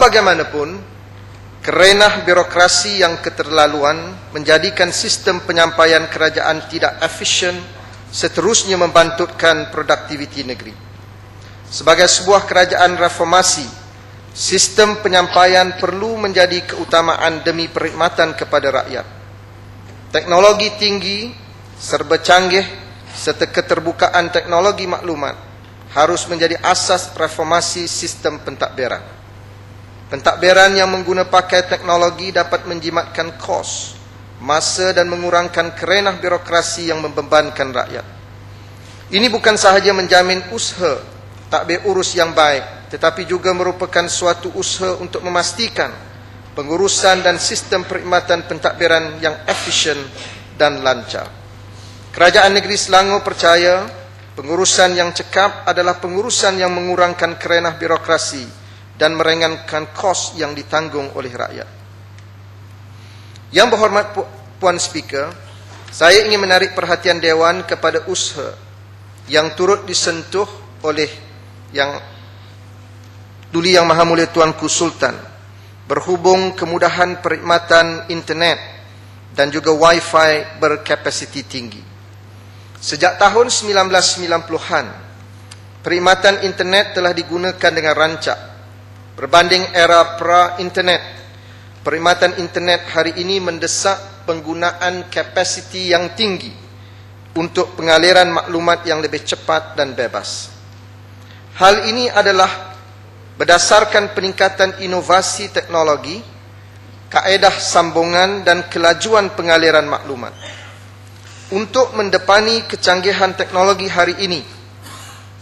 bagaimanapun, kerenah birokrasi yang keterlaluan menjadikan sistem penyampaian kerajaan tidak efisien, seterusnya membantutkan produktiviti negeri. Sebagai sebuah kerajaan reformasi, sistem penyampaian perlu menjadi keutamaan demi perkhidmatan kepada rakyat. Teknologi tinggi, serba canggih, serta keterbukaan teknologi maklumat harus menjadi asas reformasi sistem pentadbiran. Pentadbiran yang mengguna pakai teknologi dapat menjimatkan kos, masa dan mengurangkan kerenah birokrasi yang membebankan rakyat. Ini bukan sahaja menjamin usaha tadbir urus yang baik, tetapi juga merupakan suatu usaha untuk memastikan pengurusan dan sistem perkhidmatan pentadbiran yang efisien dan lancar. Kerajaan Negeri Selangor percaya pengurusan yang cekap adalah pengurusan yang mengurangkan kerenah birokrasi dan meringankan kos yang ditanggung oleh rakyat. Yang berhormat Puan Speaker, saya ingin menarik perhatian Dewan kepada usaha yang turut disentuh oleh Yang Duli Yang Maha Mulia Tuanku Sultan berhubung kemudahan perkhidmatan internet dan juga Wi-Fi berkapasiti tinggi. Sejak tahun 1990-an, perkhidmatan internet telah digunakan dengan rancak. Berbanding era pra-internet, perkhidmatan internet hari ini mendesak penggunaan kapasiti yang tinggi untuk pengaliran maklumat yang lebih cepat dan bebas. Hal ini adalah berdasarkan peningkatan inovasi teknologi, kaedah sambungan dan kelajuan pengaliran maklumat. Untuk mendepani kecanggihan teknologi hari ini,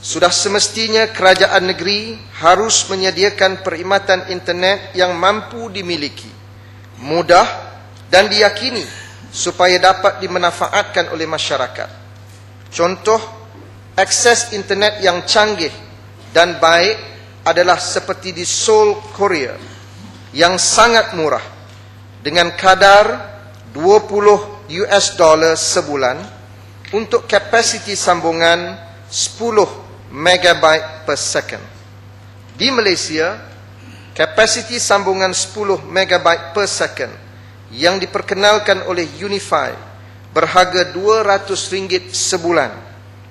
sudah semestinya kerajaan negeri harus menyediakan perkhidmatan internet yang mampu dimiliki, mudah dan diyakini supaya dapat dimanfaatkan oleh masyarakat. Contoh, akses internet yang canggih dan baik adalah seperti di Seoul, Korea, yang sangat murah dengan kadar $20 sebulan untuk kapasiti sambungan 10 megabyte per second. Di Malaysia, kapasiti sambungan 10 megabyte per second yang diperkenalkan oleh Unify berharga RM200 sebulan,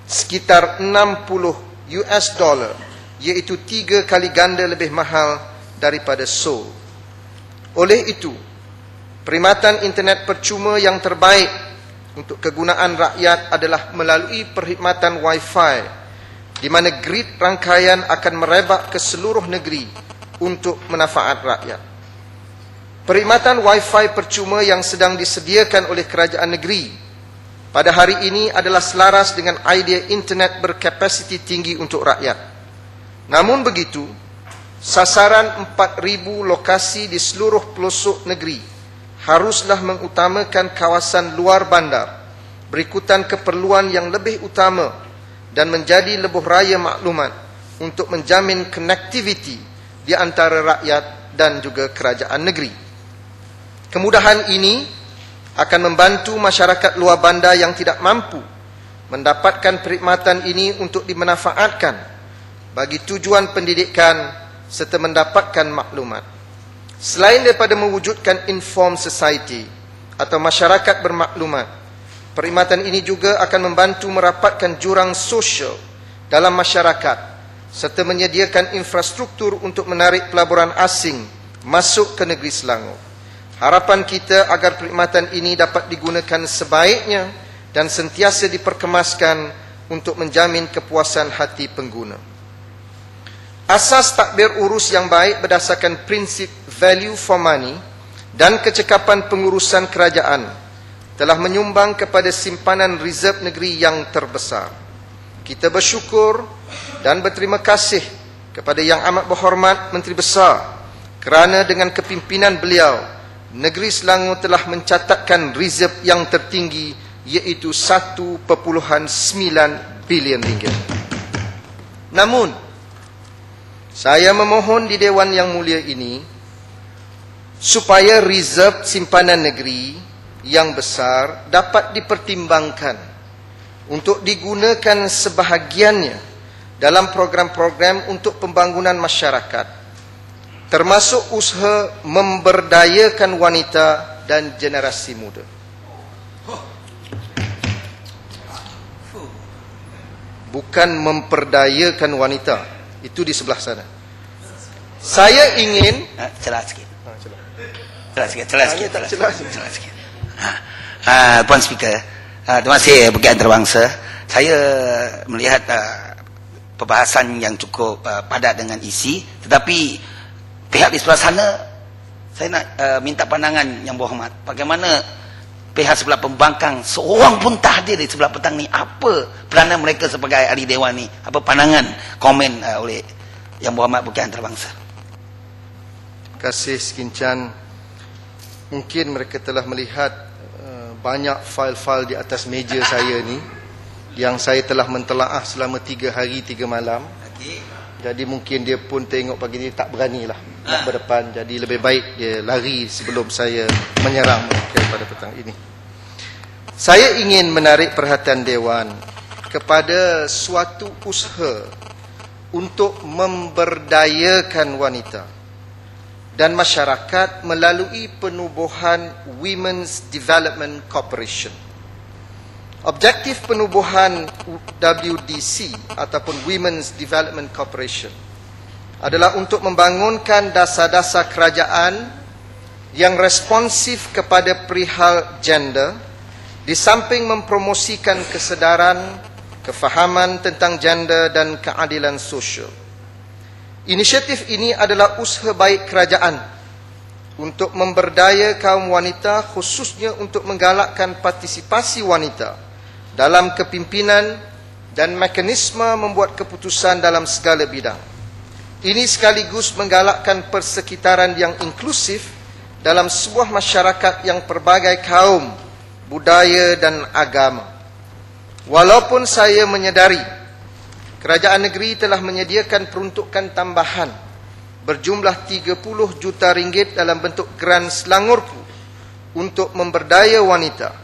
sekitar $60, iaitu 3 kali ganda lebih mahal daripada Seoul. Oleh itu, perkhidmatan internet percuma yang terbaik untuk kegunaan rakyat adalah melalui perkhidmatan Wi-Fi, di mana grid rangkaian akan merebak ke seluruh negeri untuk manfaat rakyat. Perkhidmatan Wi-Fi percuma yang sedang disediakan oleh kerajaan negeri pada hari ini adalah selaras dengan idea internet berkapasiti tinggi untuk rakyat. Namun begitu, sasaran 4,000 lokasi di seluruh pelosok negeri haruslah mengutamakan kawasan luar bandar, berikutan keperluan yang lebih utama dan menjadi lebuh raya maklumat untuk menjamin connectivity di antara rakyat dan juga kerajaan negeri. Kemudahan ini akan membantu masyarakat luar bandar yang tidak mampu mendapatkan perkhidmatan ini untuk dimanfaatkan bagi tujuan pendidikan serta mendapatkan maklumat. Selain daripada mewujudkan informed society atau masyarakat bermaklumat, perkhidmatan ini juga akan membantu merapatkan jurang sosial dalam masyarakat serta menyediakan infrastruktur untuk menarik pelaburan asing masuk ke negeri Selangor. Harapan kita agar perkhidmatan ini dapat digunakan sebaiknya dan sentiasa diperkemaskan untuk menjamin kepuasan hati pengguna. Asas tadbir urus yang baik berdasarkan prinsip value for money dan kecekapan pengurusan kerajaan telah menyumbang kepada simpanan reserve negeri yang terbesar. Kita bersyukur dan berterima kasih kepada Yang Amat Berhormat Menteri Besar kerana dengan kepimpinan beliau, negeri Selangor telah mencatatkan reserve yang tertinggi, iaitu 1.9 bilion ringgit. Namun, saya memohon di Dewan Yang Mulia ini supaya reserve simpanan negeri yang besar dapat dipertimbangkan untuk digunakan sebahagiannya dalam program-program untuk pembangunan masyarakat, termasuk usaha memberdayakan wanita dan generasi muda. Bukan memperdayakan wanita, itu di sebelah sana. Saya ingin celah sikit. Celah sikit. Puan Speaker, terima kasih Bagi Antarabangsa. Saya melihat perbahasan yang cukup padat dengan isi, tetapi pihak di sebelah sana, saya nak minta pandangan Yang Berhormat. Bagaimana pihak sebelah pembangkang, seorang pun tak hadir di sebelah petang ni, apa peranan mereka sebagai ahli dewan ni? Apa pandangan, komen oleh Yang Berhormat Bagi Antarabangsa? Terima kasih sekincan. Mungkin mereka telah melihat banyak fail-fail di atas meja saya ni yang saya telah mentelaah selama 3 hari 3 malam. Jadi mungkin dia pun tengok pagi ni tak beranilah nak berdepan. Jadi lebih baik dia lari sebelum saya menyerang mereka pada petang ini. Saya ingin menarik perhatian Dewan kepada suatu usaha untuk memberdayakan wanita dan masyarakat melalui penubuhan Women's Development Corporation. Objektif penubuhan WDC ataupun Women's Development Corporation adalah untuk membangunkan dasar-dasar kerajaan yang responsif kepada perihal gender, di samping mempromosikan kesedaran, kefahaman tentang gender dan keadilan sosial. Inisiatif ini adalah usaha baik kerajaan untuk memberdaya kaum wanita, khususnya untuk menggalakkan partisipasi wanita dalam kepimpinan dan mekanisme membuat keputusan dalam segala bidang. Ini sekaligus menggalakkan persekitaran yang inklusif dalam sebuah masyarakat yang pelbagai kaum, budaya dan agama. Walaupun saya menyedari kerajaan negeri telah menyediakan peruntukan tambahan berjumlah 30 juta ringgit dalam bentuk geran Selangorku untuk memberdaya wanita,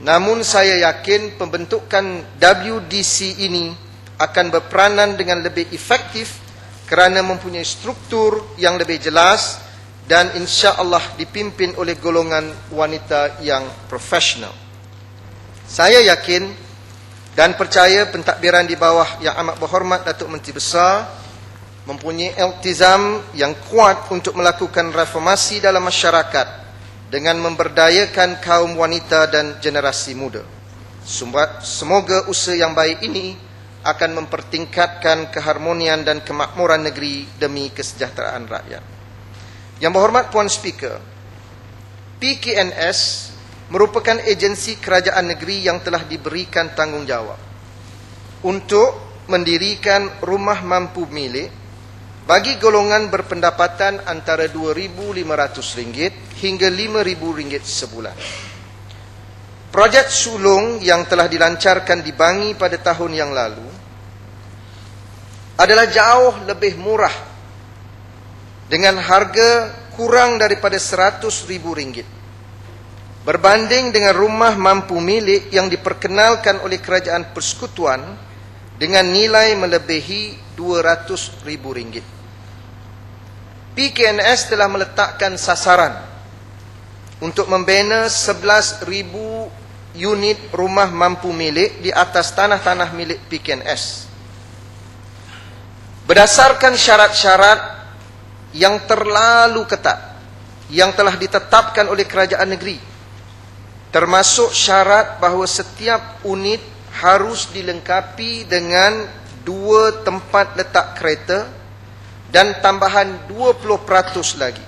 namun saya yakin pembentukan WDC ini akan berperanan dengan lebih efektif kerana mempunyai struktur yang lebih jelas dan insya-Allah dipimpin oleh golongan wanita yang profesional. Saya yakin dan percaya pentadbiran di bawah Yang Amat Berhormat Datuk Menteri Besar mempunyai iltizam yang kuat untuk melakukan reformasi dalam masyarakat dengan memberdayakan kaum wanita dan generasi muda. Semoga usaha yang baik ini akan mempertingkatkan keharmonian dan kemakmuran negeri demi kesejahteraan rakyat. Yang Berhormat Puan Speaker, PKNS merupakan agensi kerajaan negeri yang telah diberikan tanggungjawab untuk mendirikan rumah mampu milik bagi golongan berpendapatan antara RM2,500 hingga RM5,000 sebulan. Projek sulung yang telah dilancarkan di Bangi pada tahun yang lalu adalah jauh lebih murah dengan harga kurang daripada RM100,000 berbanding dengan rumah mampu milik yang diperkenalkan oleh Kerajaan Persekutuan dengan nilai melebihi RM200,000. PKNS telah meletakkan sasaran untuk membina 11,000 unit rumah mampu milik di atas tanah-tanah milik PKNS. Berdasarkan syarat-syarat yang terlalu ketat yang telah ditetapkan oleh kerajaan negeri, termasuk syarat bahawa setiap unit harus dilengkapi dengan 2 tempat letak kereta dan tambahan 20% lagi.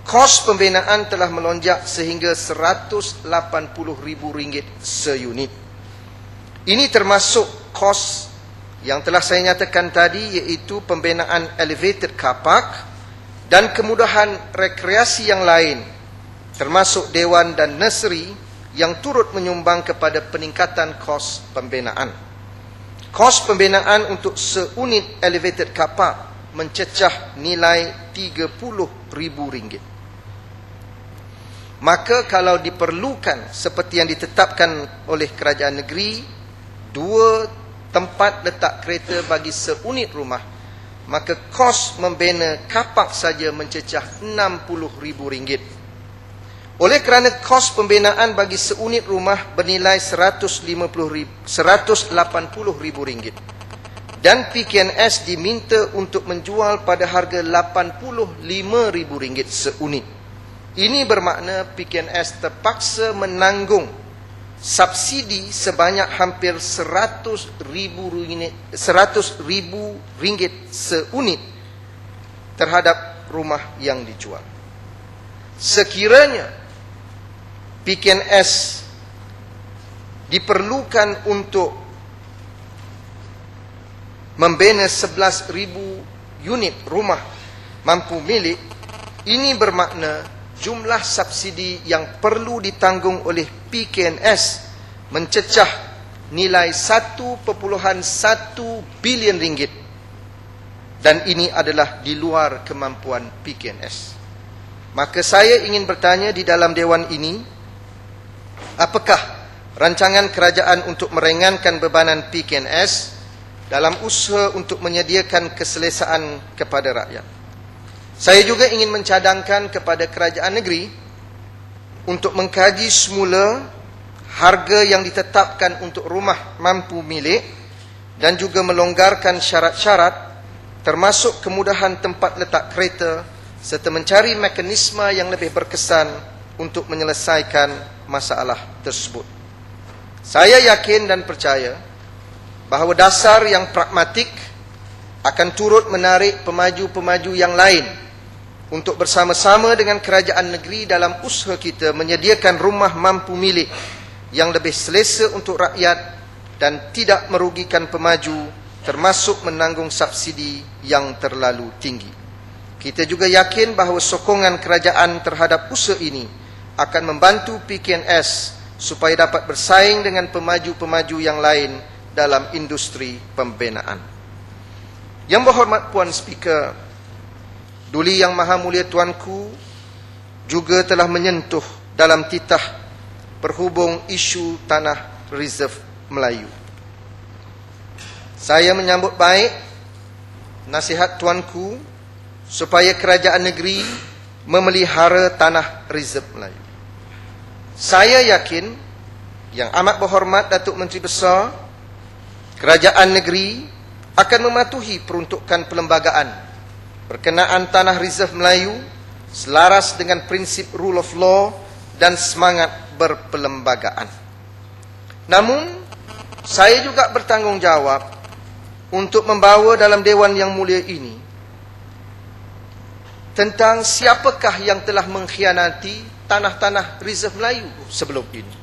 Kos pembinaan telah melonjak sehingga RM180,000 seunit. Ini termasuk kos yang telah saya nyatakan tadi, iaitu pembinaan elevated car park dan kemudahan rekreasi yang lain, termasuk dewan dan nursery yang turut menyumbang kepada peningkatan kos pembinaan. Kos pembinaan untuk seunit elevated car park mencecah nilai RM30,000. Maka kalau diperlukan seperti yang ditetapkan oleh kerajaan negeri, 2 tempat letak kereta bagi seunit rumah, maka kos membina kapak saja mencecah RM60,000. Oleh kerana kos pembinaan bagi seunit rumah bernilai RM180,000 dan PKNS diminta untuk menjual pada harga RM85,000 seunit. Ini bermakna PKNS terpaksa menanggung subsidi sebanyak hampir RM100,000 seunit terhadap rumah yang dijual. Sekiranya PKNS diperlukan untuk membina 11,000 unit rumah mampu milik, ini bermakna jumlah subsidi yang perlu ditanggung oleh PKNS mencecah nilai RM1.1 bilion, dan ini adalah di luar kemampuan PKNS. Maka saya ingin bertanya di dalam dewan ini, apakah rancangan kerajaan untuk meringankan bebanan PKNS dalam usaha untuk menyediakan keselesaan kepada rakyat? Saya juga ingin mencadangkan kepada kerajaan negeri untuk mengkaji semula harga yang ditetapkan untuk rumah mampu milik dan juga melonggarkan syarat-syarat termasuk kemudahan tempat letak kereta serta mencari mekanisme yang lebih berkesan untuk menyelesaikan masalah tersebut. Saya yakin dan percaya bahawa dasar yang pragmatik akan turut menarik pemaju-pemaju yang lain untuk bersama-sama dengan kerajaan negeri dalam usaha kita menyediakan rumah mampu milik yang lebih selesa untuk rakyat dan tidak merugikan pemaju, termasuk menanggung subsidi yang terlalu tinggi. Kita juga yakin bahawa sokongan kerajaan terhadap usaha ini akan membantu PKNS supaya dapat bersaing dengan pemaju-pemaju yang lain dalam industri pembinaan. Yang berhormat Puan Speaker, Duli Yang Maha Mulia Tuanku juga telah menyentuh dalam titah berhubung isu tanah reserve Melayu. Saya menyambut baik nasihat Tuanku supaya kerajaan negeri memelihara tanah reserve Melayu. Saya yakin Yang Amat Berhormat Datuk Menteri Besar, kerajaan negeri akan mematuhi peruntukan perlembagaan berkenaan tanah reserve Melayu selaras dengan prinsip rule of law dan semangat berperlembagaan. Namun, saya juga bertanggungjawab untuk membawa dalam Dewan Yang Mulia ini tentang siapakah yang telah mengkhianati tanah-tanah reserve Melayu sebelum ini.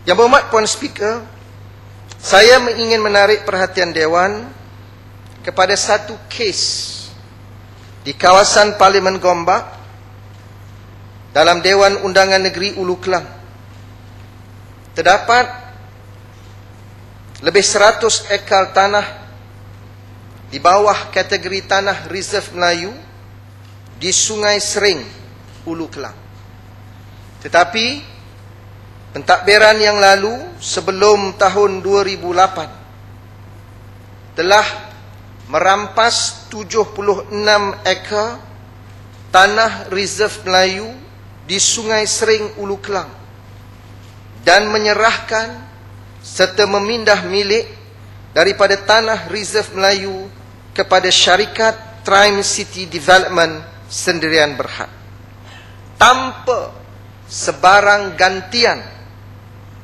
Yang berhormat Puan Speaker, saya ingin menarik perhatian Dewan kepada satu kes di kawasan Parlimen Gombak dalam Dewan Undangan Negeri Ulu Kelang. Terdapat lebih 100 ekar tanah di bawah kategori tanah reserve Melayu di Sungai Sering, Ulu Kelang. Tetapi pentadbiran yang lalu sebelum tahun 2008 telah merampas 76 ekar tanah reserve Melayu di Sungai Sering, Ulu Kelang dan menyerahkan serta memindah milik daripada tanah reserve Melayu kepada syarikat Tri City Development Sendirian Berhad tanpa sebarang gantian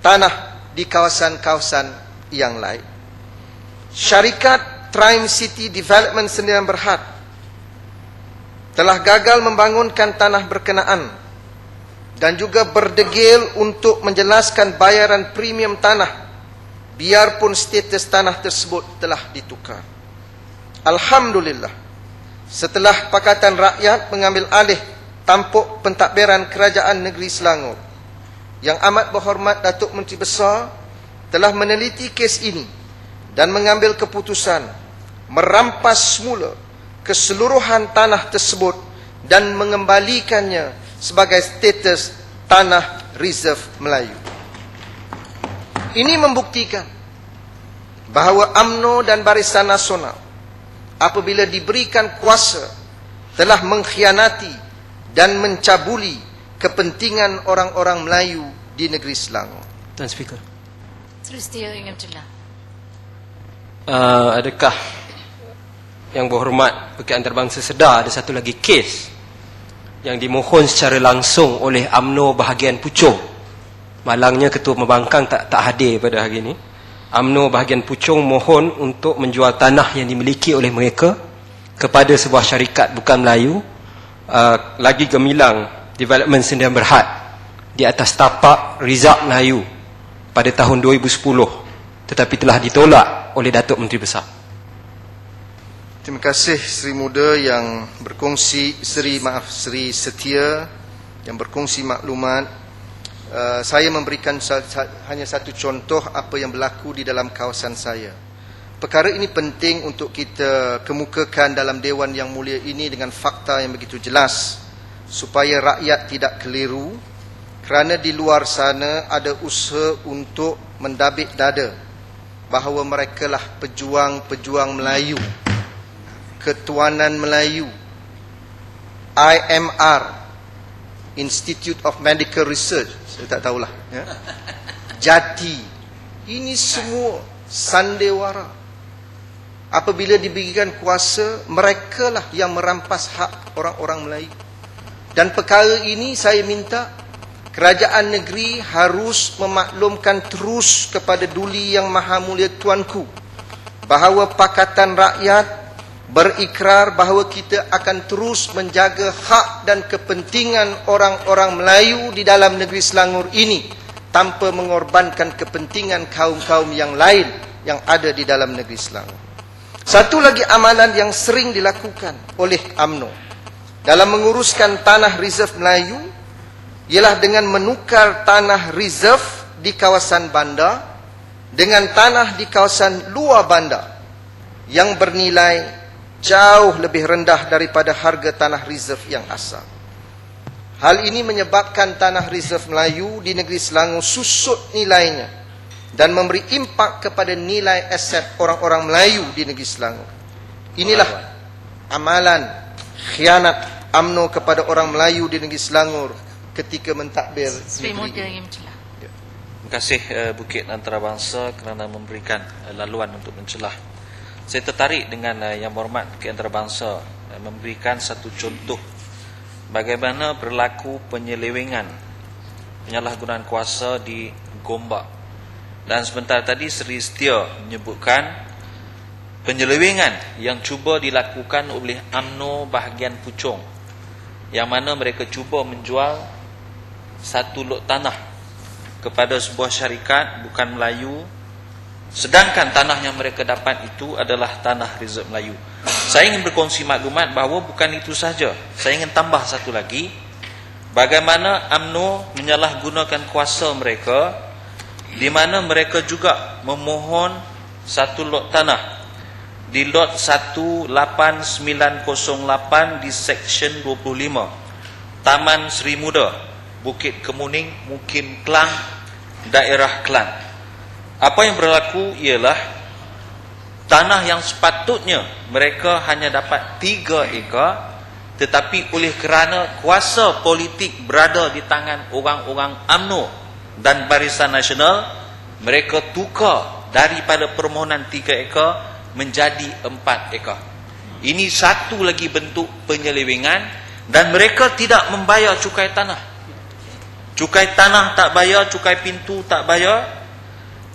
tanah di kawasan-kawasan yang lain. Syarikat Tri City Development Sendirian Berhad telah gagal membangunkan tanah berkenaan dan juga berdegil untuk menjelaskan bayaran premium tanah biarpun status tanah tersebut telah ditukar. Alhamdulillah, setelah Pakatan Rakyat mengambil alih tampuk pentadbiran Kerajaan Negeri Selangor, Yang Amat Berhormat Datuk Menteri Besar telah meneliti kes ini dan mengambil keputusan merampas semula keseluruhan tanah tersebut dan mengembalikannya sebagai status tanah reserve Melayu. Ini membuktikan bahawa UMNO dan Barisan Nasional apabila diberikan kuasa telah mengkhianati dan mencabuli kepentingan orang-orang Melayu di negeri Selangor. Tuan Speaker. Suristiyo ingin jelas. Adakah yang berhormat Bukit Antarabangsa sedar ada satu lagi kes yang dimohon secara langsung oleh UMNO bahagian Puchong? Malangnya Ketua Pembangkang tak hadir pada hari ini. UMNO bahagian Puchong mohon untuk menjual tanah yang dimiliki oleh mereka kepada sebuah syarikat bukan Melayu, lagi gemilang Development Sdn Bhd di atas tapak Rizal Melayu pada tahun 2010, tetapi telah ditolak oleh Datuk Menteri Besar. Terima kasih Seri Muda yang berkongsi, Seri Setia yang berkongsi maklumat. Saya memberikan hanya satu contoh apa yang berlaku di dalam kawasan saya. Perkara ini penting untuk kita kemukakan dalam Dewan yang mulia ini dengan fakta yang begitu jelas, supaya rakyat tidak keliru, kerana di luar sana ada usaha untuk mendabik dada bahawa mereka lah pejuang-pejuang Melayu, Ketuanan Melayu, IMR, Institute of Medical Research, saya tak tahulah, ya. Jati, ini semua sandiwara. Apabila diberikan kuasa, mereka lah yang merampas hak orang-orang Melayu. Dan perkara ini saya minta kerajaan negeri harus memaklumkan terus kepada Duli Yang Maha Mulia Tuanku bahawa Pakatan Rakyat berikrar bahawa kita akan terus menjaga hak dan kepentingan orang-orang Melayu di dalam negeri Selangor ini tanpa mengorbankan kepentingan kaum-kaum yang lain yang ada di dalam negeri Selangor. Satu lagi amalan yang sering dilakukan oleh UMNO dalam menguruskan tanah reserve Melayu ialah dengan menukar tanah reserve di kawasan bandar dengan tanah di kawasan luar bandar yang bernilai jauh lebih rendah daripada harga tanah reserve yang asal. Hal ini menyebabkan tanah reserve Melayu di negeri Selangor susut nilainya dan memberi impak kepada nilai aset orang-orang Melayu di negeri Selangor. Inilah amalan khianat UMNO kepada orang Melayu di negeri Selangor ketika mentadbir negeri ini. Terima kasih Bukit Antarabangsa kerana memberikan laluan untuk mencelah. Saya tertarik dengan Yang Berhormat Bukit Antarabangsa memberikan satu contoh bagaimana berlaku penyelewengan, penyalahgunaan kuasa di Gombak. Dan sebentar tadi Seri Setia menyebutkan penyelewengan yang cuba dilakukan oleh UMNO bahagian Puchong, yang mana mereka cuba menjual satu lot tanah kepada sebuah syarikat bukan Melayu, sedangkan tanah yang mereka dapat itu adalah tanah reserve Melayu. Saya ingin berkongsi maklumat bahawa bukan itu sahaja. Saya ingin tambah satu lagi, bagaimana UMNO menyalahgunakan kuasa mereka, di mana mereka juga memohon satu lot tanah di lot 18908 di Seksyen 25 Taman Seri Muda, Bukit Kemuning, Mukim Klang, daerah Klang. Apa yang berlaku ialah tanah yang sepatutnya mereka hanya dapat 3 ekar, tetapi oleh kerana kuasa politik berada di tangan orang-orang UMNO dan Barisan Nasional, mereka tukar daripada permohonan 3 ekar menjadi 4 ekar. Ini satu lagi bentuk penyelewengan, dan mereka tidak membayar cukai tanah. Cukai tanah tak bayar, cukai pintu tak bayar,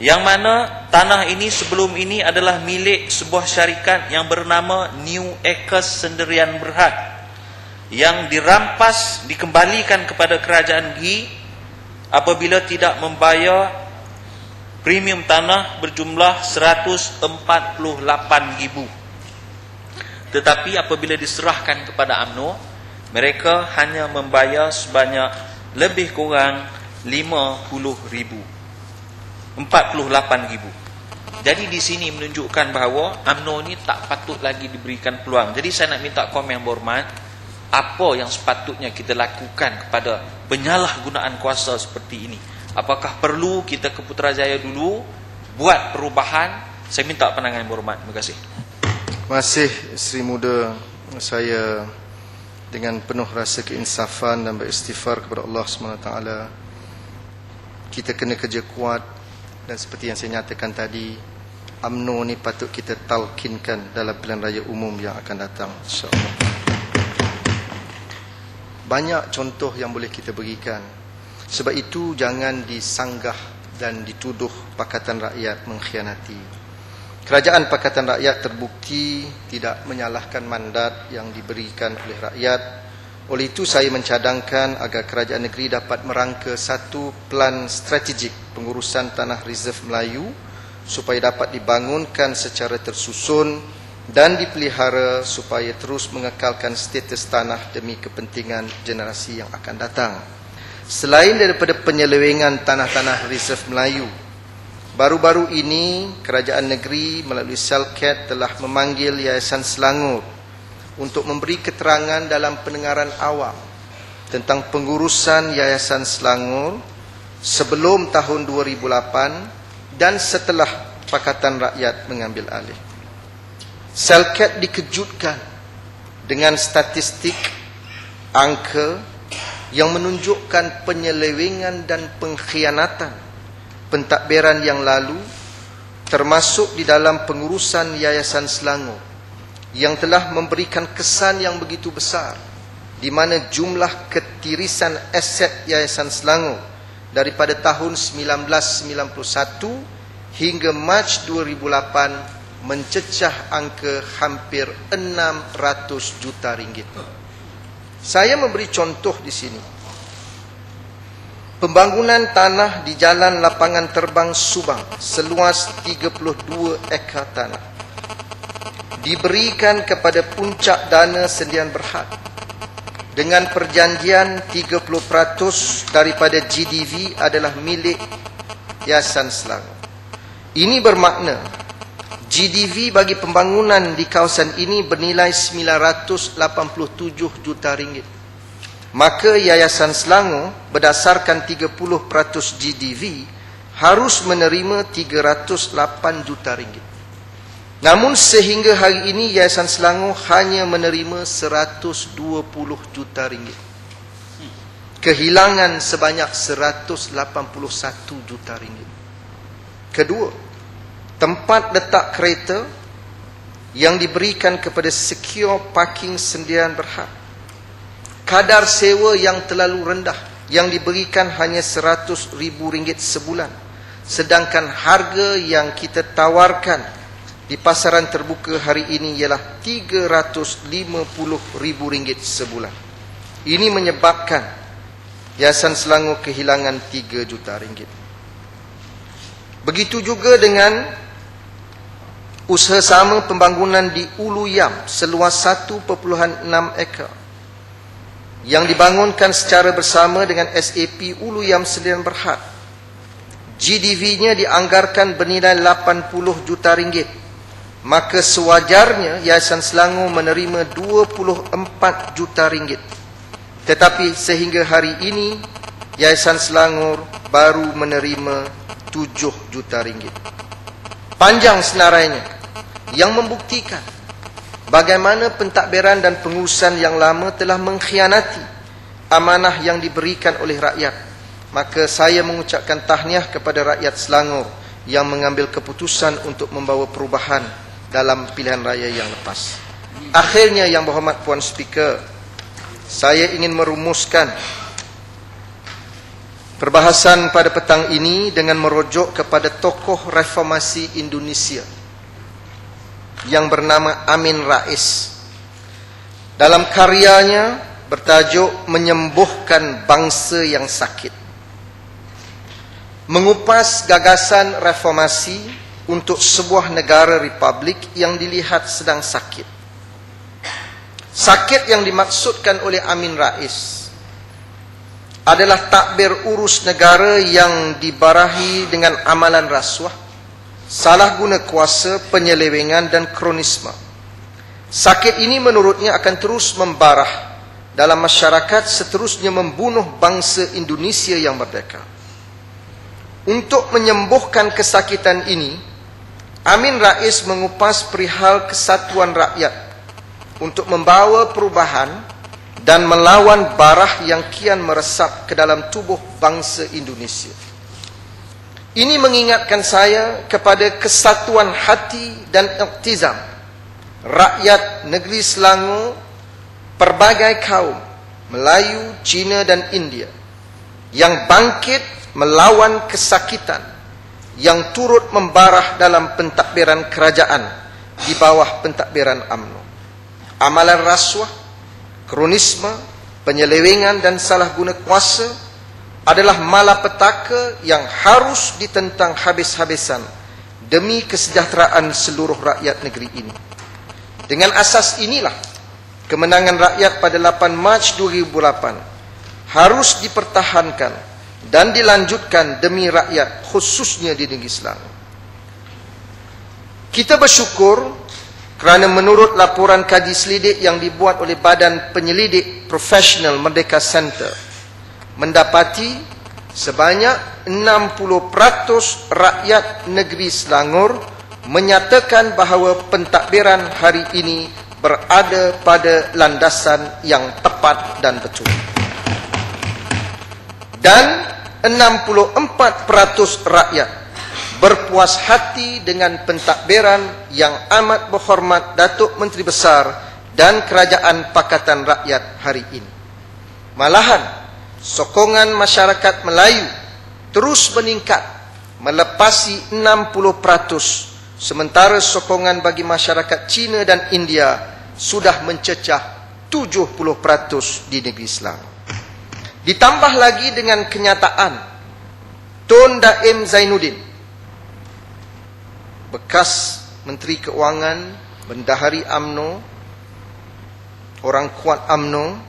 yang mana tanah ini sebelum ini adalah milik sebuah syarikat yang bernama New Acres Sdn Bhd, yang dirampas, dikembalikan kepada kerajaan negeri apabila tidak membayar premium tanah berjumlah 148,000. Tetapi apabila diserahkan kepada UMNO, mereka hanya membayar sebanyak lebih kurang 50,000, 48,000. Jadi di sini menunjukkan bahawa UMNO ni tak patut lagi diberikan peluang. Jadi saya nak minta komen yang berhormat, apa yang sepatutnya kita lakukan kepada penyalahgunaan kuasa seperti ini. Apakah perlu kita ke Putrajaya dulu buat perubahan? Saya minta pandangan yang berhormat. Terima kasih. Terima kasih Sri Muda. Saya dengan penuh rasa keinsafan dan beristighfar kepada Allah SWT. Kita kena kerja kuat, dan seperti yang saya nyatakan tadi, UMNO ni patut kita talkinkan dalam pilihan raya umum yang akan datang, insya-Allah. Banyak contoh yang boleh kita berikan. Sebab itu jangan disanggah dan dituduh Pakatan Rakyat mengkhianati. Kerajaan Pakatan Rakyat terbukti tidak menyalahkan mandat yang diberikan oleh rakyat. Oleh itu saya mencadangkan agar kerajaan negeri dapat merangka satu plan strategik pengurusan tanah reserve Melayu supaya dapat dibangunkan secara tersusun dan dipelihara supaya terus mengekalkan status tanah demi kepentingan generasi yang akan datang. Selain daripada penyelewengan tanah-tanah reserve Melayu, baru-baru ini kerajaan negeri melalui Selcat telah memanggil Yayasan Selangor untuk memberi keterangan dalam pendengaran awam tentang pengurusan Yayasan Selangor sebelum tahun 2008 dan setelah Pakatan Rakyat mengambil alih. Selcat dikejutkan dengan statistik angka yang menunjukkan penyelewengan dan pengkhianatan pentadbiran yang lalu, termasuk di dalam pengurusan Yayasan Selangor, yang telah memberikan kesan yang begitu besar, di mana jumlah ketirisan aset Yayasan Selangor daripada tahun 1991 hingga Mac 2008 mencecah angka hampir 600 juta ringgit. Saya memberi contoh di sini. Pembangunan tanah di Jalan Lapangan Terbang Subang seluas 32 ekar tanah diberikan kepada Puncak Dana Sendian Berhad dengan perjanjian 30% daripada GDV adalah milik Yayasan Selangor. Ini bermakna GDV bagi pembangunan di kawasan ini bernilai 987 juta ringgit. Maka Yayasan Selangor berdasarkan 30% GDV harus menerima 308 juta ringgit. Namun sehingga hari ini Yayasan Selangor hanya menerima 120 juta ringgit. Kehilangan sebanyak 181 juta ringgit. Kedua, tempat letak kereta yang diberikan kepada Secure Parking Sendian Berhad, kadar sewa yang terlalu rendah yang diberikan hanya RM100,000 sebulan, sedangkan harga yang kita tawarkan di pasaran terbuka hari ini ialah RM350,000 sebulan. Ini menyebabkan Yayasan Selangor kehilangan 3 juta ringgit. Begitu juga dengan usaha sama pembangunan di Ulu Yam seluas 1.6 ekar yang dibangunkan secara bersama dengan SAP Ulu Yam Sendian Berhad. GDV-nya dianggarkan bernilai 80 juta ringgit. Maka sewajarnya Yayasan Selangor menerima 24 juta ringgit. Tetapi sehingga hari ini Yayasan Selangor baru menerima 7 juta ringgit. Panjang senarainya yang membuktikan bagaimana pentadbiran dan pengurusan yang lama telah mengkhianati amanah yang diberikan oleh rakyat. Maka saya mengucapkan tahniah kepada rakyat Selangor yang mengambil keputusan untuk membawa perubahan dalam pilihan raya yang lepas. Akhirnya, Yang Berhormat Puan Speaker, saya ingin merumuskan perbahasan pada petang ini dengan merujuk kepada tokoh reformasi Indonesia yang bernama Amin Rais. Dalam karyanya bertajuk Menyembuhkan Bangsa yang Sakit, mengupas gagasan reformasi untuk sebuah negara republik yang dilihat sedang sakit. Sakit yang dimaksudkan oleh Amin Rais adalah takbir urus negara yang dibarahi dengan amalan rasuah, salah guna kuasa, penyelewengan dan kronisme. Sakit ini menurutnya akan terus membarah dalam masyarakat, seterusnya membunuh bangsa Indonesia yang merdeka. Untuk menyembuhkan kesakitan ini, Amin Rais mengupas perihal kesatuan rakyat untuk membawa perubahan dan melawan barah yang kian meresap ke dalam tubuh bangsa Indonesia. Ini mengingatkan saya kepada kesatuan hati dan iktizam rakyat negeri Selangor, pelbagai kaum, Melayu, Cina dan India, yang bangkit melawan kesakitan yang turut membarah dalam pentadbiran kerajaan di bawah pentadbiran UMNO. Amalan rasuah, kronisme, penyelewengan dan salah guna kuasa adalah malapetaka yang harus ditentang habis-habisan demi kesejahteraan seluruh rakyat negeri ini. Dengan asas inilah, kemenangan rakyat pada 8 Mac 2008 harus dipertahankan dan dilanjutkan demi rakyat, khususnya di negeri Selangor. Kita bersyukur kerana menurut laporan kaji selidik yang dibuat oleh Badan Penyelidik Profesional Merdeka Center, mendapati sebanyak 60% rakyat negeri Selangor menyatakan bahawa pentadbiran hari ini berada pada landasan yang tepat dan betul. Dan 64% rakyat berpuas hati dengan pentadbiran yang amat berhormat Datuk Menteri Besar dan Kerajaan Pakatan Rakyat hari ini. Malahan, sokongan masyarakat Melayu terus meningkat melepasi 60%, sementara sokongan bagi masyarakat Cina dan India sudah mencecah 70% di negeri Selangor. Ditambah lagi dengan kenyataan Tun Daim Zainuddin, bekas Menteri Keuangan, Bendahari UMNO, orang kuat UMNO,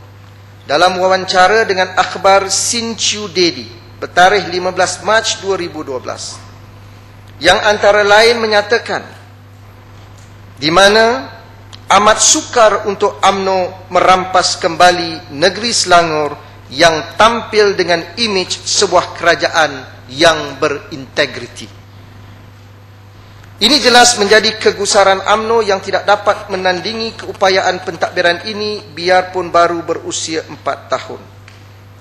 dalam wawancara dengan akhbar Sinchu Dedi bertarikh 15 Mac 2012, yang antara lain menyatakan di mana amat sukar untuk UMNO merampas kembali negeri Selangor yang tampil dengan imej sebuah kerajaan yang berintegriti. Ini jelas menjadi kegusaran UMNO yang tidak dapat menandingi keupayaan pentadbiran ini biarpun baru berusia 4 tahun.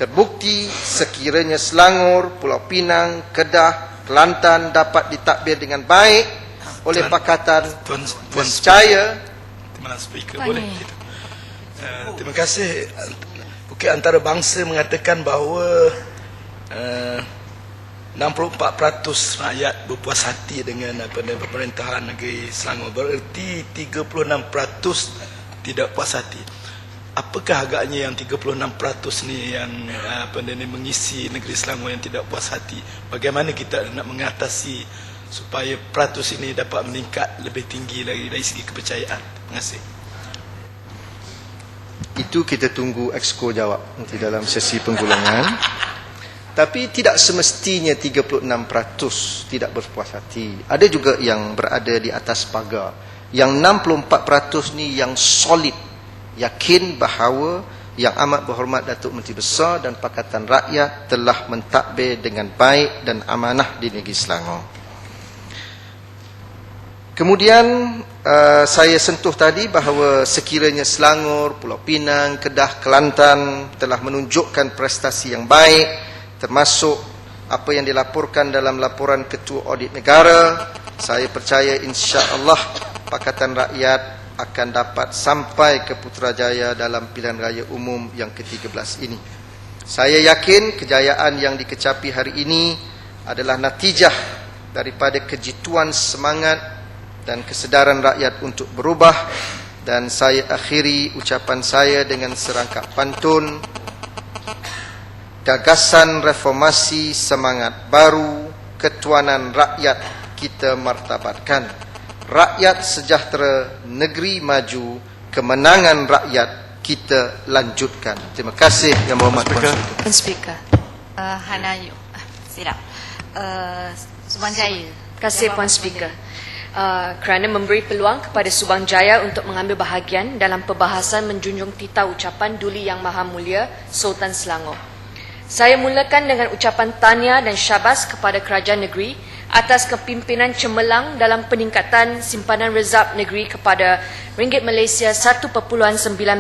Terbukti sekiranya Selangor, Pulau Pinang, Kedah, Kelantan dapat ditadbir dengan baik oleh Pakatan, percaya. Terima kasih. Bukit Antarabangsa mengatakan bahawa 64% rakyat berpuas hati dengan pemerintahan negeri Selangor. Bererti 36% tidak puas hati. Apakah agaknya yang 36% ni yang mengisi negeri Selangor yang tidak puas hati? Bagaimana kita nak mengatasi supaya peratus ini dapat meningkat lebih tinggi lagi dari segi kepercayaan? Terima kasih. Itu kita tunggu Exco jawab nanti dalam sesi penggulungan. Tapi tidak semestinya 36% tidak berpuas hati. Ada juga yang berada di atas pagar. Yang 64% ni yang solid, yakin bahawa yang amat berhormat Datuk Menteri Besar dan Pakatan Rakyat telah mentadbir dengan baik dan amanah di negeri Selangor. Kemudian saya sentuh tadi bahawa sekiranya Selangor, Pulau Pinang, Kedah, Kelantan telah menunjukkan prestasi yang baik, termasuk apa yang dilaporkan dalam laporan Ketua Audit Negara, saya percaya insya-Allah Pakatan Rakyat akan dapat sampai ke Putrajaya dalam pilihan raya umum yang ke-13 ini. Saya yakin kejayaan yang dikecapi hari ini adalah natijah daripada kejituan semangat dan kesedaran rakyat untuk berubah, dan saya akhiri ucapan saya dengan serangkap pantun. Gagasan reformasi semangat baru, ketuanan rakyat kita martabatkan. Rakyat sejahtera, negeri maju, kemenangan rakyat kita lanjutkan. Terima kasih Yang Berhormat Puan Speaker. Hanayu. Silap. Subangjaya. Terima kasih Puan Speaker. Kerana memberi peluang kepada Subangjaya untuk mengambil bahagian dalam perbahasan menjunjung titah ucapan Duli Yang Maha Mulia Sultan Selangor. Saya mulakan dengan ucapan tahniah dan syabas kepada kerajaan negeri atas kepimpinan cemerlang dalam peningkatan simpanan rezab negeri kepada ringgit Malaysia 1.9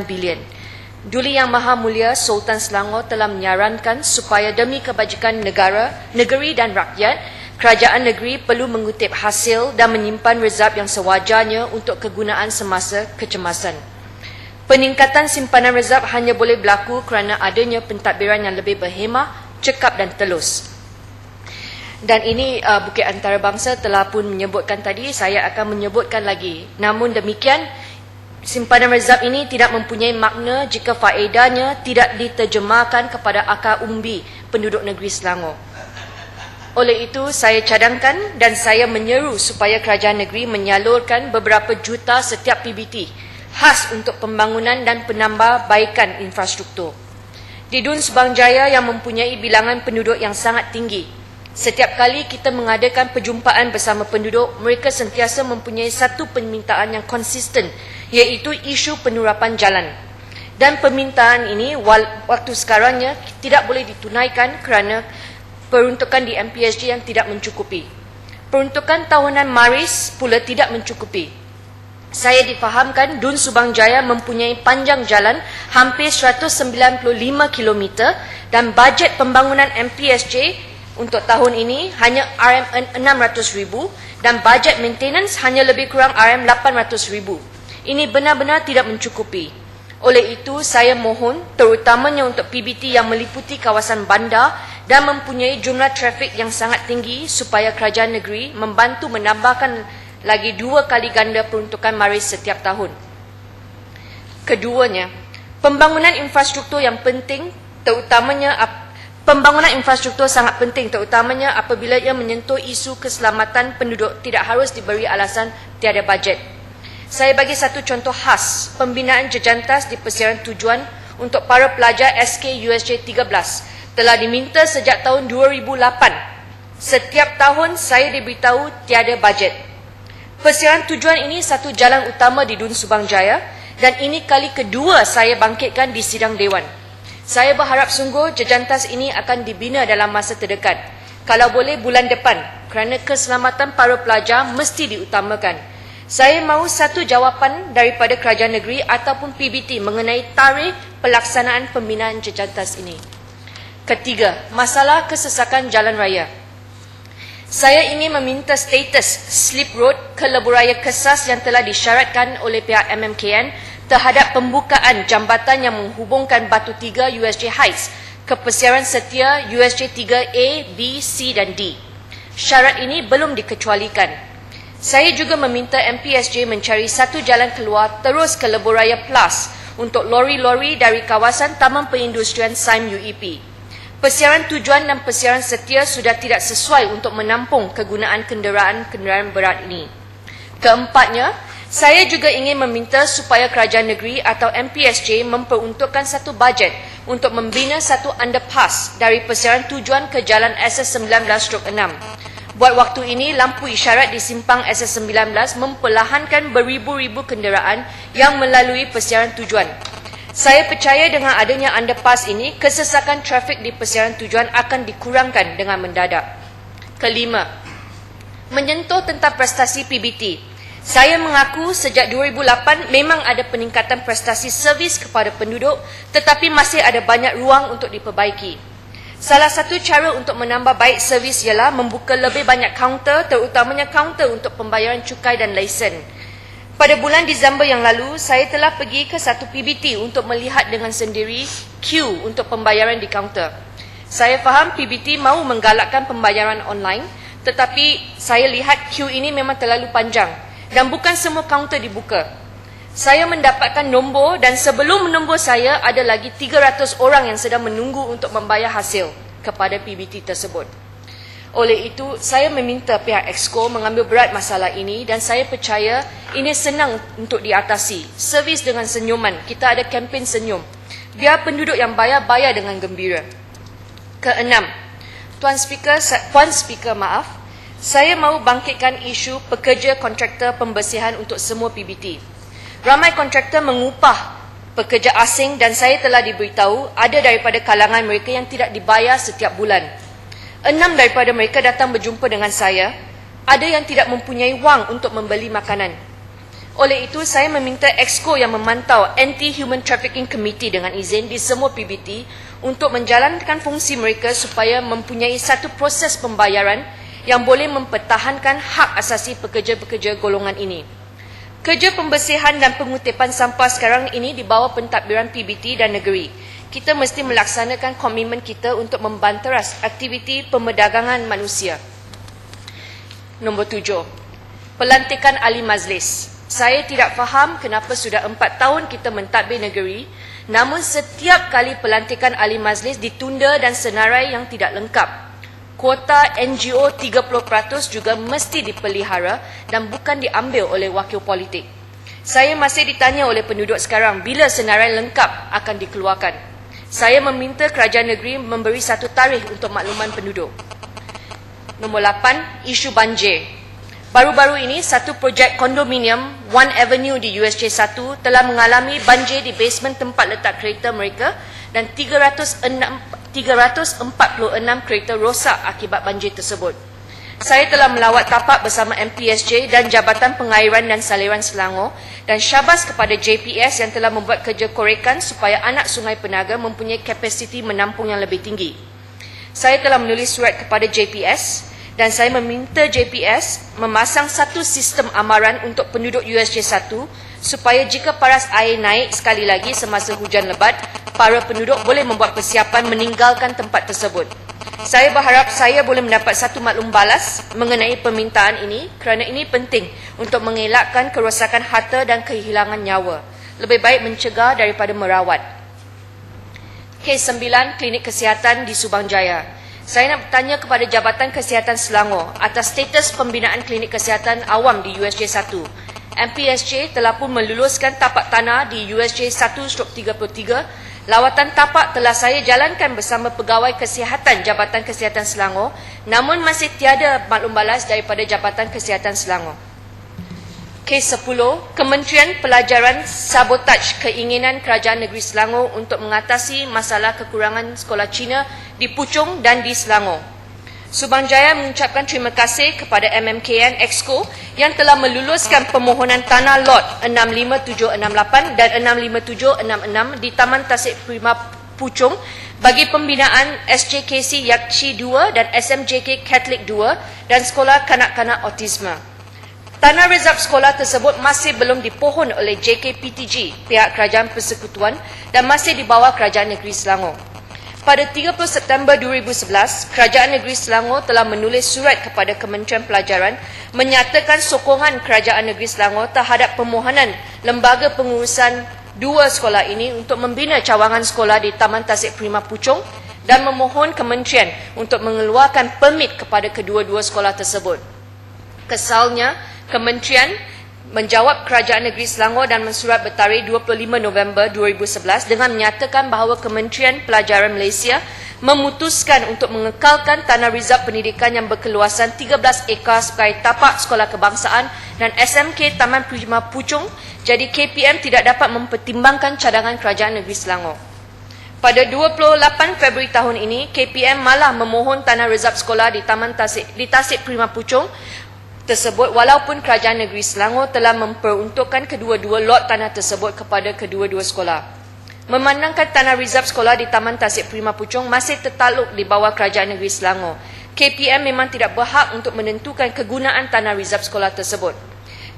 bilion. Duli Yang Maha Mulia Sultan Selangor telah menyarankan supaya demi kebajikan negeri dan rakyat, kerajaan negeri perlu mengutip hasil dan menyimpan rezab yang sewajarnya untuk kegunaan semasa kecemasan. Peningkatan simpanan rezab hanya boleh berlaku kerana adanya pentadbiran yang lebih berhemah, cekap dan telus. Dan ini Bukit Antarabangsa telah pun menyebutkan tadi, saya akan menyebutkan lagi. Namun demikian, simpanan rezab ini tidak mempunyai makna jika faedahnya tidak diterjemahkan kepada akar umbi penduduk negeri Selangor. Oleh itu, saya cadangkan dan saya menyeru supaya kerajaan negeri menyalurkan beberapa juta setiap PBT khas untuk pembangunan dan penambahbaikan infrastruktur. Di Dun Subang Jaya yang mempunyai bilangan penduduk yang sangat tinggi, setiap kali kita mengadakan perjumpaan bersama penduduk, mereka sentiasa mempunyai satu permintaan yang konsisten, iaitu isu penurapan jalan. Dan permintaan ini waktu sekarangnya tidak boleh ditunaikan kerana peruntukan di MPSJ yang tidak mencukupi. Peruntukan tahunan Maris pula tidak mencukupi. Saya difahamkan Dun Subang Jaya mempunyai panjang jalan hampir 195 km dan bajet pembangunan MPSJ untuk tahun ini hanya RM600,000 dan bajet maintenance hanya lebih kurang RM800,000. Ini benar-benar tidak mencukupi. Oleh itu, saya mohon terutamanya untuk PBT yang meliputi kawasan bandar dan mempunyai jumlah trafik yang sangat tinggi supaya kerajaan negeri membantu menambahkan lagi 2 kali ganda peruntukan Maris setiap tahun. Keduanya, pembangunan infrastruktur yang penting pembangunan infrastruktur sangat penting terutamanya apabila ia menyentuh isu keselamatan penduduk tidak harus diberi alasan tiada bajet. Saya bagi satu contoh khas, pembinaan jejantas di persiaran tujuan untuk para pelajar SK USJ 13 telah diminta sejak tahun 2008. Setiap tahun saya diberitahu tiada bajet. Persiaran tujuan ini satu jalan utama di Dun Subang Jaya dan ini kali kedua saya bangkitkan di sidang Dewan. Saya berharap sungguh jejantas ini akan dibina dalam masa terdekat. Kalau boleh bulan depan kerana keselamatan para pelajar mesti diutamakan. Saya mahu satu jawapan daripada kerajaan negeri ataupun PBT mengenai tarikh pelaksanaan pembinaan jejantas ini. Ketiga, masalah kesesakan jalan raya. Saya ingin meminta status slip road ke Lebuh Raya Kesas yang telah disyaratkan oleh pihak MMKN terhadap pembukaan jambatan yang menghubungkan Batu 3 USJ Heights ke Persiaran Setia USJ 3A, B, C dan D. Syarat ini belum dikecualikan. Saya juga meminta MPSJ mencari satu jalan keluar terus ke Lebuh Raya Plus untuk lori-lori dari kawasan Taman Perindustrian SIM UEP. Persiaran tujuan dan persiaran setia sudah tidak sesuai untuk menampung kegunaan kenderaan-kenderaan berat ini. Keempatnya, saya juga ingin meminta supaya kerajaan negeri atau MPSJ memperuntukkan satu bajet untuk membina satu underpass dari persiaran tujuan ke jalan SS19/6. Buat waktu ini, lampu isyarat di simpang SS19 memperlahankan beribu-ribu kenderaan yang melalui persiaran tujuan. Saya percaya dengan adanya underpass ini, kesesakan trafik di persiaran tujuan akan dikurangkan dengan mendadak. Kelima, menyentuh tentang prestasi PBT. Saya mengaku sejak 2008 memang ada peningkatan prestasi servis kepada penduduk tetapi masih ada banyak ruang untuk diperbaiki. Salah satu cara untuk menambah baik servis ialah membuka lebih banyak kaunter, terutamanya kaunter untuk pembayaran cukai dan lesen. Pada bulan Disember yang lalu, saya telah pergi ke satu PBT untuk melihat dengan sendiri queue untuk pembayaran di kaunter. Saya faham PBT mahu menggalakkan pembayaran online, tetapi saya lihat queue ini memang terlalu panjang dan bukan semua kaunter dibuka. Saya mendapatkan nombor dan sebelum nombor saya ada lagi 300 orang yang sedang menunggu untuk membayar hasil kepada PBT tersebut. Oleh itu, saya meminta pihak Exco mengambil berat masalah ini dan saya percaya ini senang untuk diatasi. Servis dengan senyuman. Kita ada kempen senyum. Biar penduduk yang bayar dengan gembira. Keenam, Puan Speaker, saya mahu bangkitkan isu pekerja kontraktor pembersihan untuk semua PBT. Ramai kontraktor mengupah pekerja asing, dan saya telah diberitahu ada daripada kalangan mereka yang tidak dibayar setiap bulan. 6 daripada mereka datang berjumpa dengan saya. Ada yang tidak mempunyai wang untuk membeli makanan. Oleh itu, saya meminta Exco yang memantau Anti-Human Trafficking Committee dengan izin di semua PBT untuk menjalankan fungsi mereka supaya mempunyai satu proses pembayaran yang boleh mempertahankan hak asasi pekerja-pekerja golongan ini. Kerja pembersihan dan pengutipan sampah sekarang ini di bawah pentadbiran PBT dan negeri. Kita mesti melaksanakan komitmen kita untuk membanteras aktiviti pemerdagangan manusia. Nombor 7. Pelantikan ahli majlis. Saya tidak faham kenapa sudah 4 tahun kita mentadbir negeri, namun setiap kali pelantikan ahli majlis ditunda dan senarai yang tidak lengkap. Kuota NGO 30% juga mesti dipelihara dan bukan diambil oleh wakil politik. Saya masih ditanya oleh penduduk sekarang bila senarai lengkap akan dikeluarkan. Saya meminta kerajaan negeri memberi satu tarikh untuk makluman penduduk. Nombor 8, isu banjir. Baru-baru ini, satu projek kondominium One Avenue di USJ 1 telah mengalami banjir di basement tempat letak kereta mereka dan 346 kereta rosak akibat banjir tersebut. Saya telah melawat tapak bersama MPSJ dan Jabatan Pengairan dan Saliran Selangor dan syabas kepada JPS yang telah membuat kerja korekan supaya anak Sungai Penaga mempunyai kapasiti menampung yang lebih tinggi. Saya telah menulis surat kepada JPS dan saya meminta JPS memasang satu sistem amaran untuk penduduk USJ 1 supaya jika paras air naik sekali lagi semasa hujan lebat, para penduduk boleh membuat persiapan meninggalkan tempat tersebut. Saya berharap saya boleh mendapat satu maklum balas mengenai permintaan ini kerana ini penting untuk mengelakkan kerosakan harta dan kehilangan nyawa. Lebih baik mencegah daripada merawat. Kes 9, Klinik Kesihatan di Subang Jaya. Saya nak bertanya kepada Jabatan Kesihatan Selangor atas status pembinaan klinik kesihatan awam di USJ 1. MPSJ telah pun meluluskan tapak tanah di USJ 1/33. Lawatan tapak telah saya jalankan bersama Pegawai Kesihatan Jabatan Kesihatan Selangor, namun masih tiada maklum balas daripada Jabatan Kesihatan Selangor. Kes 10, Kementerian Pelajaran sabotaj keinginan Kerajaan Negeri Selangor untuk mengatasi masalah kekurangan sekolah Cina di Puchong dan di Selangor. Subang Jaya mengucapkan terima kasih kepada MMKN Exco yang telah meluluskan permohonan tanah lot 65768 dan 65766 di Taman Tasik Prima Puchong bagi pembinaan SJKC Yakci 2 dan SMJK Catholic 2 dan Sekolah Kanak-Kanak Autisma. Tanah rezerv sekolah tersebut masih belum dipohon oleh JKPTG, pihak Kerajaan Persekutuan, dan masih di bawah Kerajaan Negeri Selangor. Pada 30 September 2011, Kerajaan Negeri Selangor telah menulis surat kepada Kementerian Pelajaran menyatakan sokongan Kerajaan Negeri Selangor terhadap permohonan lembaga pengurusan dua sekolah ini untuk membina cawangan sekolah di Taman Tasik Prima Puchong dan memohon Kementerian untuk mengeluarkan permit kepada kedua-dua sekolah tersebut. Kesalnya, Kementerian menjawab Kerajaan Negeri Selangor dan mensurat bertarikh 25 November 2011 dengan menyatakan bahawa Kementerian Pelajaran Malaysia memutuskan untuk mengekalkan tanah rizab pendidikan yang berkeluasan 13 ekar sebagai tapak sekolah kebangsaan dan SMK Taman Prima Puchong, jadi KPM tidak dapat mempertimbangkan cadangan Kerajaan Negeri Selangor. Pada 28 Februari tahun ini, KPM malah memohon tanah rizab sekolah di Tasik Prima Puchong tersebut walaupun Kerajaan Negeri Selangor telah memperuntukkan kedua-dua lot tanah tersebut kepada kedua-dua sekolah. Memandangkan tanah rizab sekolah di Taman Tasik Prima Puchong masih tertakluk di bawah Kerajaan Negeri Selangor, KPM memang tidak berhak untuk menentukan kegunaan tanah rizab sekolah tersebut.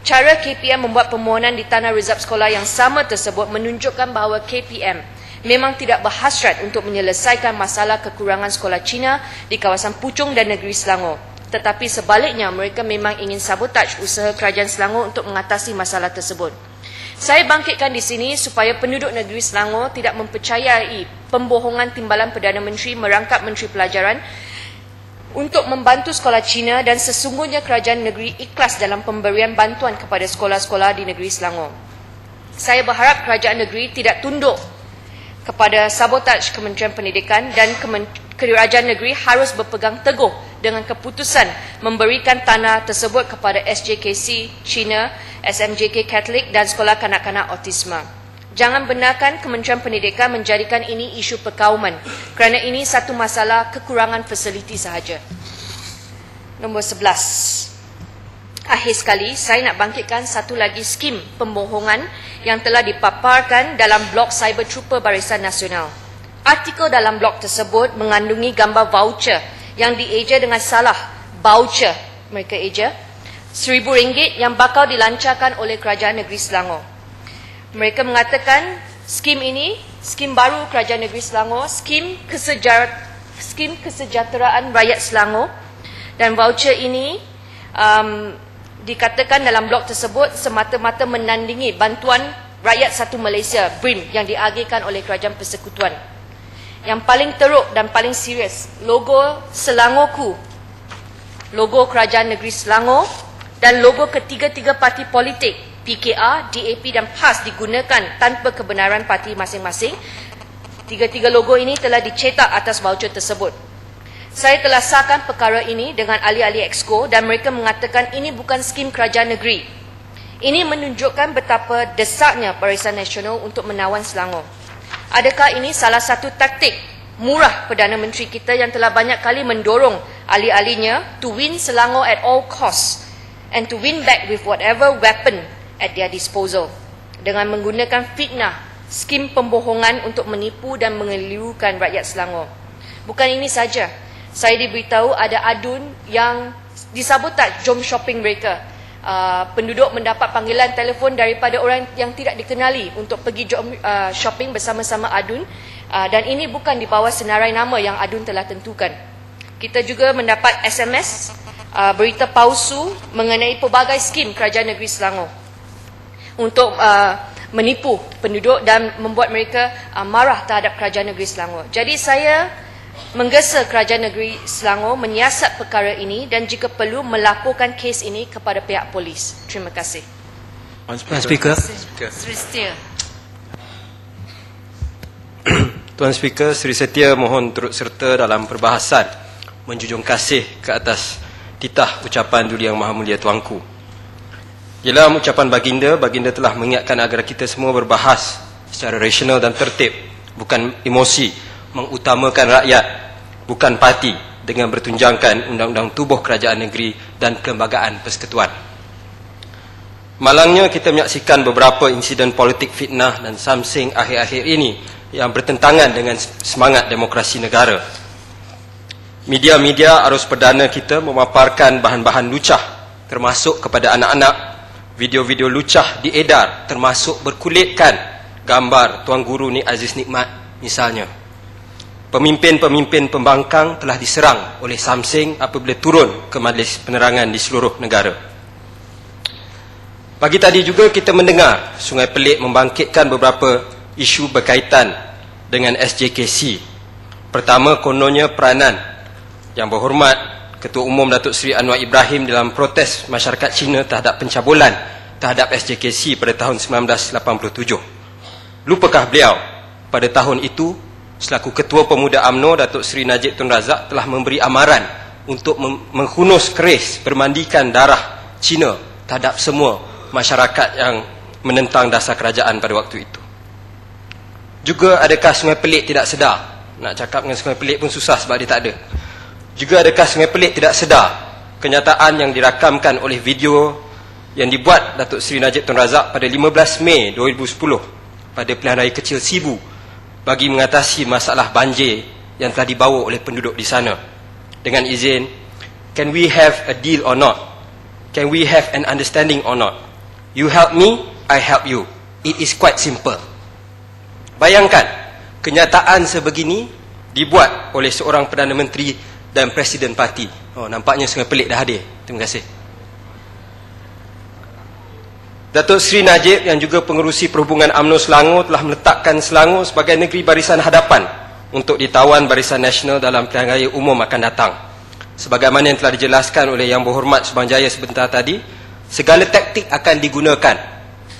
Cara KPM membuat permohonan di tanah rizab sekolah yang sama tersebut menunjukkan bahawa KPM memang tidak berhasrat untuk menyelesaikan masalah kekurangan sekolah Cina di kawasan Puchong dan Negeri Selangor. Tetapi sebaliknya, mereka memang ingin sabotaj usaha Kerajaan Selangor untuk mengatasi masalah tersebut. Saya bangkitkan di sini supaya penduduk negeri Selangor tidak mempercayai pembohongan timbalan Perdana Menteri merangkap Menteri Pelajaran untuk membantu sekolah Cina dan sesungguhnya kerajaan negeri ikhlas dalam pemberian bantuan kepada sekolah-sekolah di negeri Selangor. Saya berharap kerajaan negeri tidak tunduk kepada sabotaj Kementerian Pendidikan dan kerajaan negeri harus berpegang teguh dengan keputusan memberikan tanah tersebut kepada SJKC Cina, SMJK Catholic dan Sekolah Kanak-Kanak Autisma. Jangan benarkan Kementerian Pendidikan menjadikan ini isu perkauman kerana ini satu masalah kekurangan fasiliti sahaja. Nombor 11. Akhir sekali, saya nak bangkitkan satu lagi skim pembohongan yang telah dipaparkan dalam blog Cyber Trooper Barisan Nasional. Artikel dalam blog tersebut mengandungi gambar voucher yang dieja dengan salah. Voucher, mereka eja, RM1,000 yang bakal dilancarkan oleh Kerajaan Negeri Selangor. Mereka mengatakan skim ini, skim baru Kerajaan Negeri Selangor, skim kesejahteraan rakyat Selangor, dan voucher ini dikatakan dalam blog tersebut semata-mata menandingi bantuan rakyat satu Malaysia, BRIM, yang diagihkan oleh Kerajaan Persekutuan. Yang paling teruk dan paling serius, logo Selangorku, logo Kerajaan Negeri Selangor dan logo ketiga-tiga parti politik, PKR, DAP dan PAS digunakan tanpa kebenaran parti masing-masing. Tiga-tiga logo ini telah dicetak atas voucher tersebut. Saya telah sahkan perkara ini dengan ahli-ahli Exco dan mereka mengatakan ini bukan skim kerajaan negeri. Ini menunjukkan betapa desaknya Barisan Nasional untuk menawan Selangor. Adakah ini salah satu taktik murah Perdana Menteri kita yang telah banyak kali mendorong ahli-ahlinya to win Selangor at all costs and to win back with whatever weapon at their disposal dengan menggunakan fitnah, skim pembohongan untuk menipu dan mengelirukan rakyat Selangor. Bukan ini saja. Saya diberitahu ada adun yang disabotaj jom shopping mereka. Penduduk mendapat panggilan telefon daripada orang yang tidak dikenali untuk pergi jom shopping bersama-sama adun. Dan ini bukan di bawah senarai nama yang adun telah tentukan. Kita juga mendapat SMS berita palsu mengenai pelbagai skim Kerajaan Negeri Selangor untuk menipu penduduk dan membuat mereka marah terhadap Kerajaan Negeri Selangor. Jadi saya menggesa Kerajaan Negeri Selangor menyiasat perkara ini dan jika perlu melaporkan kes ini kepada pihak polis. Terima kasih. Tuan Speaker. Sri Setia. Tuan Speaker, Sri Setia mohon turut serta dalam perbahasan menjunjung kasih ke atas titah ucapan Duli Yang Maha Mulia Tuanku. Dalam ucapan Baginda telah mengingatkan agar kita semua berbahas secara rasional dan tertib, bukan emosi, mengutamakan rakyat, bukan parti, dengan bertunjangkan undang-undang tubuh kerajaan negeri dan kelembagaan persekutuan. Malangnya kita menyaksikan beberapa insiden politik fitnah dan samsing akhir-akhir ini yang bertentangan dengan semangat demokrasi negara. Media-media arus perdana kita memaparkan bahan-bahan lucah termasuk kepada anak-anak. Video-video lucah diedar termasuk berkulitkan gambar Tuan Guru Nik Aziz Nikmat misalnya. Pemimpin-pemimpin pembangkang telah diserang oleh Samsing apabila turun ke majlis penerangan di seluruh negara. Pagi tadi juga kita mendengar Sungai Pelik membangkitkan beberapa isu berkaitan dengan SJKC. Pertama, kononnya peranan Yang Berhormat Ketua Umum Datuk Seri Anwar Ibrahim dalam protes masyarakat Cina terhadap pencabulan terhadap SJKC pada tahun 1987. Lupakah beliau pada tahun itu selaku Ketua Pemuda UMNO Datuk Seri Najib Tun Razak telah memberi amaran untuk menghunus keris bermandikan darah Cina terhadap semua masyarakat yang menentang dasar kerajaan pada waktu itu. Juga adakah Sungai Pelik tidak sedar? Nak cakap dengan Sungai Pelik pun susah sebab dia tak ada. Juga adakah Sungai Pelik tidak sedar kenyataan yang dirakamkan oleh video yang dibuat Datuk Seri Najib Tun Razak pada 15 Mei 2010 pada pilihan raya kecil Sibu bagi mengatasi masalah banjir yang telah dibawa oleh penduduk di sana. Dengan izin, can we have a deal or not? Can we have an understanding or not? You help me, I help you. It is quite simple. Bayangkan, kenyataan sebegini dibuat oleh seorang Perdana Menteri dan Presiden Parti. Oh, nampaknya Sungai Pelik dah hadir. Terima kasih. Datuk Seri Najib yang juga pengerusi perhubungan UMNO Selangor telah meletakkan Selangor sebagai negeri barisan hadapan untuk ditawan Barisan Nasional dalam pilihan raya umum akan datang. Sebagaimana yang telah dijelaskan oleh Yang Berhormat Subang Jaya sebentar tadi, segala taktik akan digunakan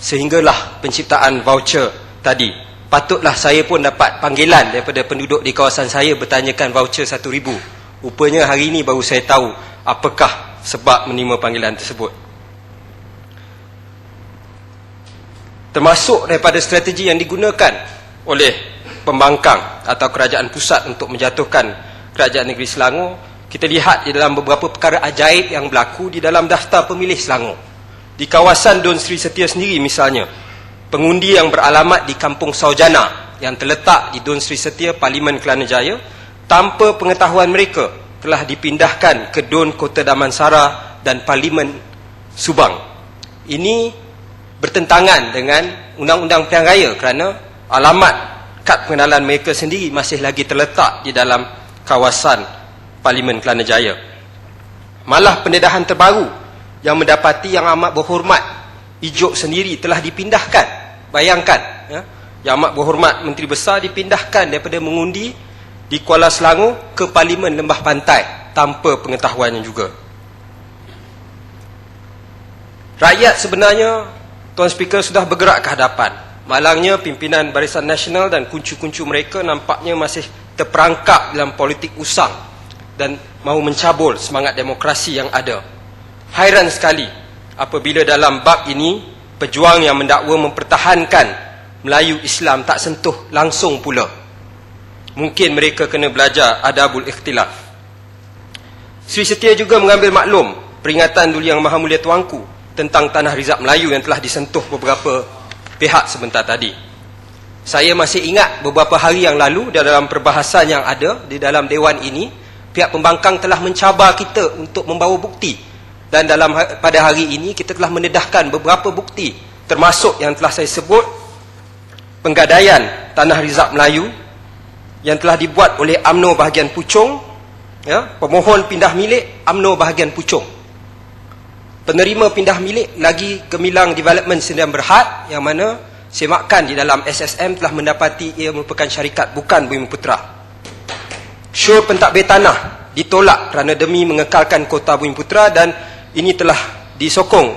sehinggalah penciptaan voucher tadi. Patutlah saya pun dapat panggilan daripada penduduk di kawasan saya bertanyakan voucher 1,000. Rupanya hari ini baru saya tahu apakah sebab menerima panggilan tersebut. termasuk daripada strategi yang digunakan oleh pembangkang atau kerajaan pusat untuk menjatuhkan kerajaan negeri Selangor. Kita lihat di dalam beberapa perkara ajaib yang berlaku di dalam daftar pemilih Selangor. Di kawasan Dun Sri Setia sendiri misalnya, pengundi yang beralamat di Kampung Saujana yang terletak di Dun Sri Setia, Parlimen Kelana Jaya, tanpa pengetahuan mereka telah dipindahkan ke Dun Kota Damansara dan Parlimen Subang. Ini bertentangan dengan Undang-Undang Pilihan Raya kerana alamat kad pengenalan mereka sendiri masih lagi terletak di dalam kawasan Parlimen Kelana Jaya. Malah pendedahan terbaru yang mendapati Yang Amat Berhormat Ijok sendiri telah dipindahkan. Bayangkan, ya, Yang Amat Berhormat Menteri Besar dipindahkan daripada mengundi di Kuala Selangor ke Parlimen Lembah Pantai tanpa pengetahuannya juga. Rakyat sebenarnya, Tuan Speaker, sudah bergerak ke hadapan. Malangnya pimpinan Barisan Nasional dan kuncu-kuncu mereka nampaknya masih terperangkap dalam politik usang dan mahu mencabul semangat demokrasi yang ada. Hairan sekali apabila dalam bab ini pejuang yang mendakwa mempertahankan Melayu Islam tak sentuh langsung pula. Mungkin mereka kena belajar adabul ikhtilaf. Sri Setia juga mengambil maklum peringatan Duli Yang Maha Mulia Tuanku tentang tanah rizab Melayu yang telah disentuh beberapa pihak sebentar tadi. Saya masih ingat beberapa hari yang lalu dalam perbahasan yang ada di dalam Dewan ini, pihak pembangkang telah mencabar kita untuk membawa bukti. Dan pada hari ini kita telah mendedahkan beberapa bukti, termasuk yang telah saya sebut, penggadaian tanah rizab Melayu yang telah dibuat oleh UMNO bahagian Puchong, ya, pemohon pindah milik UMNO bahagian Puchong. Penerima pindah milik lagi Gemilang Development Sdn Bhd, yang mana semakan di dalam SSM telah mendapati ia merupakan syarikat bukan Bumiputera. Syur pentadbir tanah ditolak kerana demi mengekalkan kota Bumiputera, dan ini telah disokong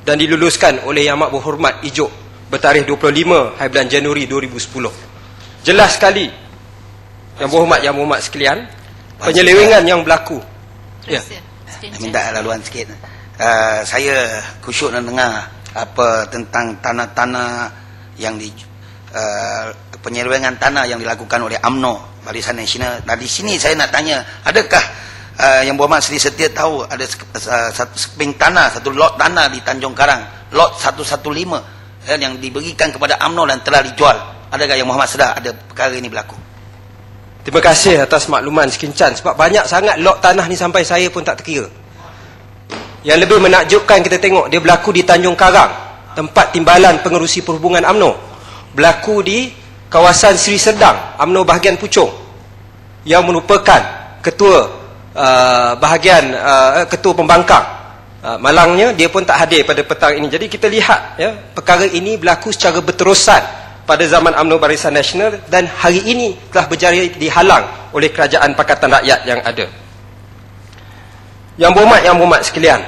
dan diluluskan oleh Yang Amat Berhormat Ijok bertarikh 25 hari bulan Januari 2010. Jelas sekali Yang Berhormat sekalian, penyelewengan yang berlaku. Ya. Minta laluan sikit. Saya khusyuk nak dengar apa tentang tanah-tanah yang penyelewengan tanah yang dilakukan oleh UMNO Barisan Nasional. Nah, di sini saya nak tanya, adakah Yang Berhormat Sri Setia tahu ada satu sekeping tanah, satu lot tanah di Tanjung Karang, lot 115 yang diberikan kepada UMNO dan telah dijual? Adakah Yang Berhormat sedar ada perkara ini berlaku? Terima kasih atas makluman sekincan, sebab banyak sangat lot tanah ni sampai saya pun tak terkira. Yang lebih menakjubkan kita tengok, dia berlaku di Tanjung Karang, tempat timbalan pengerusi perhubungan UMNO. Berlaku di kawasan Seri Serdang, UMNO bahagian Puchong, yang merupakan ketua ketua pembangkang. Malangnya dia pun tak hadir pada petang ini. Jadi kita lihat, ya, perkara ini berlaku secara berterusan pada zaman UMNO Barisan Nasional, dan hari ini telah berjaya dihalang oleh kerajaan Pakatan Rakyat yang ada. Yang berhormat sekalian,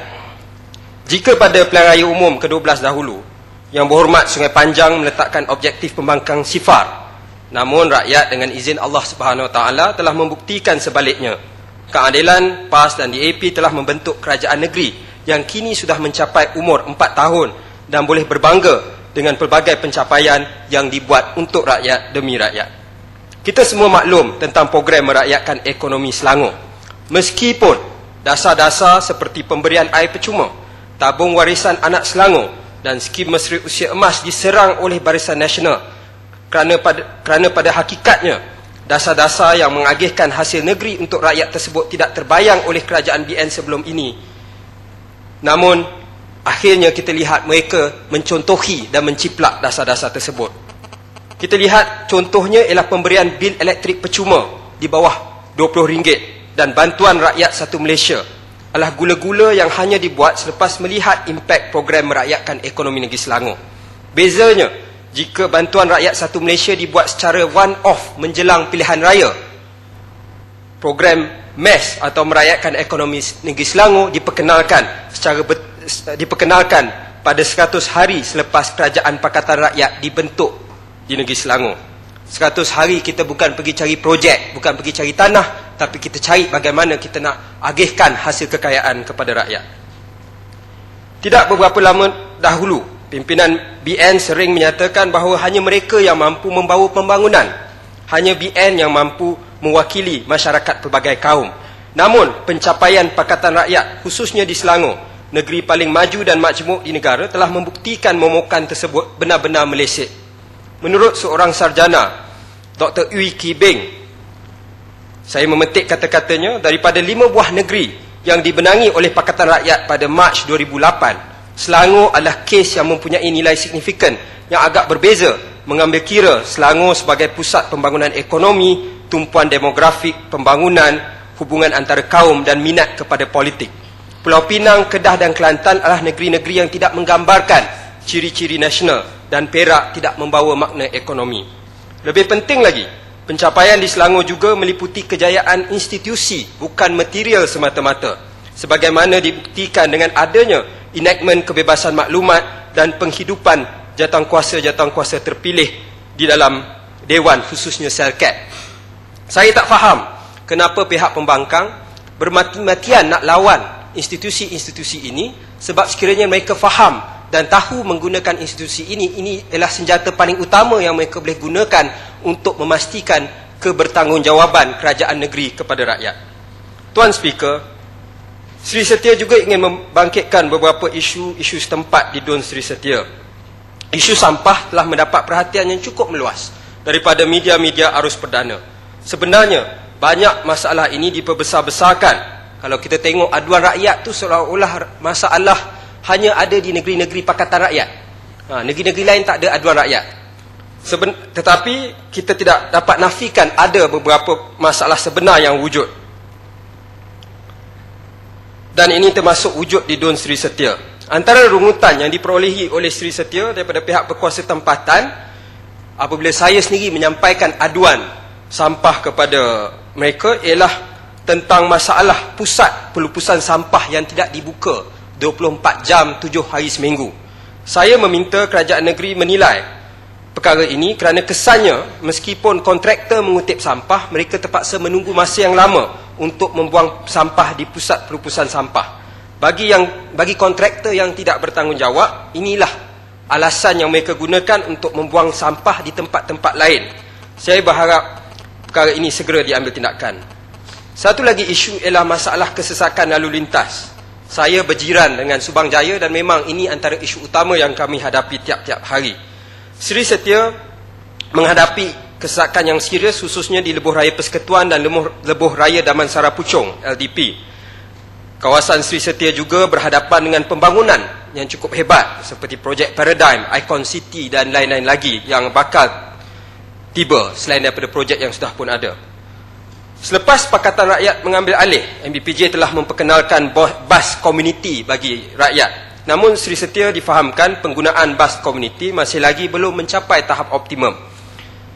jika pada Pilihan Raya Umum ke-12 dahulu, Yang Berhormat Sungai Panjang meletakkan objektif pembangkang sifar, namun rakyat dengan izin Allah Subhanahu Wa Taala telah membuktikan sebaliknya. Keadilan, PAS dan DAP telah membentuk kerajaan negeri yang kini sudah mencapai umur 4 tahun dan boleh berbangga dengan pelbagai pencapaian yang dibuat untuk rakyat demi rakyat. Kita semua maklum tentang program merakyatkan ekonomi Selangor. Meskipun dasar-dasar seperti pemberian air percuma, tabung warisan anak Selangor dan skim mesra usia emas diserang oleh Barisan Nasional kerana pada hakikatnya dasar-dasar yang mengagihkan hasil negeri untuk rakyat tersebut tidak terbayang oleh kerajaan BN sebelum ini. Namun akhirnya kita lihat mereka mencontohi dan menciplak dasar-dasar tersebut. Kita lihat contohnya ialah pemberian bil elektrik percuma di bawah RM20 dan bantuan rakyat satu Malaysia adalah gula-gula yang hanya dibuat selepas melihat impak program merakyatkan ekonomi negeri Selangor. Bezanya, jika bantuan rakyat satu Malaysia dibuat secara one-off menjelang pilihan raya, program MES atau merakyatkan ekonomi negeri Selangor diperkenalkan pada 100 hari selepas kerajaan Pakatan Rakyat dibentuk di negeri Selangor. 100 hari kita bukan pergi cari projek, bukan pergi cari tanah, tapi kita cari bagaimana kita nak agihkan hasil kekayaan kepada rakyat. Tidak beberapa lama dahulu, Pimpinan BN sering menyatakan bahawa hanya mereka yang mampu membawa pembangunan. Hanya BN yang mampu mewakili masyarakat pelbagai kaum. Namun, pencapaian Pakatan Rakyat, khususnya di Selangor, negeri paling maju dan majmuk di negara, telah membuktikan momokan tersebut benar-benar meleset. Menurut seorang sarjana, Dr. Ui Ki Beng, saya memetik kata-katanya, daripada 5 buah negeri yang dibenangi oleh Pakatan Rakyat pada Mac 2008, Selangor adalah kes yang mempunyai nilai signifikan yang agak berbeza, mengambil kira Selangor sebagai pusat pembangunan ekonomi, tumpuan demografik, pembangunan, hubungan antara kaum dan minat kepada politik. Pulau Pinang, Kedah dan Kelantan adalah negeri-negeri yang tidak menggambarkan ciri-ciri nasional dan Perak tidak membawa makna ekonomi. Lebih penting lagi, pencapaian di Selangor juga meliputi kejayaan institusi, bukan material semata-mata. Sebagaimana dibuktikan dengan adanya enactment kebebasan maklumat dan penghidupan jawatankuasa terpilih di dalam Dewan, khususnya Serkat. Saya tak faham kenapa pihak pembangkang bermati-matian nak lawan institusi-institusi ini, sebab sekiranya mereka faham dan tahu menggunakan institusi ini adalah senjata paling utama yang mereka boleh gunakan untuk memastikan kebertanggungjawaban kerajaan negeri kepada rakyat. Tuan Speaker, Sri Setia juga ingin membangkitkan beberapa isu setempat di Dun Sri Setia. Isu sampah telah mendapat perhatian yang cukup meluas daripada media-media arus perdana. Sebenarnya, banyak masalah ini diperbesar-besarkan. Kalau kita tengok aduan rakyat tu seolah-olah masalah hanya ada di negeri-negeri Pakatan Rakyat. Negeri-negeri lain tak ada aduan rakyat. Tetapi kita tidak dapat nafikan ada beberapa masalah sebenar yang wujud. Dan ini termasuk wujud di Dun Sri Setia. Antara rungutan yang diperolehi oleh Sri Setia daripada pihak berkuasa tempatan, apabila saya sendiri menyampaikan aduan sampah kepada mereka, ialah tentang masalah pusat pelupusan sampah yang tidak dibuka 24 jam 7 hari seminggu. Saya meminta kerajaan negeri menilai perkara ini kerana kesannya meskipun kontraktor mengutip sampah, mereka terpaksa menunggu masa yang lama untuk membuang sampah di pusat pelupusan sampah. Bagi kontraktor yang tidak bertanggungjawab, inilah alasan yang mereka gunakan untuk membuang sampah di tempat-tempat lain. Saya berharap perkara ini segera diambil tindakan. Satu lagi isu ialah masalah kesesakan lalu lintas. Saya berjiran dengan Subang Jaya dan memang ini antara isu utama yang kami hadapi tiap-tiap hari. Sri Setia menghadapi kesesakan yang serius, khususnya di Lebuh Raya Persekutuan dan Lebuh Raya Damansara Puchong LDP. Kawasan Sri Setia juga berhadapan dengan pembangunan yang cukup hebat seperti projek Paradigm, Icon City dan lain-lain lagi yang bakal tiba selain daripada projek yang sudah pun ada. Selepas Pakatan Rakyat mengambil alih, MBPJ telah memperkenalkan bas komuniti bagi rakyat. Namun Sri Setia difahamkan penggunaan bas komuniti masih lagi belum mencapai tahap optimum.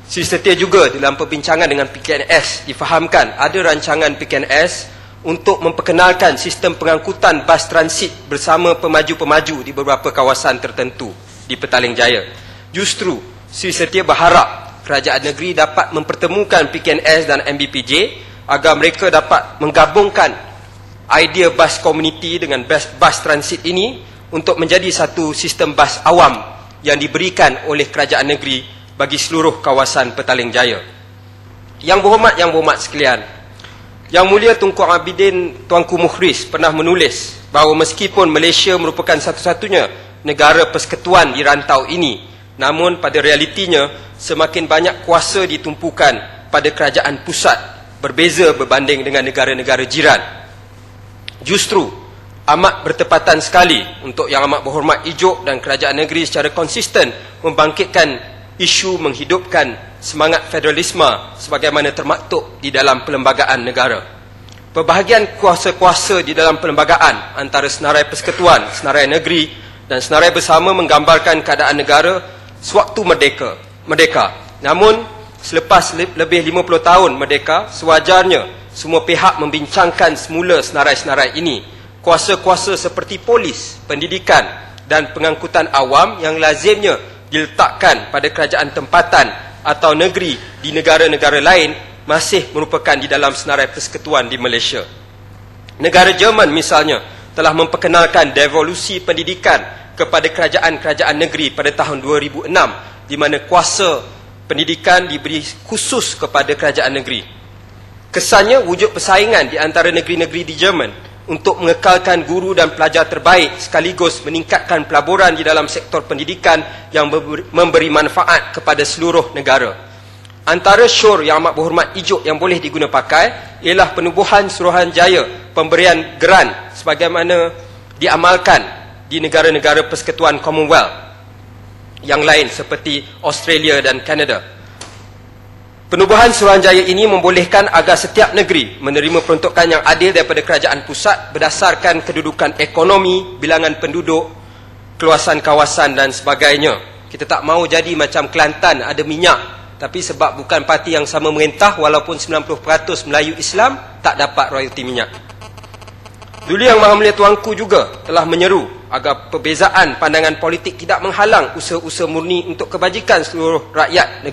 Sri Setia juga dalam perbincangan dengan PKNS difahamkan ada rancangan PKNS untuk memperkenalkan sistem pengangkutan bas transit bersama pemaju-pemaju di beberapa kawasan tertentu di Petaling Jaya. Justru Sri Setia berharap kerajaan negeri dapat mempertemukan PKNS dan MBPJ agar mereka dapat menggabungkan idea bas komuniti dengan bas transit ini untuk menjadi satu sistem bas awam yang diberikan oleh kerajaan negeri bagi seluruh kawasan Petaling Jaya. Yang berhormat sekalian, Yang Mulia Tunku Abidin Tuanku Mukhris pernah menulis bahawa meskipun Malaysia merupakan satu-satunya negara persekutuan di rantau ini, namun pada realitinya semakin banyak kuasa ditumpukan pada kerajaan pusat berbeza berbanding dengan negara-negara jiran. Justru amat bertepatan sekali untuk Yang Amat Berhormat Ijok dan kerajaan negeri secara konsisten membangkitkan isu menghidupkan semangat federalisme sebagaimana termaktub di dalam perlembagaan negara. Perbahagian kuasa-kuasa di dalam perlembagaan antara senarai persekutuan, senarai negeri dan senarai bersama menggambarkan keadaan negara sewaktu merdeka. Namun selepas lebih 50 tahun merdeka, sewajarnya semua pihak membincangkan semula senarai-senarai ini. Kuasa-kuasa seperti polis, pendidikan dan pengangkutan awam yang lazimnya diletakkan pada kerajaan tempatan atau negeri di negara-negara lain masih merupakan di dalam senarai persekutuan di Malaysia. Negara Jerman misalnya telah memperkenalkan devolusi pendidikan kepada kerajaan-kerajaan negeri pada tahun 2006, di mana kuasa pendidikan diberi khusus kepada kerajaan negeri. Kesannya wujud persaingan di antara negeri-negeri di Jerman untuk mengekalkan guru dan pelajar terbaik sekaligus meningkatkan pelaburan di dalam sektor pendidikan yang memberi manfaat kepada seluruh negara. Antara syur yang amat berhormat ijuk yang boleh diguna pakai ialah penubuhan Suruhanjaya pemberian geran sebagaimana diamalkan di negara-negara persekutuan Commonwealth yang lain seperti Australia dan Kanada. Penubuhan Suruhanjaya ini membolehkan agar setiap negeri menerima peruntukan yang adil daripada kerajaan pusat berdasarkan kedudukan ekonomi, bilangan penduduk, keluasan kawasan dan sebagainya. Kita tak mahu jadi macam Kelantan ada minyak, tapi sebab bukan parti yang sama merintah, walaupun 90% Melayu Islam, tak dapat royalti minyak. Dulu Yang Maha Mulia Tuanku juga telah menyeru agar perbezaan pandangan politik tidak menghalang usaha-usaha murni untuk kebajikan seluruh rakyat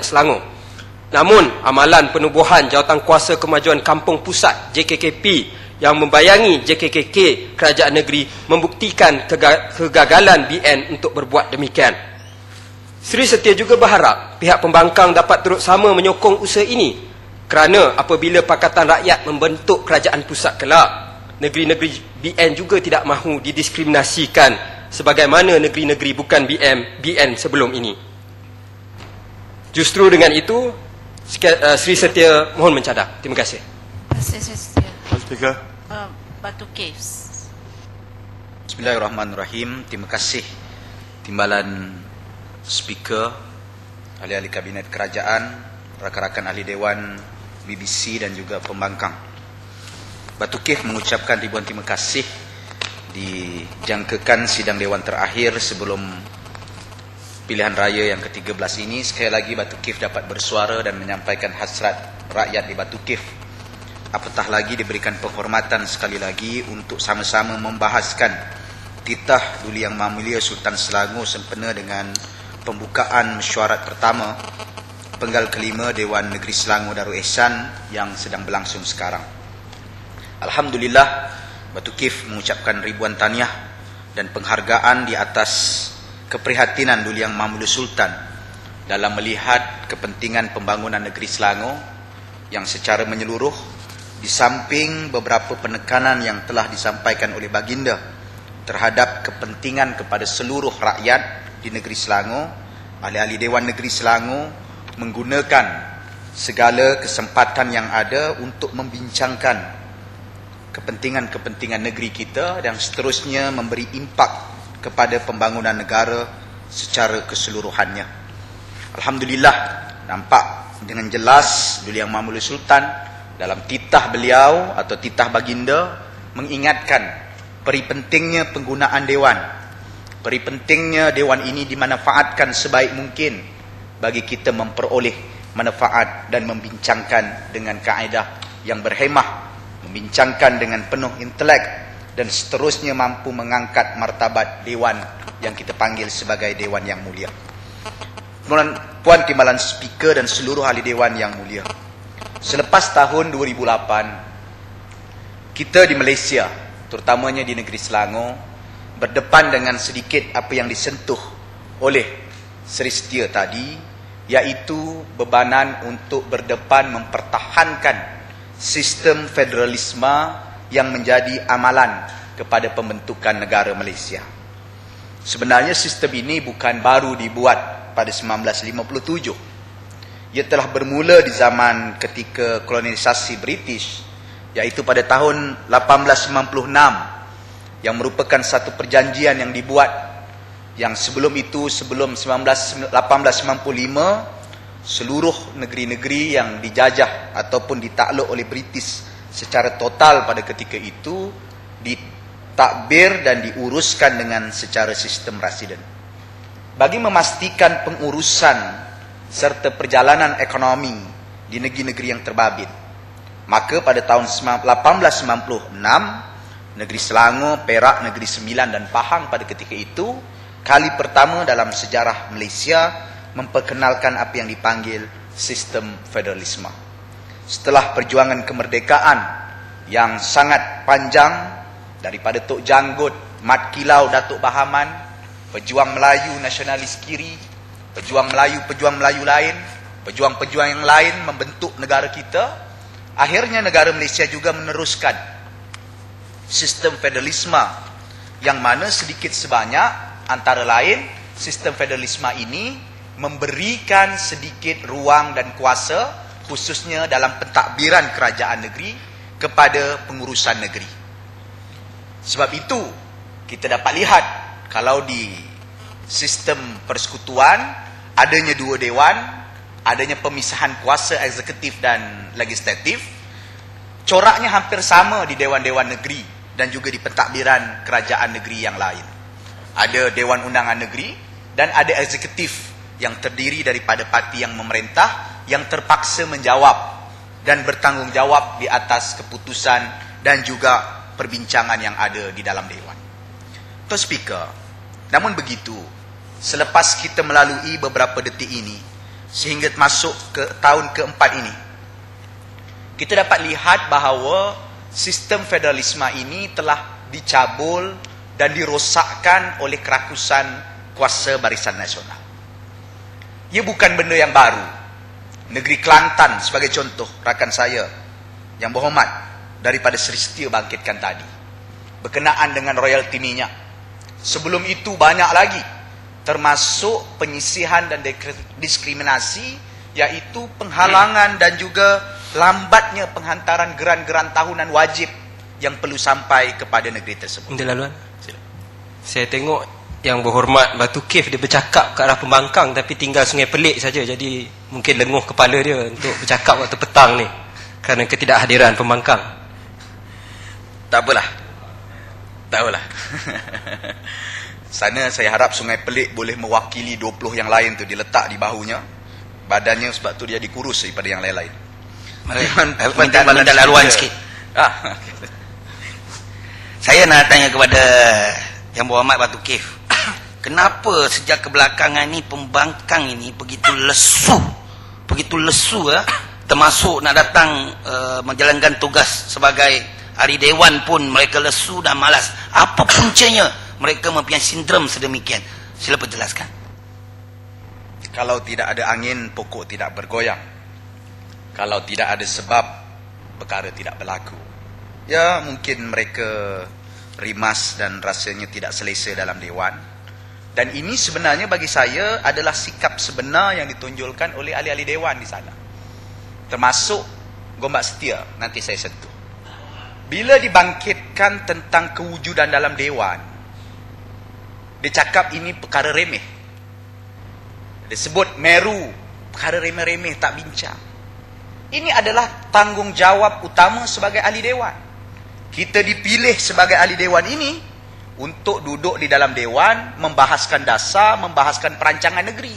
Selangor. Namun, amalan penubuhan Jawatankuasa Kemajuan Kampung Pusat JKKP yang membayangi JKKK Kerajaan Negeri membuktikan kegagalan BN untuk berbuat demikian. Seri Setia juga berharap pihak pembangkang dapat turut sama menyokong usaha ini kerana apabila Pakatan Rakyat membentuk kerajaan pusat kelak, negeri-negeri BN juga tidak mahu didiskriminasikan sebagaimana negeri-negeri bukan BN sebelum ini. Justru dengan itu, Seri Setia mohon mencadang. Terima kasih. Seri Setia. Speaker. Batu Caves. Bismillahirrahmanirrahim. Terima kasih Timbalan Speaker, ahli-ahli Kabinet Kerajaan, rakan-rakan ahli Dewan, BBC dan juga pembangkang. Batu Caves mengucapkan ribuan terima kasih dijangkakan sidang Dewan terakhir sebelum pilihan raya yang ke-13 ini. Sekali lagi Batu Caves dapat bersuara dan menyampaikan hasrat rakyat di Batu Caves. Apatah lagi diberikan penghormatan sekali lagi untuk sama-sama membahaskan titah Duli Yang Maha Mulia Sultan Selangor sempena dengan pembukaan mesyuarat pertama penggal kelima Dewan Negeri Selangor Darul Ihsan yang sedang berlangsung sekarang. Alhamdulillah, Batu Caves mengucapkan ribuan tahniah dan penghargaan di atas keprihatinan Duli Yang Maha Mulia Sultan dalam melihat kepentingan pembangunan negeri Selangor yang secara menyeluruh, di samping beberapa penekanan yang telah disampaikan oleh Baginda terhadap kepentingan kepada seluruh rakyat di negeri Selangor. Ahli-ahli Dewan Negeri Selangor menggunakan segala kesempatan yang ada untuk membincangkan kepentingan-kepentingan negeri kita dan seterusnya memberi impak kepada pembangunan negara secara keseluruhannya. Alhamdulillah, nampak dengan jelas Duli Yang Maha Mulia Sultan dalam titah beliau atau titah Baginda mengingatkan peri pentingnya penggunaan Dewan. Peri pentingnya Dewan ini dimanfaatkan sebaik mungkin bagi kita memperoleh manfaat dan membincangkan dengan kaedah yang berhemah, membincangkan dengan penuh intelek dan seterusnya mampu mengangkat martabat Dewan yang kita panggil sebagai Dewan yang mulia. Puan Timbalan Speaker dan seluruh ahli Dewan yang mulia, selepas tahun 2008, kita di Malaysia, terutamanya di negeri Selangor, berdepan dengan sedikit apa yang disentuh oleh Seri Setia tadi, iaitu bebanan untuk berdepan mempertahankan sistem federalisme yang menjadi amalan kepada pembentukan negara Malaysia. Sebenarnya sistem ini bukan baru dibuat pada 1957. Ia telah bermula di zaman ketika kolonisasi British, iaitu pada tahun 1896, yang merupakan satu perjanjian yang dibuat yang sebelum itu, sebelum 1895, seluruh negeri-negeri yang dijajah ataupun ditakluk oleh British secara total pada ketika itu ditakbir dan diuruskan dengan secara sistem rasiden. Bagi memastikan pengurusan serta perjalanan ekonomi di negeri-negeri yang terbabit, maka pada tahun 1896, Negeri Selangor, Perak, Negeri Sembilan dan Pahang pada ketika itu kali pertama dalam sejarah Malaysia memperkenalkan apa yang dipanggil sistem federalisme. Setelah perjuangan kemerdekaan yang sangat panjang daripada Tok Janggut Mat Kilau Datuk Bahaman, pejuang Melayu nasionalis kiri, pejuang Melayu lain, pejuang-pejuang yang lain membentuk negara kita. Akhirnya negara Malaysia juga meneruskan sistem federalisme yang mana sedikit sebanyak antara lain sistem federalisme ini memberikan sedikit ruang dan kuasa khususnya dalam pentadbiran kerajaan negeri kepada pengurusan negeri. Sebab itu kita dapat lihat kalau di sistem persekutuan adanya dua dewan, adanya pemisahan kuasa eksekutif dan legislatif, coraknya hampir sama di dewan-dewan negeri dan juga di pentadbiran kerajaan negeri yang lain. Ada Dewan Undangan Negeri dan ada eksekutif yang terdiri daripada parti yang memerintah yang terpaksa menjawab dan bertanggungjawab di atas keputusan dan juga perbincangan yang ada di dalam dewan. Tuan Speaker, namun begitu, selepas kita melalui beberapa detik ini sehingga masuk ke tahun keempat ini, kita dapat lihat bahawa sistem federalisme ini telah dicabul dan dirosakkan oleh kerakusan kuasa Barisan Nasional. Ia bukan benda yang baru. Negeri Kelantan sebagai contoh, rakan saya yang berhormat daripada Seri Setia bangkitkan tadi, berkenaan dengan royalti minyak. Sebelum itu banyak lagi, termasuk penyisihan dan diskriminasi, iaitu penghalangan dan juga lambatnya penghantaran geran-geran tahunan wajib yang perlu sampai kepada negeri tersebut. Minta laluan. Saya tengok yang berhormat Batu Cave dia bercakap ke arah Pembangkang tapi tinggal Sungai Pelik saja, jadi mungkin lenguh kepala dia untuk bercakap waktu petang ni kerana ketidakhadiran Pembangkang. Tak apalah. Sana saya harap Sungai Pelik boleh mewakili 20 yang lain tu, diletak di bahunya badannya, sebab tu dia dikurus daripada yang lain-lain. Minta laluan sikit. Saya nak tanya kepada Yang Berhormat Batu Cave, kenapa sejak kebelakangan ni Pembangkang ini begitu lesu termasuk nak datang menjalankan tugas sebagai ahli dewan pun mereka lesu dan malas. Apa puncanya mereka mempunyai sindrom sedemikian? Sila perjelaskan. Kalau tidak ada angin, pokok tidak bergoyang. Kalau tidak ada sebab, perkara tidak berlaku. Ya, mungkin mereka rimas dan rasanya tidak selesa dalam dewan. Dan ini sebenarnya bagi saya adalah sikap sebenar yang ditunjulkan oleh ahli-ahli dewan di sana. Termasuk Gombak Setia, nanti saya sentuh. Bila dibangkitkan tentang kewujudan dalam dewan, dia cakap ini perkara remeh. Dia sebut Meru, perkara remeh-remeh tak bincang. Ini adalah tanggungjawab utama sebagai ahli dewan. Kita dipilih sebagai ahli dewan ini untuk duduk di dalam dewan, membahaskan dasar, membahaskan perancangan negeri.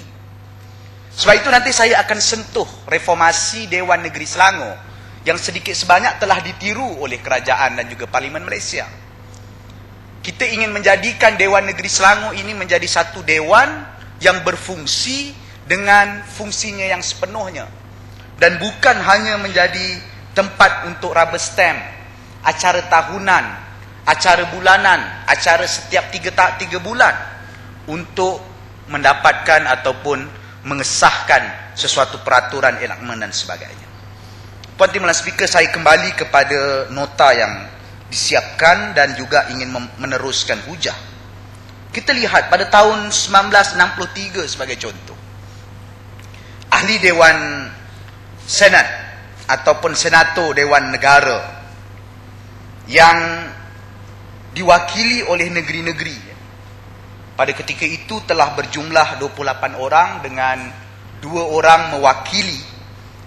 Sebab itu nanti saya akan sentuh reformasi Dewan Negeri Selangor yang sedikit sebanyak telah ditiru oleh kerajaan dan juga Parlimen Malaysia. Kita ingin menjadikan Dewan Negeri Selangor ini menjadi satu dewan yang berfungsi dengan fungsinya yang sepenuhnya. Dan bukan hanya menjadi tempat untuk rubber stamp, acara tahunan, acara bulanan, acara setiap 3 bulan untuk mendapatkan ataupun mengesahkan sesuatu peraturan enactment dan sebagainya. Puan Timbalan Speaker, saya kembali kepada nota yang disiapkan dan juga ingin meneruskan hujah. Kita lihat pada tahun 1963 sebagai contoh, ahli Dewan Senat ataupun Senator Dewan Negara yang diwakili oleh negeri-negeri pada ketika itu telah berjumlah 28 orang dengan 2 orang mewakili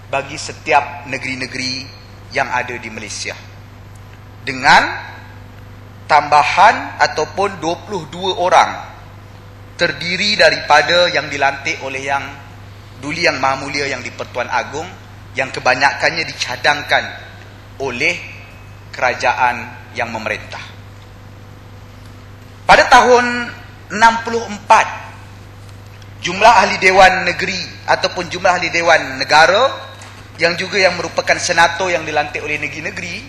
bagi setiap negeri-negeri yang ada di Malaysia, dengan tambahan ataupun 22 orang terdiri daripada yang dilantik oleh Yang Duli Yang Maha Mulia Yang di-Pertuan Agong, yang kebanyakannya dicadangkan oleh kerajaan yang memerintah. Pada tahun 64, jumlah ahli dewan negeri ataupun jumlah ahli dewan negara yang juga yang merupakan senator yang dilantik oleh negeri-negeri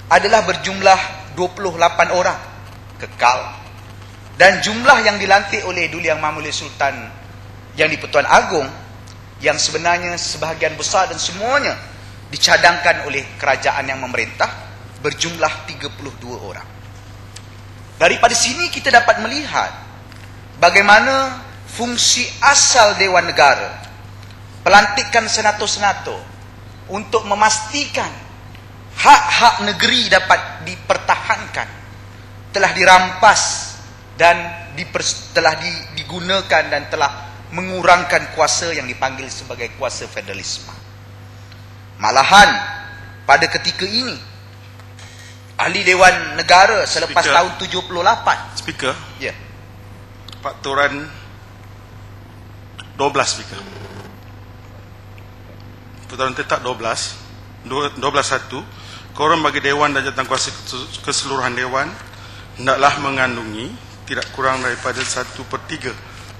adalah berjumlah 28 orang. Kekal dan jumlah yang dilantik oleh Duli Yang Maha Sultan Yang di-Pertuan Agong yang sebenarnya sebahagian besar dan semuanya dicadangkan oleh kerajaan yang memerintah berjumlah 32 orang. Daripada sini kita dapat melihat bagaimana fungsi asal Dewan Negara, pelantikan senator-senator untuk memastikan hak-hak negeri dapat dipertahankan telah dirampas dan telah digunakan dan telah mengurangkan kuasa yang dipanggil sebagai kuasa federalisme. Malahan pada ketika ini ahli Dewan Negara selepas tahun 78. Speaker. Ya. Pak Turan 12 speaker. Putaran tetap 12 1. Korum bagi Dewan dan Jabatan Kuasa Keseluruhan Dewan hendaklah mengandungi tidak kurang daripada 1/3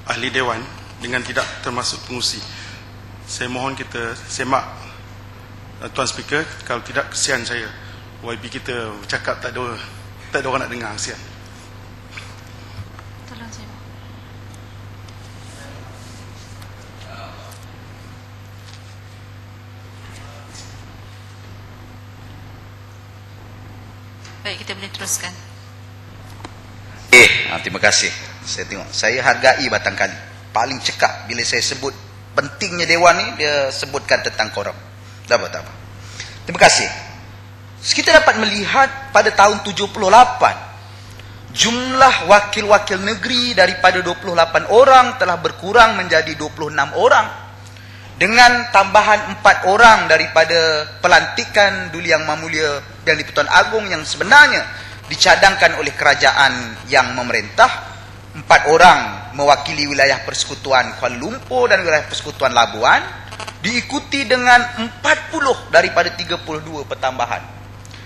ahli Dewan dengan tidak termasuk pengusi. Saya mohon kita semak Tuan Speaker, kalau tidak kesian saya. YB kita cakap tak ada orang nak dengar, kesian. Tolong saya. Baik, kita boleh teruskan. Terima kasih. Saya tengok, saya hargai Batangkali. Paling cekap bila saya sebut pentingnya Dewan ni, dia sebutkan tentang korum. Tak apa. Terima kasih. Kita dapat melihat pada tahun 78, jumlah wakil-wakil negeri daripada 28 orang telah berkurang menjadi 26 orang. Dengan tambahan 4 orang daripada pelantikan Duli Yang Maha Mulia Yang di-Pertuan Agong yang sebenarnya dicadangkan oleh kerajaan yang memerintah. 4 orang mewakili wilayah persekutuan Kuala Lumpur dan wilayah persekutuan Labuan, diikuti dengan 40 daripada 32 pertambahan.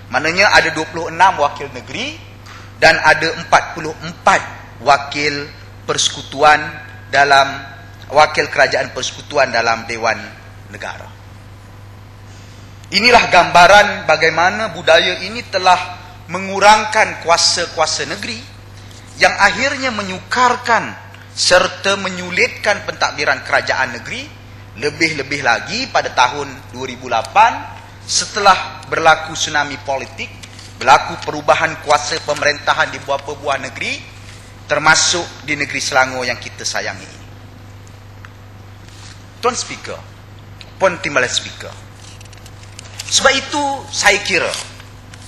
Maknanya ada 26 wakil negeri dan ada 44 wakil persekutuan dalam wakil kerajaan persekutuan dalam Dewan Negara. Inilah gambaran bagaimana budaya ini telah mengurangkan kuasa-kuasa negeri yang akhirnya menyukarkan serta menyulitkan pentadbiran kerajaan negeri. Lebih-lebih lagi pada tahun 2008 setelah berlaku tsunami politik, berlaku perubahan kuasa pemerintahan di beberapa negeri, termasuk di negeri Selangor yang kita sayangi ini. Tuan Speaker, Puan Timbalan Speaker, sebab itu saya kira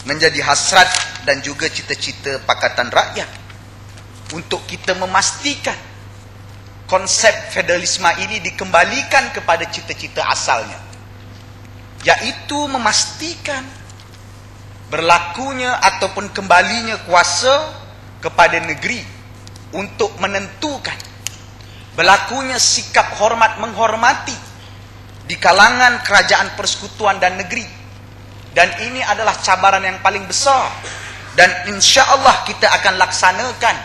menjadi hasrat dan juga cita-cita Pakatan Rakyat untuk kita memastikan konsep federalisme ini dikembalikan kepada cita-cita asalnya, yaitu memastikan berlakunya ataupun kembalinya kuasa kepada negeri untuk menentukan berlakunya sikap hormat menghormati di kalangan kerajaan persekutuan dan negeri. Dan ini adalah cabaran yang paling besar dan insya-Allah kita akan laksanakan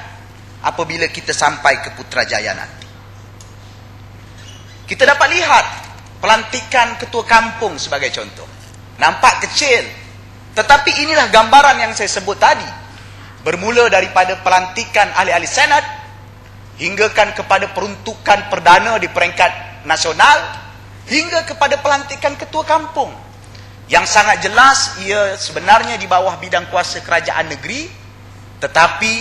apabila kita sampai ke Putrajaya nanti. Kita dapat lihat pelantikan ketua kampung sebagai contoh. Nampak kecil, tetapi inilah gambaran yang saya sebut tadi. Bermula daripada pelantikan ahli-ahli senat, hinggakan kepada peruntukan perdana di peringkat nasional, hingga kepada pelantikan ketua kampung. Yang sangat jelas ia sebenarnya di bawah bidang kuasa kerajaan negeri, tetapi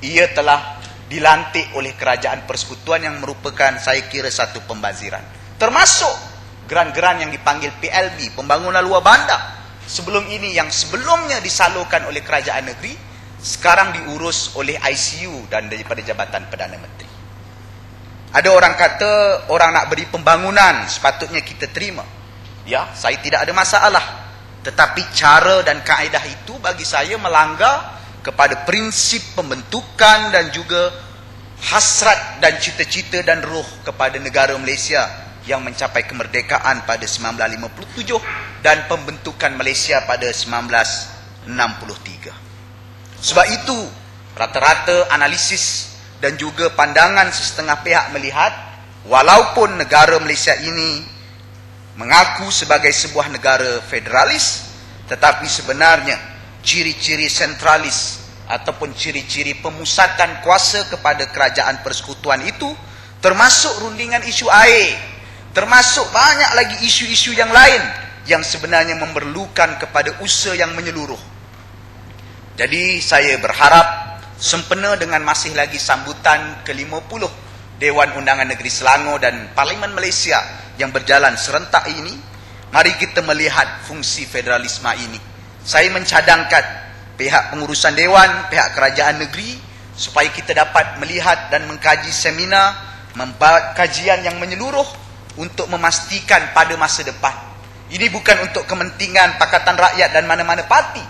ia telah dilantik oleh kerajaan persekutuan yang merupakan saya kira satu pembaziran. Termasuk geran-geran yang dipanggil PLB, pembangunan luar bandar. Sebelum ini yang sebelumnya disalurkan oleh kerajaan negeri, sekarang diurus oleh ICU dan daripada Jabatan Perdana Menteri. Ada orang kata orang nak beri pembangunan, sepatutnya kita terima. Ya, saya tidak ada masalah. Tetapi cara dan kaedah itu bagi saya melanggar kepada prinsip pembentukan dan juga hasrat dan cita-cita dan ruh kepada negara Malaysia yang mencapai kemerdekaan pada 1957 dan pembentukan Malaysia pada 1963. Sebab itu, rata-rata analisis dan juga pandangan setengah pihak melihat, walaupun negara Malaysia ini mengaku sebagai sebuah negara federalis, tetapi sebenarnya ciri-ciri sentralis ataupun ciri-ciri pemusatan kuasa kepada kerajaan persekutuan itu, termasuk rundingan isu air, termasuk banyak lagi isu-isu yang lain yang sebenarnya memerlukan kepada usaha yang menyeluruh. Jadi saya berharap sempena dengan masih lagi sambutan ke-50 Dewan Undangan Negeri Selangor dan Parlimen Malaysia yang berjalan serentak ini, mari kita melihat fungsi federalisme ini. Saya mencadangkan pihak pengurusan Dewan, pihak kerajaan negeri, supaya kita dapat melihat dan mengkaji seminar, membuat kajian yang menyeluruh untuk memastikan pada masa depan. Ini bukan untuk kepentingan Pakatan Rakyat dan mana-mana parti,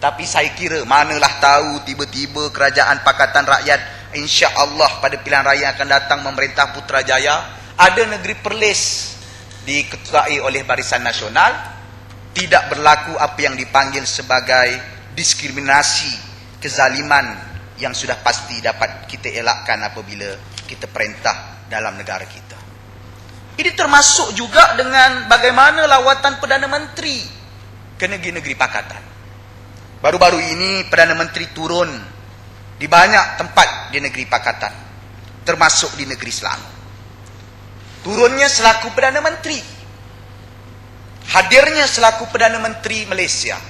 tapi saya kira manalah tahu tiba-tiba kerajaan Pakatan Rakyat insya-Allah pada pilihan raya akan datang memerintah Putrajaya, ada negeri Perlis diketuai oleh Barisan Nasional, tidak berlaku apa yang dipanggil sebagai diskriminasi, kezaliman yang sudah pasti dapat kita elakkan apabila kita perintah dalam negara kita. Ini termasuk juga dengan bagaimana lawatan Perdana Menteri ke negeri-negeri pakatan. Baru-baru ini Perdana Menteri turun di banyak tempat di negeri pakatan, termasuk di negeri Selangor. Turunnya selaku Perdana Menteri, hadirnya selaku Perdana Menteri Malaysia.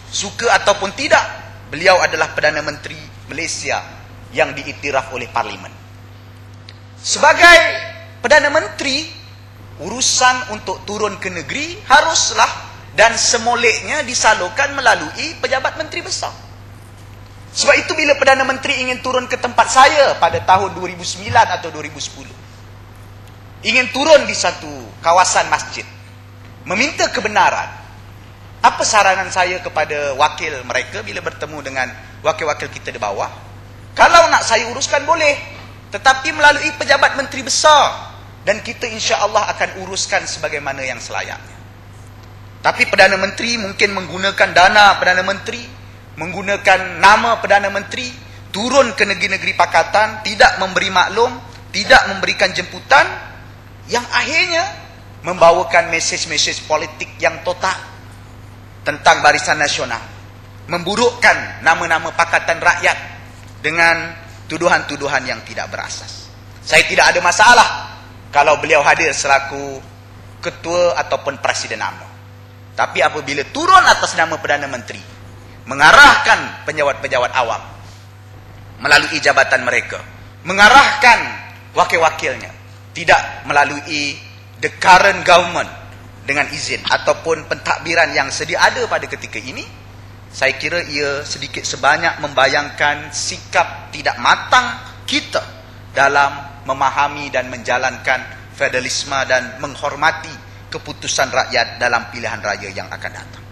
Suka ataupun tidak, beliau adalah Perdana Menteri Malaysia yang diiktiraf oleh Parlimen. Sebagai Perdana Menteri, urusan untuk turun ke negeri haruslah dan semoleknya disalurkan melalui pejabat menteri besar. Sebab itu bila Perdana Menteri ingin turun ke tempat saya pada tahun 2009 atau 2010, ingin turun di satu kawasan masjid, meminta kebenaran, apa saranan saya kepada wakil mereka bila bertemu dengan wakil-wakil kita di bawah? Kalau nak saya uruskan boleh, tetapi melalui pejabat menteri besar, dan kita insya-Allah akan uruskan sebagaimana yang selayaknya. Tapi Perdana Menteri mungkin menggunakan dana Perdana Menteri, menggunakan nama Perdana Menteri, turun ke negeri-negeri pakatan, tidak memberi maklum, tidak memberikan jemputan, yang akhirnya membawakan mesej-mesej politik yang total tentang Barisan Nasional, memburukkan nama-nama Pakatan Rakyat dengan tuduhan-tuduhan yang tidak berasas. Saya tidak ada masalah kalau beliau hadir selaku ketua ataupun presiden UMNO. Tapi apabila turun atas nama Perdana Menteri, mengarahkan pejabat-pejabat awam melalui jabatan mereka, mengarahkan wakil-wakilnya, tidak melalui the current government dengan izin ataupun pentadbiran yang sedia ada pada ketika ini, saya kira ia sedikit sebanyak membayangkan sikap tidak matang kita dalam memahami dan menjalankan federalisme dan menghormati keputusan rakyat dalam pilihan raya yang akan datang.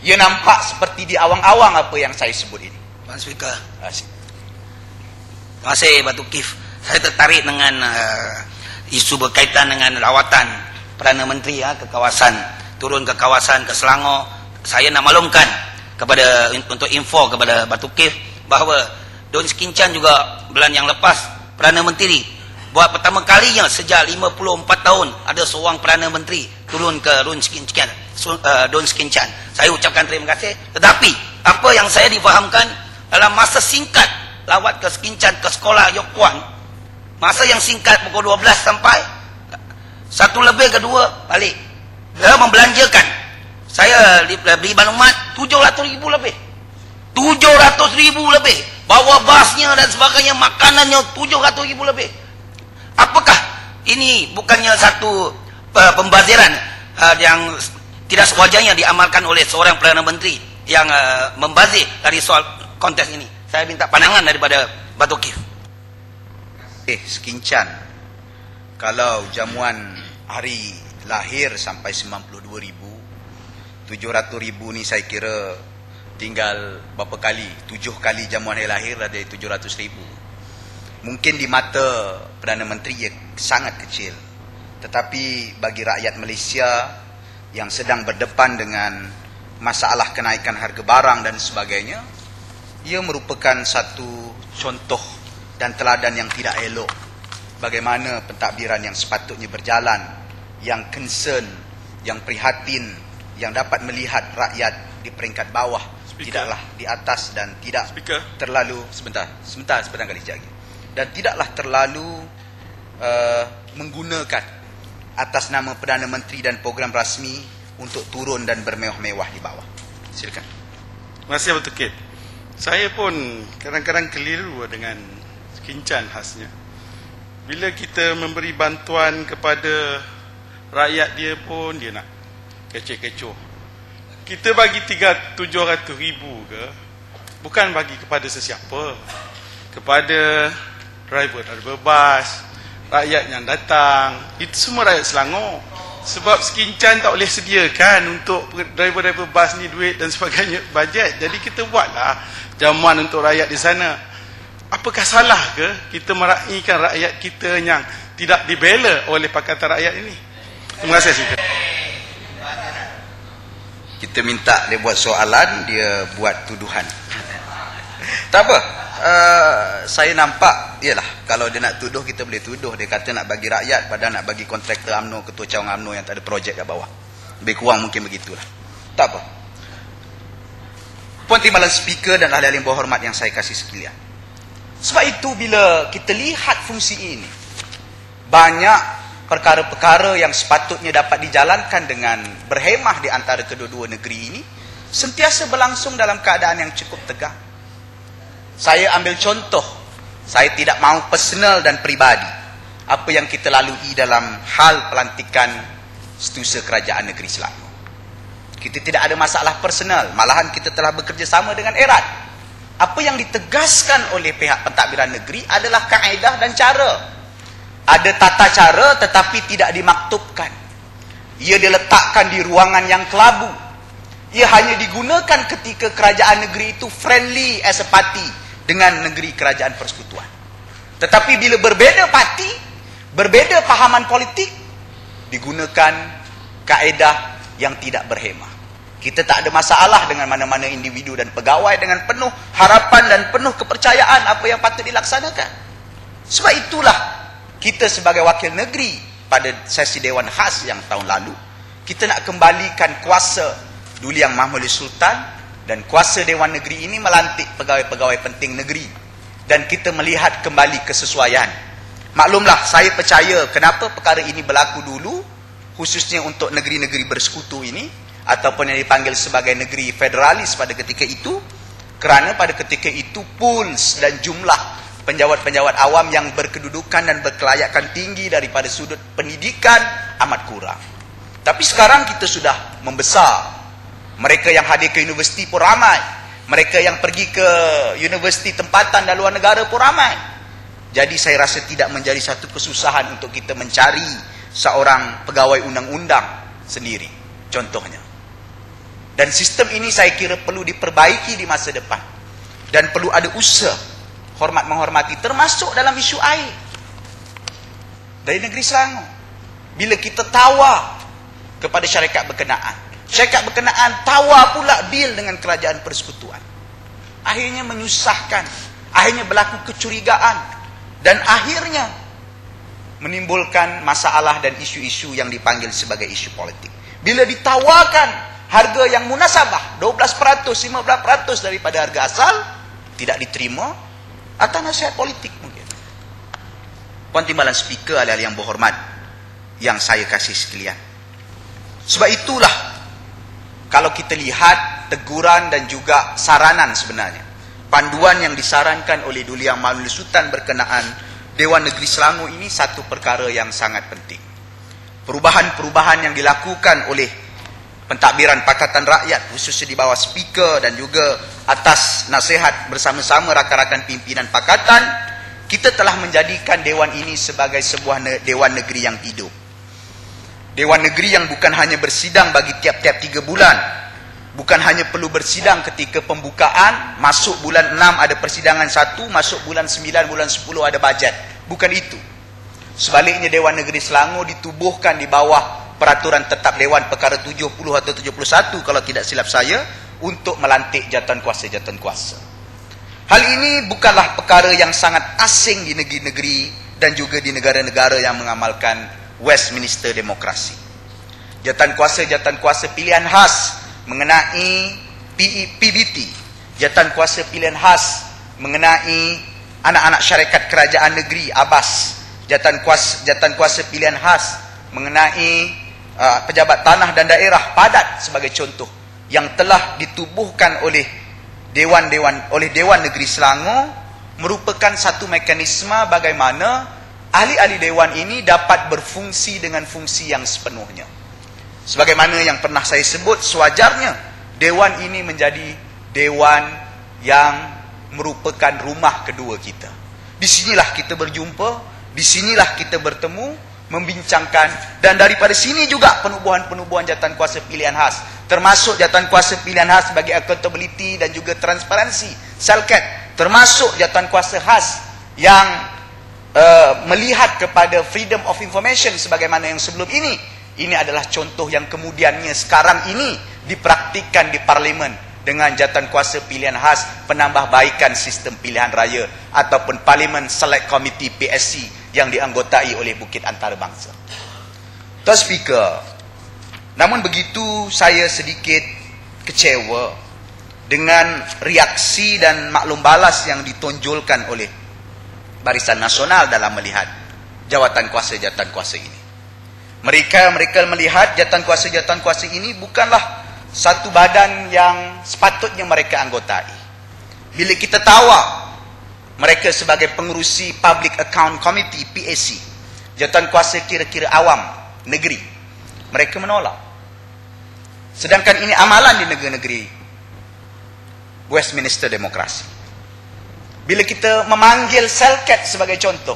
Ia nampak seperti di awang-awang apa yang saya sebut ini. Puan Speaker. Terima kasih Batu Kif. Saya tertarik dengan isu berkaitan dengan lawatan Perdana Menteri ke kawasan, turun ke kawasan ke Selangor. Saya nak maklumkan kepada, untuk info kepada Batu Kif bahawa Don Skincan juga bulan yang lepas Perdana Menteri buat pertama kalinya sejak 54 tahun ada seorang Perdana Menteri turun ke Don Skincan. Saya ucapkan terima kasih. Tetapi apa yang saya difahamkan dalam masa singkat lawat ke Skincan, ke sekolah Yok Kuan, masa yang singkat pukul 12 sampai 1 lebih ke 2 balik, dia membelanjakan. Saya beli maklumat 700,000 lebih. 700,000 lebih. Bawa basnya dan sebagainya, makanannya 700,000 lebih. Apakah ini bukannya satu pembaziran yang tidak sewajarnya diamalkan oleh seorang Perdana Menteri yang membazir dari soal kontes ini? Saya minta pandangan daripada Batu Kif. Skincan, kalau jamuan hari lahir sampai 92,000, 700,000 ni saya kira tinggal berapa kali, 7 kali jamuan hari lahir ada 700,000. Mungkin di mata Perdana Menteri ia sangat kecil, tetapi bagi rakyat Malaysia yang sedang berdepan dengan masalah kenaikan harga barang dan sebagainya, ia merupakan satu contoh dan teladan yang tidak elok bagaimana pentadbiran yang sepatutnya berjalan, yang concern, yang prihatin, yang dapat melihat rakyat di peringkat bawah tidaklah di atas dan tidak terlalu sebentar kali sekejap lagi. Dan tidaklah terlalu menggunakan atas nama Perdana Menteri dan program rasmi untuk turun dan bermewah-mewah di bawah. Silakan. Terima kasih Abang Tukit. Saya pun kadang-kadang keliru dengan kincan khasnya. Bila kita memberi bantuan kepada rakyat dia pun dia nak kecoh-kecoh. Kita bagi 700,000 ke, bukan bagi kepada sesiapa, kepada driver bas, rakyat yang datang, itu semua rakyat Selangor. Sebab sekincan tak boleh sediakan untuk driver bas ni duit dan sebagainya, bajet. Jadi kita buatlah jamuan untuk rakyat di sana. Apakah salah ke kita meraihkan rakyat kita yang tidak dibela oleh Pakatan Rakyat ini? Terima kasih. Kita minta dia buat soalan, dia buat tuduhan. Tak apa. Saya nampak, yalah, kalau dia nak tuduh, kita boleh tuduh. Dia kata nak bagi rakyat, padahal nak bagi kontraktor UMNO, ketua cawangan UMNO yang tak ada projek kat bawah. Lebih kurang mungkin begitulah. Tak apa. Puan Timbalan Speaker dan ahli-ahli yang berhormat yang saya kasih sekalian. Sebab itu bila kita lihat fungsi ini, banyak perkara-perkara yang sepatutnya dapat dijalankan dengan berhemah di antara kedua-dua negeri ini, sentiasa berlangsung dalam keadaan yang cukup tegang. Saya ambil contoh, saya tidak mahu personal dan peribadi, apa yang kita lalui dalam hal pelantikan Setiausaha Kerajaan Negeri Selangor. Kita tidak ada masalah personal, malahan kita telah bekerjasama dengan erat. Apa yang ditegaskan oleh pihak pentadbiran negeri adalah kaedah dan cara. Ada tata cara tetapi tidak dimaktubkan. Ia diletakkan di ruangan yang kelabu. Ia hanya digunakan ketika kerajaan negeri itu friendly as a party dengan negeri kerajaan persekutuan. Tetapi bila berbeza parti, berbeza pahaman politik, digunakan kaedah yang tidak berhemah. Kita tak ada masalah dengan mana-mana individu dan pegawai dengan penuh harapan dan penuh kepercayaan apa yang patut dilaksanakan. Sebab itulah kita sebagai wakil negeri pada sesi Dewan Khas yang tahun lalu, kita nak kembalikan kuasa Duli Yang Mahmud Sultan dan kuasa Dewan Negeri ini melantik pegawai-pegawai penting negeri. Dan kita melihat kembali kesesuaian. Maklumlah, saya percaya kenapa perkara ini berlaku dulu, khususnya untuk negeri-negeri bersekutu ini, ataupun yang dipanggil sebagai negeri federalis pada ketika itu, kerana pada ketika itu pools dan jumlah penjawat-penjawat awam yang berkedudukan dan berkelayakan tinggi daripada sudut pendidikan amat kurang. Tapi sekarang kita sudah membesar. Mereka yang hadir ke universiti pun ramai. Mereka yang pergi ke universiti tempatan dan luar negara pun ramai. Jadi saya rasa tidak menjadi satu kesusahan untuk kita mencari seorang pegawai undang-undang sendiri, contohnya. Dan sistem ini saya kira perlu diperbaiki di masa depan. Dan perlu ada usaha hormat menghormati, termasuk dalam isu air. Dari negeri Selangor, bila kita tawar kepada syarikat berkenaan, syarikat berkenaan tawar pula bil dengan kerajaan persekutuan, akhirnya menyusahkan, akhirnya berlaku kecurigaan, dan akhirnya menimbulkan masalah dan isu-isu yang dipanggil sebagai isu politik. Bila ditawarkan harga yang munasabah 12%, 15% daripada harga asal, tidak diterima atas nasihat politik mungkin. Puan Timbalan Speaker, ahli-ahli yang berhormat yang saya kasih sekalian. Sebab itulah kalau kita lihat teguran dan juga saranan sebenarnya, panduan yang disarankan oleh Duli Yang Mahmud Sultan berkenaan Dewan Negeri Selangor ini satu perkara yang sangat penting. Perubahan-perubahan yang dilakukan oleh pentadbiran Pakatan Rakyat, khususnya di bawah speaker dan juga atas nasihat bersama-sama rakan-rakan pimpinan pakatan, kita telah menjadikan dewan ini sebagai sebuah dewan negeri yang hidup. Dewan negeri yang bukan hanya bersidang bagi tiap-tiap 3 bulan, bukan hanya perlu bersidang ketika pembukaan, masuk bulan 6 ada persidangan 1, masuk bulan 9, bulan 10 ada bajet. Bukan itu. Sebaliknya Dewan Negeri Selangor ditubuhkan di bawah Peraturan Tetap Dewan Perkara 70 atau 71 kalau tidak silap saya, untuk melantik jawatan kuasa-jawatan kuasa. Hal ini bukanlah perkara yang sangat asing di negeri-negeri dan juga di negara-negara yang mengamalkan Westminster demokrasi. Jawatan kuasa pilihan khas mengenai PBT, Jawatan Kuasa Pilihan Khas mengenai anak-anak syarikat kerajaan negeri ABAS, Jawatan Kuasa Pilihan Khas mengenai pejabat tanah dan daerah padat sebagai contoh yang telah ditubuhkan oleh Dewan Negeri Selangor, merupakan satu mekanisme bagaimana ahli-ahli dewan ini dapat berfungsi dengan fungsi yang sepenuhnya. Sebagaimana yang pernah saya sebut, sewajarnya dewan ini menjadi dewan yang merupakan rumah kedua kita. Di sinilah kita berjumpa, di sinilah kita bertemu, membincangkan, dan daripada sini juga penubuhan-penubuhan Jawatan Kuasa Pilihan Khas, termasuk Jawatan Kuasa Pilihan Khas sebagai accountability dan juga transparansi, SELCAT, termasuk Jawatan Kuasa Khas yang melihat kepada freedom of information sebagaimana yang sebelum ini. Ini adalah contoh yang kemudiannya sekarang ini dipraktikkan di Parlimen dengan Jawatan Kuasa Pilihan Khas penambahbaikan sistem pilihan raya ataupun Parlimen Select Committee PSC yang dianggotai oleh Bukit Antarabangsa. Tuan Speaker, namun begitu saya sedikit kecewa dengan reaksi dan maklum balas yang ditonjolkan oleh Barisan Nasional dalam melihat jawatan kuasa ini. Mereka melihat jawatan kuasa ini bukanlah satu badan yang sepatutnya mereka anggotai. Bila kita tawar mereka sebagai pengerusi Public Account Committee PAC, jawatan kuasa kira-kira awam negeri, mereka menolak. Sedangkan ini amalan di negeri-negeri Westminster demokrasi. Bila kita memanggil SELCAT sebagai contoh,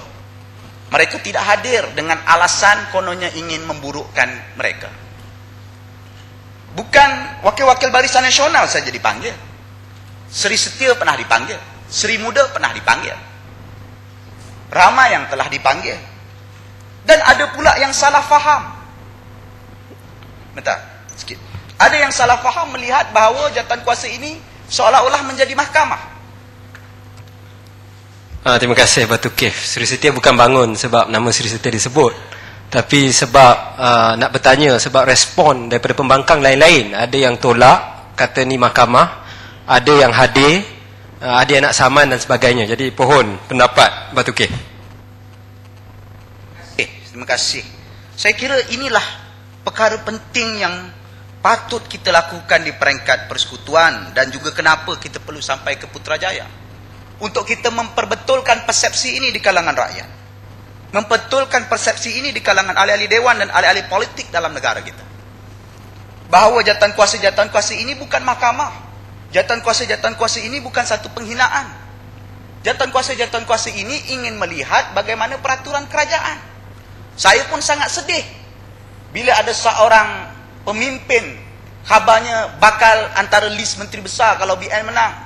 mereka tidak hadir dengan alasan kononnya ingin memburukkan mereka. Bukan wakil-wakil Barisan Nasional saja dipanggil. Seri Setia pernah dipanggil, Seri Muda pernah dipanggil, ramai yang telah dipanggil. Dan ada pula yang salah faham. Bentar, sikit. Ada yang salah faham melihat bahawa jawatan kuasa ini seolah-olah menjadi mahkamah. Terima kasih Batu Kif. Seri Setia bukan bangun sebab nama Seri Setia disebut, tapi sebab nak bertanya, sebab respon daripada pembangkang lain-lain. Ada yang tolak, kata ni mahkamah, ada yang hadir, ada yang nak saman dan sebagainya. Jadi pohon pendapat Batu Kif. Terima kasih. Saya kira inilah perkara penting yang patut kita lakukan di peringkat persekutuan, dan juga kenapa kita perlu sampai ke Putrajaya. Untuk kita memperbetulkan persepsi ini di kalangan rakyat. Membetulkan persepsi ini di kalangan ahli-ahli dewan dan ahli-ahli politik dalam negara kita. Bahawa jawatan kuasa ini bukan mahkamah. Jawatan kuasa ini bukan satu penghinaan. Jawatan kuasa ini ingin melihat bagaimana peraturan kerajaan. Saya pun sangat sedih bila ada seorang pemimpin, khabarnya bakal antara list menteri besar kalau BN menang,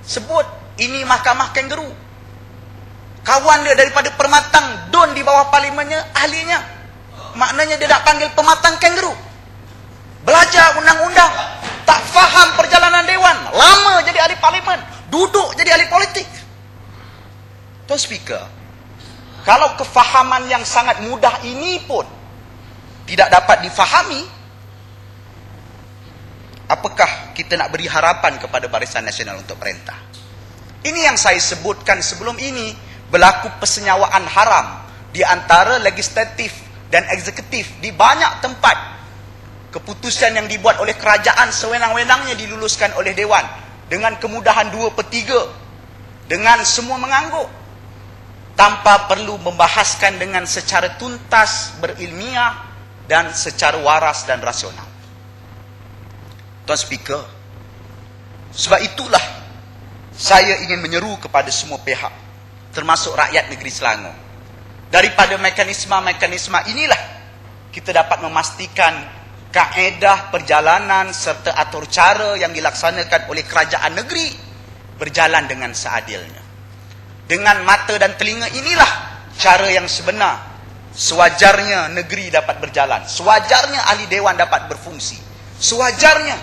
sebut ini mahkamah kangaroo. Kawan dia daripada Permatang, don di bawah parlimennya, ahlinya. Maknanya dia nak panggil pematang kangaroo. Belajar undang-undang, tak faham perjalanan dewan, lama jadi ahli parlimen, duduk jadi ahli politik. Tuan Speaker, kalau kefahaman yang sangat mudah ini pun tidak dapat difahami, apakah kita nak beri harapan kepada Barisan Nasional untuk perintah? Ini yang saya sebutkan sebelum ini, berlaku persenyawaan haram di antara legislatif dan eksekutif di banyak tempat. Keputusan yang dibuat oleh kerajaan sewenang-wenangnya diluluskan oleh Dewan dengan kemudahan 2/3, dengan semua mengangguk, tanpa perlu membahaskan dengan secara tuntas, berilmiah dan secara waras dan rasional. Tuan Speaker, sebab itulah saya ingin menyeru kepada semua pihak, termasuk rakyat negeri Selangor. Daripada mekanisme-mekanisme inilah kita dapat memastikan kaedah perjalanan serta atur cara yang dilaksanakan oleh kerajaan negeri berjalan dengan seadilnya. Dengan mata dan telinga inilah cara yang sebenar, sewajarnya negeri dapat berjalan, sewajarnya ahli dewan dapat berfungsi, sewajarnya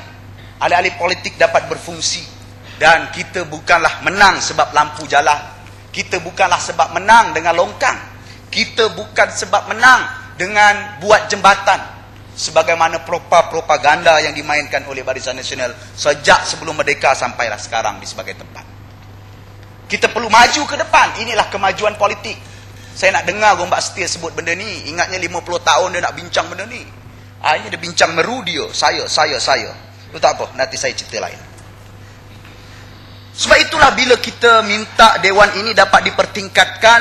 ahli-ahli politik dapat berfungsi. Dan kita bukanlah menang sebab lampu jalan. Kita bukanlah sebab menang dengan longkang. Kita bukan sebab menang dengan buat jembatan. sebagaimana propaganda yang dimainkan oleh Barisan Nasional sejak sebelum merdeka sampailah sekarang di sebagai tempat. Kita perlu maju ke depan. Inilah kemajuan politik. Saya nak dengar Gombak Setia sebut benda ni. Ingatnya 50 tahun dia nak bincang benda ni. Ini dia bincang meru dia. Saya. Itu tak apa, nanti saya cerita lain. Sebab itulah bila kita minta Dewan ini dapat dipertingkatkan,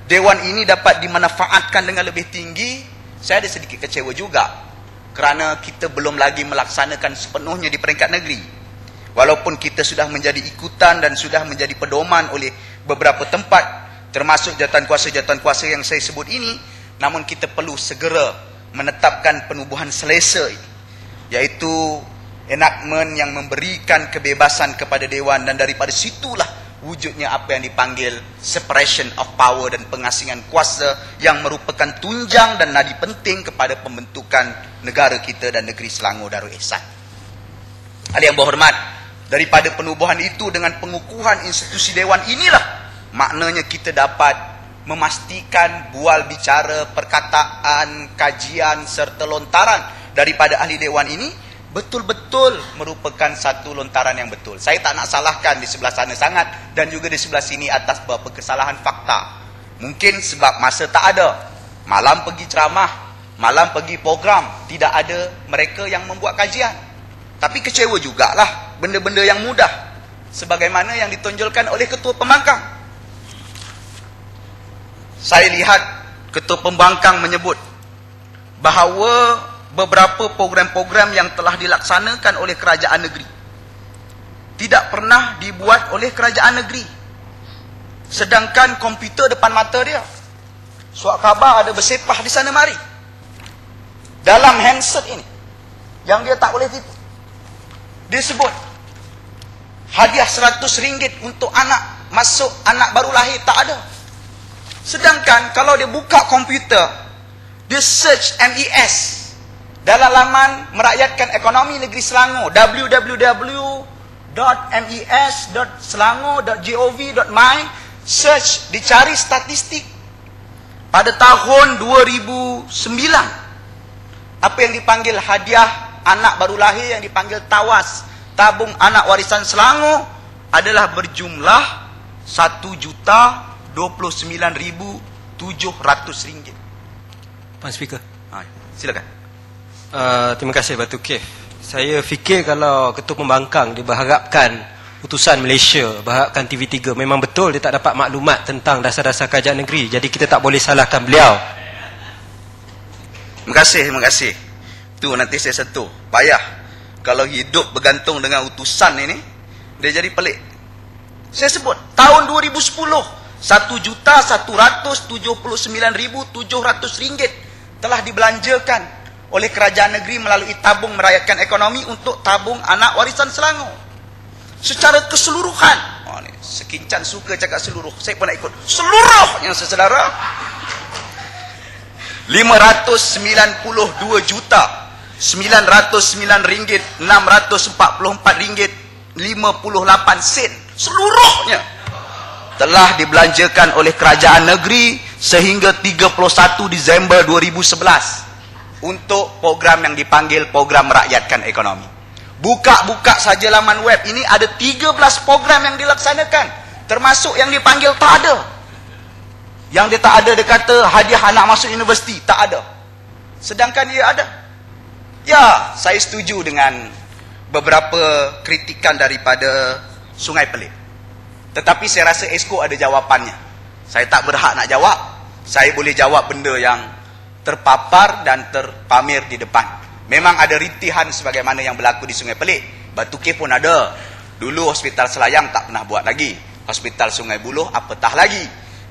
Dewan ini dapat dimanfaatkan dengan lebih tinggi, saya ada sedikit kecewa juga. Kerana kita belum lagi melaksanakan sepenuhnya di peringkat negeri. Walaupun kita sudah menjadi ikutan dan sudah menjadi pedoman oleh beberapa tempat, termasuk jawatan kuasa yang saya sebut ini, namun kita perlu segera menetapkan penubuhan selesa ini, iaitu enactment yang memberikan kebebasan kepada Dewan, dan daripada situlah wujudnya apa yang dipanggil separation of power dan pengasingan kuasa yang merupakan tunjang dan nadi penting kepada pembentukan negara kita dan negeri Selangor Darul Ihsan. Ahli yang berhormat, daripada penubuhan itu dengan pengukuhan institusi Dewan inilah maknanya kita dapat memastikan bual bicara, perkataan, kajian serta lontaran daripada ahli Dewan ini betul-betul merupakan satu lontaran yang betul. Saya tak nak salahkan di sebelah sana sangat dan juga di sebelah sini atas beberapa kesalahan fakta. Mungkin sebab masa tak ada. Malam pergi ceramah, malam pergi program, tidak ada mereka yang membuat kajian. Tapi kecewa jugalah benda-benda yang mudah sebagaimana yang ditonjolkan oleh Ketua Pembangkang. Saya lihat Ketua Pembangkang menyebut bahawa beberapa program-program yang telah dilaksanakan oleh kerajaan negeri tidak pernah dibuat oleh kerajaan negeri. Sedangkan komputer depan mata dia, surat khabar ada bersepah di sana mari. Dalam handset ini, yang dia tak boleh tipu, dia sebut hadiah RM100 untuk anak masuk, anak baru lahir, tak ada. Sedangkan kalau dia buka komputer, dia search MES dalam laman merakyatkan ekonomi negeri Selangor, www.mes.selangor.gov.my, search, dicari statistik pada tahun 2009 apa yang dipanggil hadiah anak baru lahir yang dipanggil tawas tabung anak warisan Selangor adalah berjumlah RM1,29,700. Puan Speaker. Silakan. Terima kasih Batu Kef. Saya fikir kalau Ketua Pembangkang dia berharapkan utusan Malaysia, berharapkan TV3, memang betul dia tak dapat maklumat tentang dasar-dasar kerajaan negeri. Jadi kita tak boleh salahkan beliau. Terima kasih. Tu nanti saya sentuh. Payah. Kalau hidup bergantung dengan utusan ini, dia jadi pelik. Saya sebut, tahun 2010, RM1,179,700 telah dibelanjakan oleh kerajaan negeri melalui tabung merakyatkan ekonomi untuk tabung anak warisan Selangor. Secara keseluruhan, sekincan suka cakap seluruh, saya pun nak ikut seluruhnya saudara, RM509,909,644,58 seluruhnya telah dibelanjakan oleh kerajaan negeri sehingga 31 Disember 2011 untuk program yang dipanggil program merakyatkan ekonomi. Buka saja laman web ini, ada 13 program yang dilaksanakan, termasuk yang dipanggil tak ada. Yang dia tak ada, dia kata hadiah anak masuk universiti, tak ada. Sedangkan dia ada. Ya, saya setuju dengan beberapa kritikan daripada Sungai Pelik. Tetapi saya rasa Esko ada jawapannya. Saya tak berhak nak jawab. Saya boleh jawab benda yang terpapar dan terpamer di depan. Memang ada rintihan sebagaimana yang berlaku di Sungai Pelik. Batu Kef pun ada. Dulu Hospital Selayang tak pernah buat lagi. Hospital Sungai Buloh apatah lagi.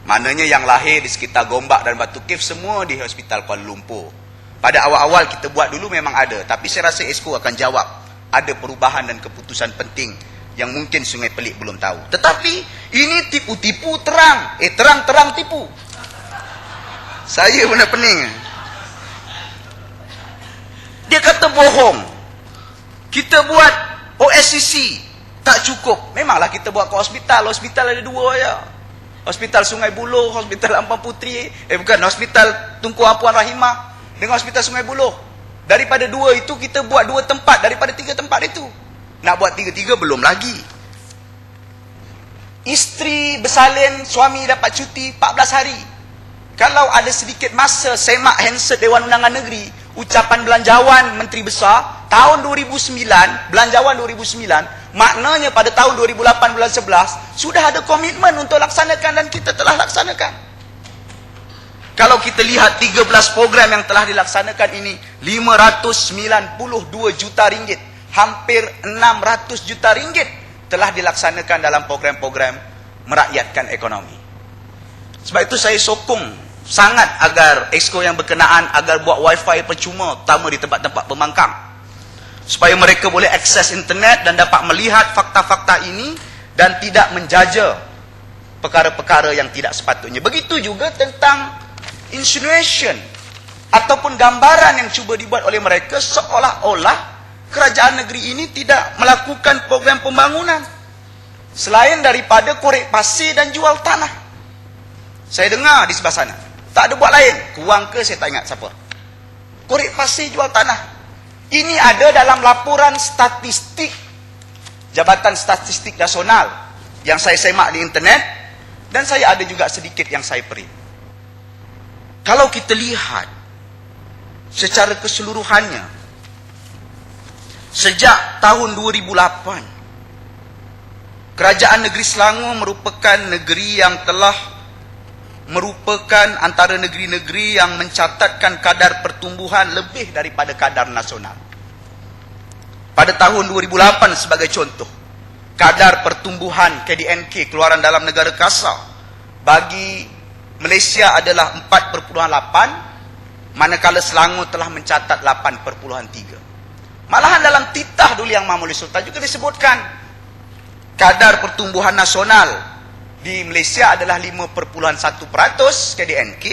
Maknanya yang lahir di sekitar Gombak dan Batu Kef semua di Hospital Kuala Lumpur. Pada awal-awal kita buat dulu memang ada. Tapi saya rasa Esko akan jawab. Ada perubahan dan keputusan penting yang mungkin Sungai Pelik belum tahu. Tetapi ini tipu-tipu terang. Terang-terang tipu. Saya benar pening. Dia kata bohong. Kita buat OSCC tak cukup. Memanglah kita buat ke hospital. Hospital ada dua ya. Hospital Sungai Buloh, Hospital Ampang Puteri, bukan, Hospital Tunku Ampuan Rahimah dengan Hospital Sungai Buloh. Daripada 2 itu kita buat 2 tempat daripada 3 tempat itu. Nak buat 3-3 belum lagi. Isteri bersalin, suami dapat cuti 14 hari. Kalau ada sedikit masa semak handset Dewan Undangan Negeri, ucapan belanjawan Menteri Besar tahun 2009, belanjawan 2009, maknanya pada tahun 2008 bulan 11 sudah ada komitmen untuk laksanakan dan kita telah laksanakan. Kalau kita lihat 13 program yang telah dilaksanakan ini, 592 juta ringgit, hampir 600 juta ringgit telah dilaksanakan dalam program-program merakyatkan ekonomi. Sebab itu saya sokong sangat agar exco yang berkenaan agar buat wifi percuma, terutama di tempat-tempat pembangkang, supaya mereka boleh akses internet dan dapat melihat fakta-fakta ini dan tidak menjaja perkara-perkara yang tidak sepatutnya. Begitu juga tentang insinuation ataupun gambaran yang cuba dibuat oleh mereka seolah-olah kerajaan negeri ini tidak melakukan program pembangunan selain daripada korek pasir dan jual tanah. Saya dengar di sebelah sana, tak ada buat lain. Kurang ke saya tak ingat siapa. Korek pasir, jual tanah. Ini ada dalam laporan statistik Jabatan Statistik Nasional yang saya semak di internet, dan saya ada juga sedikit yang saya print. Kalau kita lihat secara keseluruhannya, sejak tahun 2008, Kerajaan Negeri Selangor merupakan negeri yang telah merupakan antara negeri-negeri yang mencatatkan kadar pertumbuhan lebih daripada kadar nasional. Pada tahun 2008 sebagai contoh, kadar pertumbuhan KDNK, keluaran dalam negara kasar, bagi Malaysia adalah 4.8, manakala Selangor telah mencatat 8.3. Malahan dalam titah Duli Yang Maha Mulia Sultan juga disebutkan kadar pertumbuhan nasional di Malaysia adalah 5.1% KDNK,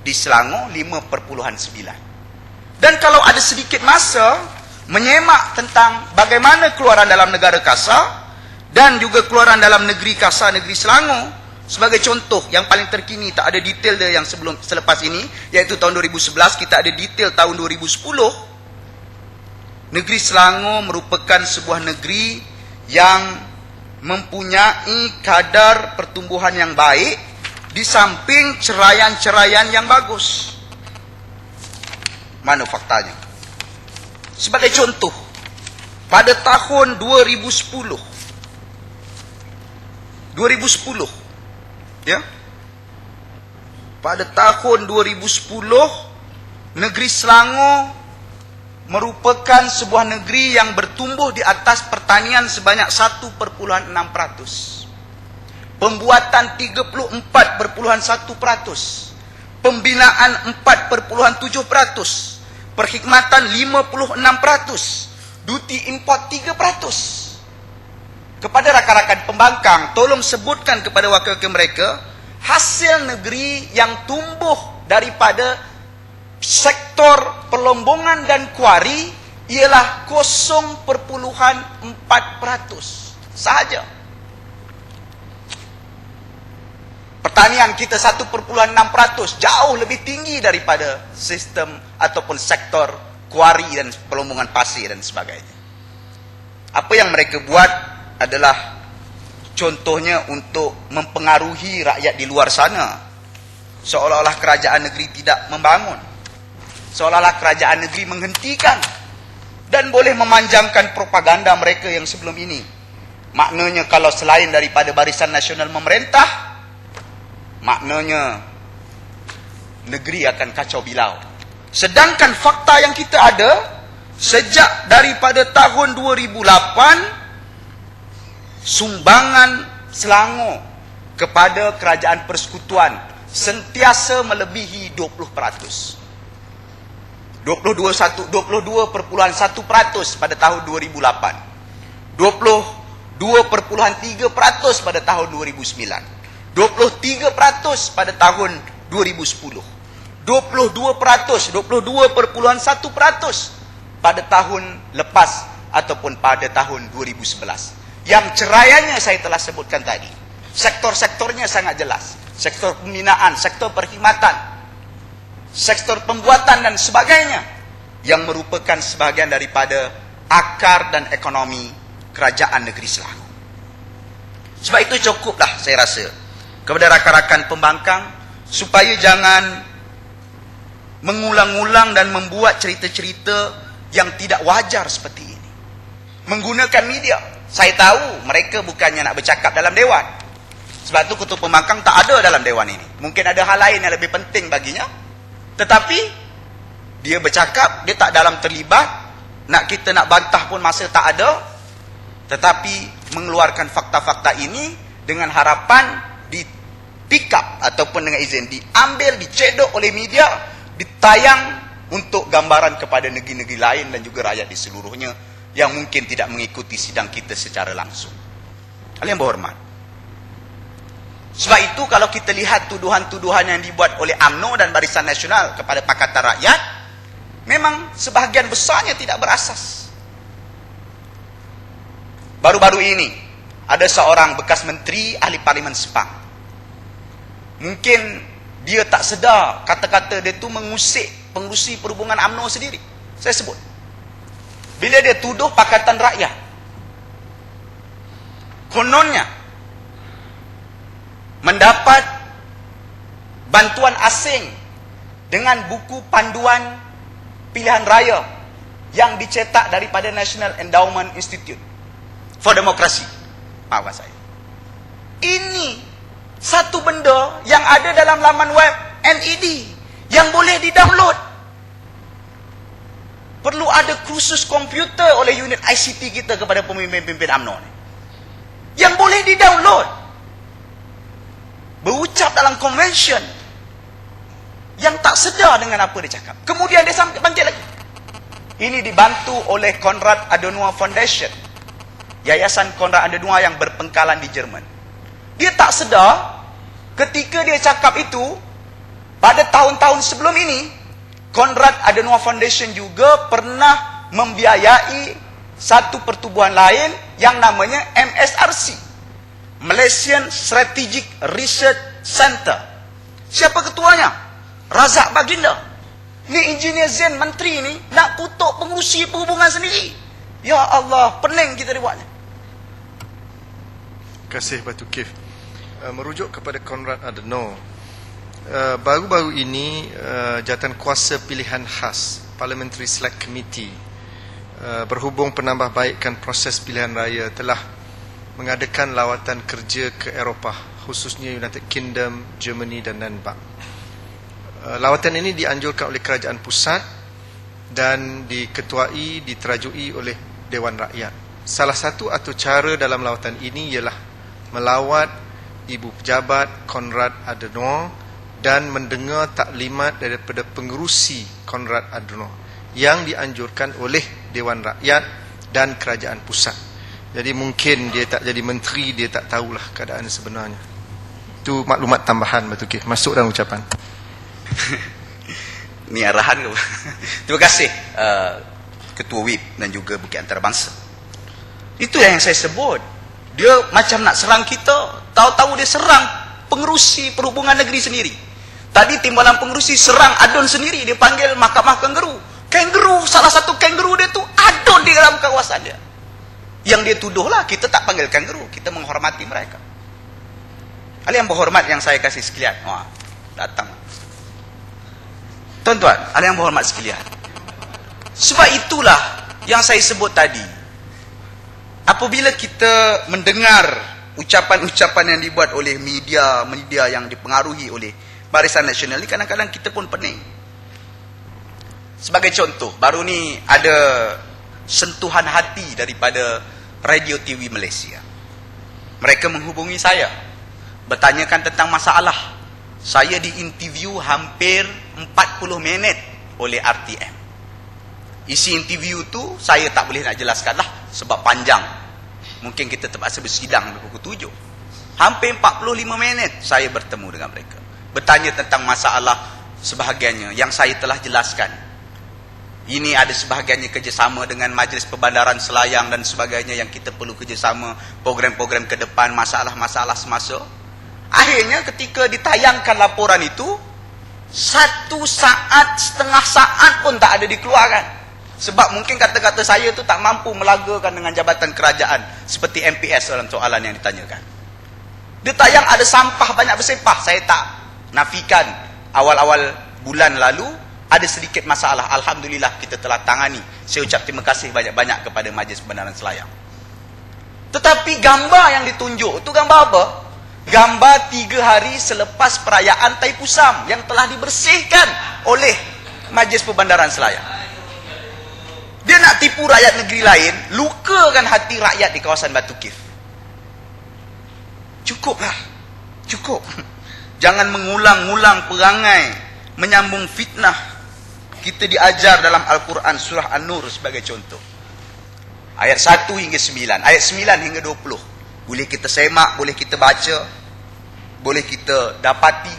di Selangor 5.9. Dan kalau ada sedikit masa menyemak tentang bagaimana keluaran dalam negara kasar dan juga keluaran dalam negeri kasar negeri Selangor, sebagai contoh yang paling terkini, tak ada detail dia yang selepas ini, iaitu tahun 2011, kita ada detail tahun 2010. Negeri Selangor merupakan sebuah negeri yang mempunyai kadar pertumbuhan yang baik di samping ceraian-ceraian yang bagus. Mana faktanya? Sebagai contoh, pada tahun 2010, ya, pada tahun 2010 negeri Selangor merupakan sebuah negeri yang bertumbuh di atas pertanian sebanyak 1.6%. Pembuatan 34.1%. Pembinaan 4.7%. Perkhidmatan 56%. Duty import 3%. Kepada rakan-rakan pembangkang, tolong sebutkan kepada wakil-wakil mereka hasil negeri yang tumbuh daripada sektor pelombongan dan kuari ialah 0.4% sahaja. Pertanian kita 1.6%, jauh lebih tinggi daripada sistem ataupun sektor kuari dan pelombongan pasir dan sebagainya. Apa yang mereka buat adalah contohnya untuk mempengaruhi rakyat di luar sana, seolah-olah kerajaan negeri tidak membangun, seolah-olah kerajaan negeri menghentikan, dan boleh memanjangkan propaganda mereka yang sebelum ini. Maknanya kalau selain daripada Barisan Nasional memerintah, maknanya negeri akan kacau bilau. Sedangkan fakta yang kita ada, sejak daripada tahun 2008, sumbangan Selangor kepada kerajaan persekutuan sentiasa melebihi 20%. 22.1% pada tahun 2008, 22.3% pada tahun 2009, 23% pada tahun 2010, 22.1% pada tahun lepas ataupun pada tahun 2011. Yang ceraiannya saya telah sebutkan tadi. Sektor-sektornya sangat jelas. Sektor pembinaan, sektor perkhidmatan, sektor pembuatan dan sebagainya. yang merupakan sebahagian daripada akar dan ekonomi kerajaan negeri Selangor. Sebab itu cukuplah saya rasa kepada rakan-rakan pembangkang supaya jangan mengulang-ulang dan membuat cerita-cerita yang tidak wajar seperti ini. Menggunakan media. Saya tahu mereka bukannya nak bercakap dalam dewan. Sebab itu Ketua Pembangkang tak ada dalam dewan ini. Mungkin ada hal lain yang lebih penting baginya. Tetapi dia bercakap, dia tak dalam terlibat. Kita nak bantah pun masa tak ada. Tetapi mengeluarkan fakta-fakta ini dengan harapan di pick up ataupun dengan izin diambil, dicedok oleh media, ditayang untuk gambaran kepada negeri-negeri lain dan juga rakyat di seluruhnya yang mungkin tidak mengikuti sidang kita secara langsung. Hal yang berhormat. Sebab itu kalau kita lihat tuduhan-tuduhan yang dibuat oleh UMNO dan Barisan Nasional kepada Pakatan Rakyat, memang sebahagian besarnya tidak berasas. Baru-baru ini ada seorang bekas menteri ahli parlimen Sepang. Mungkin dia tak sedar kata-kata dia tu mengusik pengerusi perhubungan UMNO sendiri. Saya sebut. Bila dia tuduh Pakatan Rakyat, kononnya mendapat bantuan asing dengan buku panduan pilihan raya yang dicetak daripada National Endowment Institute for Democracy. Maafkan saya. Ini satu benda yang ada dalam laman web NED yang boleh di-download. Perlu ada kursus komputer oleh unit ICT kita kepada pemimpin-pemimpin UMNO ni. Yang boleh di-download. Berucap dalam convention yang tak sedar dengan apa dia cakap. Kemudian dia bangkit lagi. Ini dibantu oleh Konrad Adenauer Foundation, Yayasan Konrad Adenauer yang berpengkalan di Jerman. Dia tak sedar ketika dia cakap itu, pada tahun-tahun sebelum ini, Konrad Adenauer Foundation juga pernah membiayai satu pertubuhan lain yang namanya MSRC, Malaysian Strategic Research Center. Siapa ketuanya? Razak Baginda. Ni engineer Zain menteri ni nak kutuk pengurusi perhubungan sendiri. Ya Allah, pening kita dibuatnya. Terima kasih Batu Kif. Merujuk kepada Konrad Adenauer, baru-baru ini Jawatan Kuasa Pilihan Khas Parliamentary Select Committee berhubung penambahbaikan proses pilihan raya telah mengadakan lawatan kerja ke Eropah, khususnya United Kingdom, Germany dan Denmark. Lawatan ini dianjurkan oleh Kerajaan Pusat dan diketuai, diterajui oleh Dewan Rakyat. Salah satu atau cara dalam lawatan ini ialah melawat Ibu Pejabat Konrad Adenauer dan mendengar taklimat daripada pengerusi Konrad Adenauer yang dianjurkan oleh Dewan Rakyat dan Kerajaan Pusat. Jadi mungkin dia tak jadi menteri, dia tak tahulah keadaan sebenarnya. Itu maklumat tambahan Batu Kif, masuk dalam ucapan. Ni arahan ke? Terima kasih Ketua WIP dan juga Bukit Antarabangsa. Itu yang saya sebut. Dia macam nak serang kita, tahu-tahu dia serang pengerusi perhubungan negeri sendiri. Tadi timbalan pengerusi serang Adun sendiri, dia panggil mahkamah kangaroo. Kangaroo, salah satu kangaroo dia tu Adun di dalam kawasan dia. Yang dia tuduhlah, kita tak panggil kangaroo, kita menghormati mereka. Hal yang berhormat yang saya kasih sekalian. Wah, datang. Tuan-tuan, hal yang berhormat sekalian. Sebab itulah yang saya sebut tadi. Apabila kita mendengar ucapan-ucapan yang dibuat oleh media yang dipengaruhi oleh Barisan Nasional ni, kadang-kadang kita pun pening. Sebagai contoh, baru ni ada sentuhan hati daripada Radio TV Malaysia. Mereka menghubungi saya, bertanyakan tentang masalah. Saya diinterview hampir 40 minit oleh RTM. Isi interview tu saya tak boleh nak jelaskan lah sebab panjang. Mungkin kita terpaksa bersidang pukul 7. Hampir 45 minit saya bertemu dengan mereka, bertanya tentang masalah sebahagiannya yang saya telah jelaskan. Ini ada sebahagiannya kerjasama dengan Majlis Perbandaran Selayang dan sebagainya yang kita perlu kerjasama, program-program ke depan, masalah-masalah semasa. Akhirnya ketika ditayangkan laporan itu, 1 saat, setengah saat pun tak ada dikeluarkan. Sebab mungkin kata-kata saya tu tak mampu melagakan dengan jabatan kerajaan seperti MPS dalam soalan yang ditanyakan. Dia tayang ada sampah banyak bersepah. Saya tak nafikan awal-awal bulan lalu ada sedikit masalah. Alhamdulillah kita telah tangani. Saya ucap terima kasih banyak-banyak kepada Majlis Pembenaran Selayang. Tetapi gambar yang ditunjuk itu gambar apa? Gambar 3 hari selepas perayaan Taipusam yang telah dibersihkan oleh Majlis Perbandaran Selayang. Dia nak tipu rakyat negeri lain, lukakan hati rakyat di kawasan Batu Kif. Cukuplah. Cukup. Jangan mengulang-ulang perangai, menyambung fitnah. Kita diajar dalam Al-Quran surah An-Nur sebagai contoh. Ayat 1 hingga 9. Ayat 9 hingga 20. Boleh kita semak, boleh kita baca, boleh kita dapati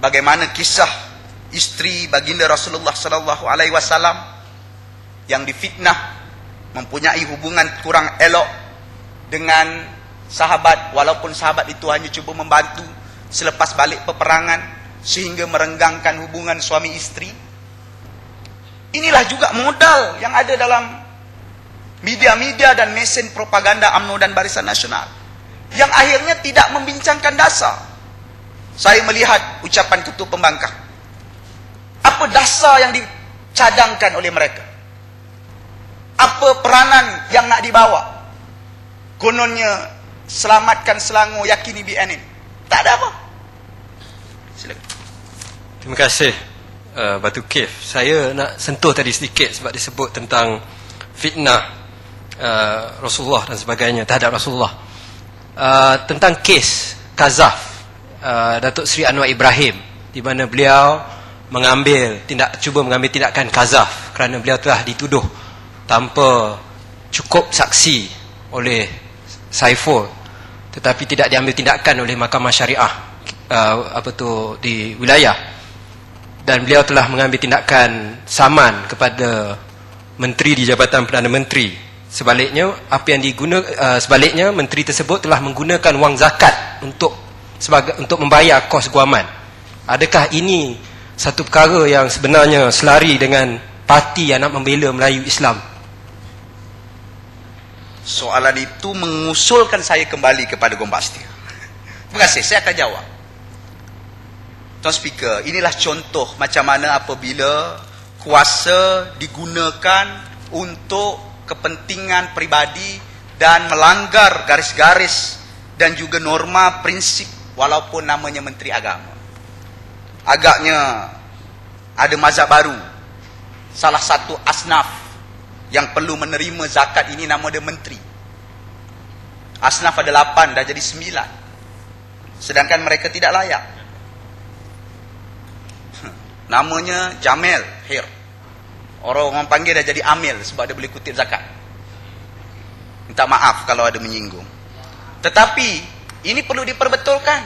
bagaimana kisah isteri baginda Rasulullah sallallahu alaihi wasallam yang difitnah, mempunyai hubungan kurang elok dengan sahabat, walaupun sahabat itu hanya cuba membantu selepas balik peperangan, sehingga merenggangkan hubungan suami isteri. Inilah juga modal yang ada dalam media-media dan mesin propaganda UMNO dan Barisan Nasional, yang akhirnya tidak membincangkan dasar. Saya melihat ucapan Ketua Pembangkang. Apa dasar yang dicadangkan oleh mereka? Apa peranan yang nak dibawa? Kononnya selamatkan Selangor, yakini BNN. Tak ada apa. Silakan. Terima kasih Batu Kif. Saya nak sentuh tadi sedikit sebab disebut tentang fitnah Rasulullah dan sebagainya terhadap Rasulullah. Tentang kes Kazaf Datuk Seri Anwar Ibrahim, di mana beliau cuba mengambil tindakan Kazaf kerana beliau telah dituduh tanpa cukup saksi oleh Saiful, tetapi tidak diambil tindakan oleh Mahkamah Syariah di wilayah, dan beliau telah mengambil tindakan saman kepada menteri di Jabatan Perdana Menteri. Sebaliknya sebaliknya menteri tersebut telah menggunakan wang zakat untuk membayar kos guaman. Adakah ini satu perkara yang sebenarnya selari dengan parti yang nak membela Melayu Islam? Soalan itu mengusulkan saya kembali kepada Gombak Setia. Terima kasih, saya akan jawab. Tuan Speaker, inilah contoh macam mana apabila kuasa digunakan untuk kepentingan peribadi dan melanggar garis-garis dan juga norma prinsip walaupun namanya Menteri Agama. Agaknya ada mazhab baru. Salah satu asnaf yang perlu menerima zakat ini nama dia menteri. Asnaf ada 8, dah jadi 9. Sedangkan mereka tidak layak. Namanya Jamil Hir. Orang panggil dah jadi Amil sebab dia boleh kutip zakat. Minta maaf kalau ada menyinggung. Tetapi ini perlu diperbetulkan.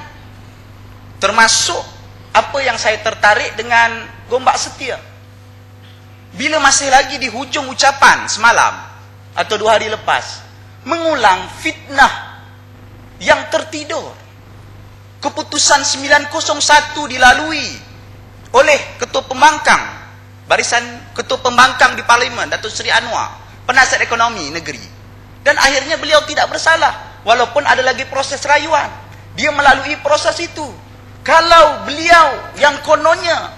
Termasuk apa yang saya tertarik dengan Gombak Setia. Bila masih lagi di hujung ucapan semalam atau 2 hari lepas mengulang fitnah yang tertidur. Keputusan 901 dilalui oleh Ketua Pembangkang, barisan Ketua Pembangkang di Parlimen, Datuk Seri Anwar, penasihat ekonomi negeri. Dan akhirnya beliau tidak bersalah walaupun ada lagi proses rayuan. Dia melalui proses itu. Kalau beliau yang kononnya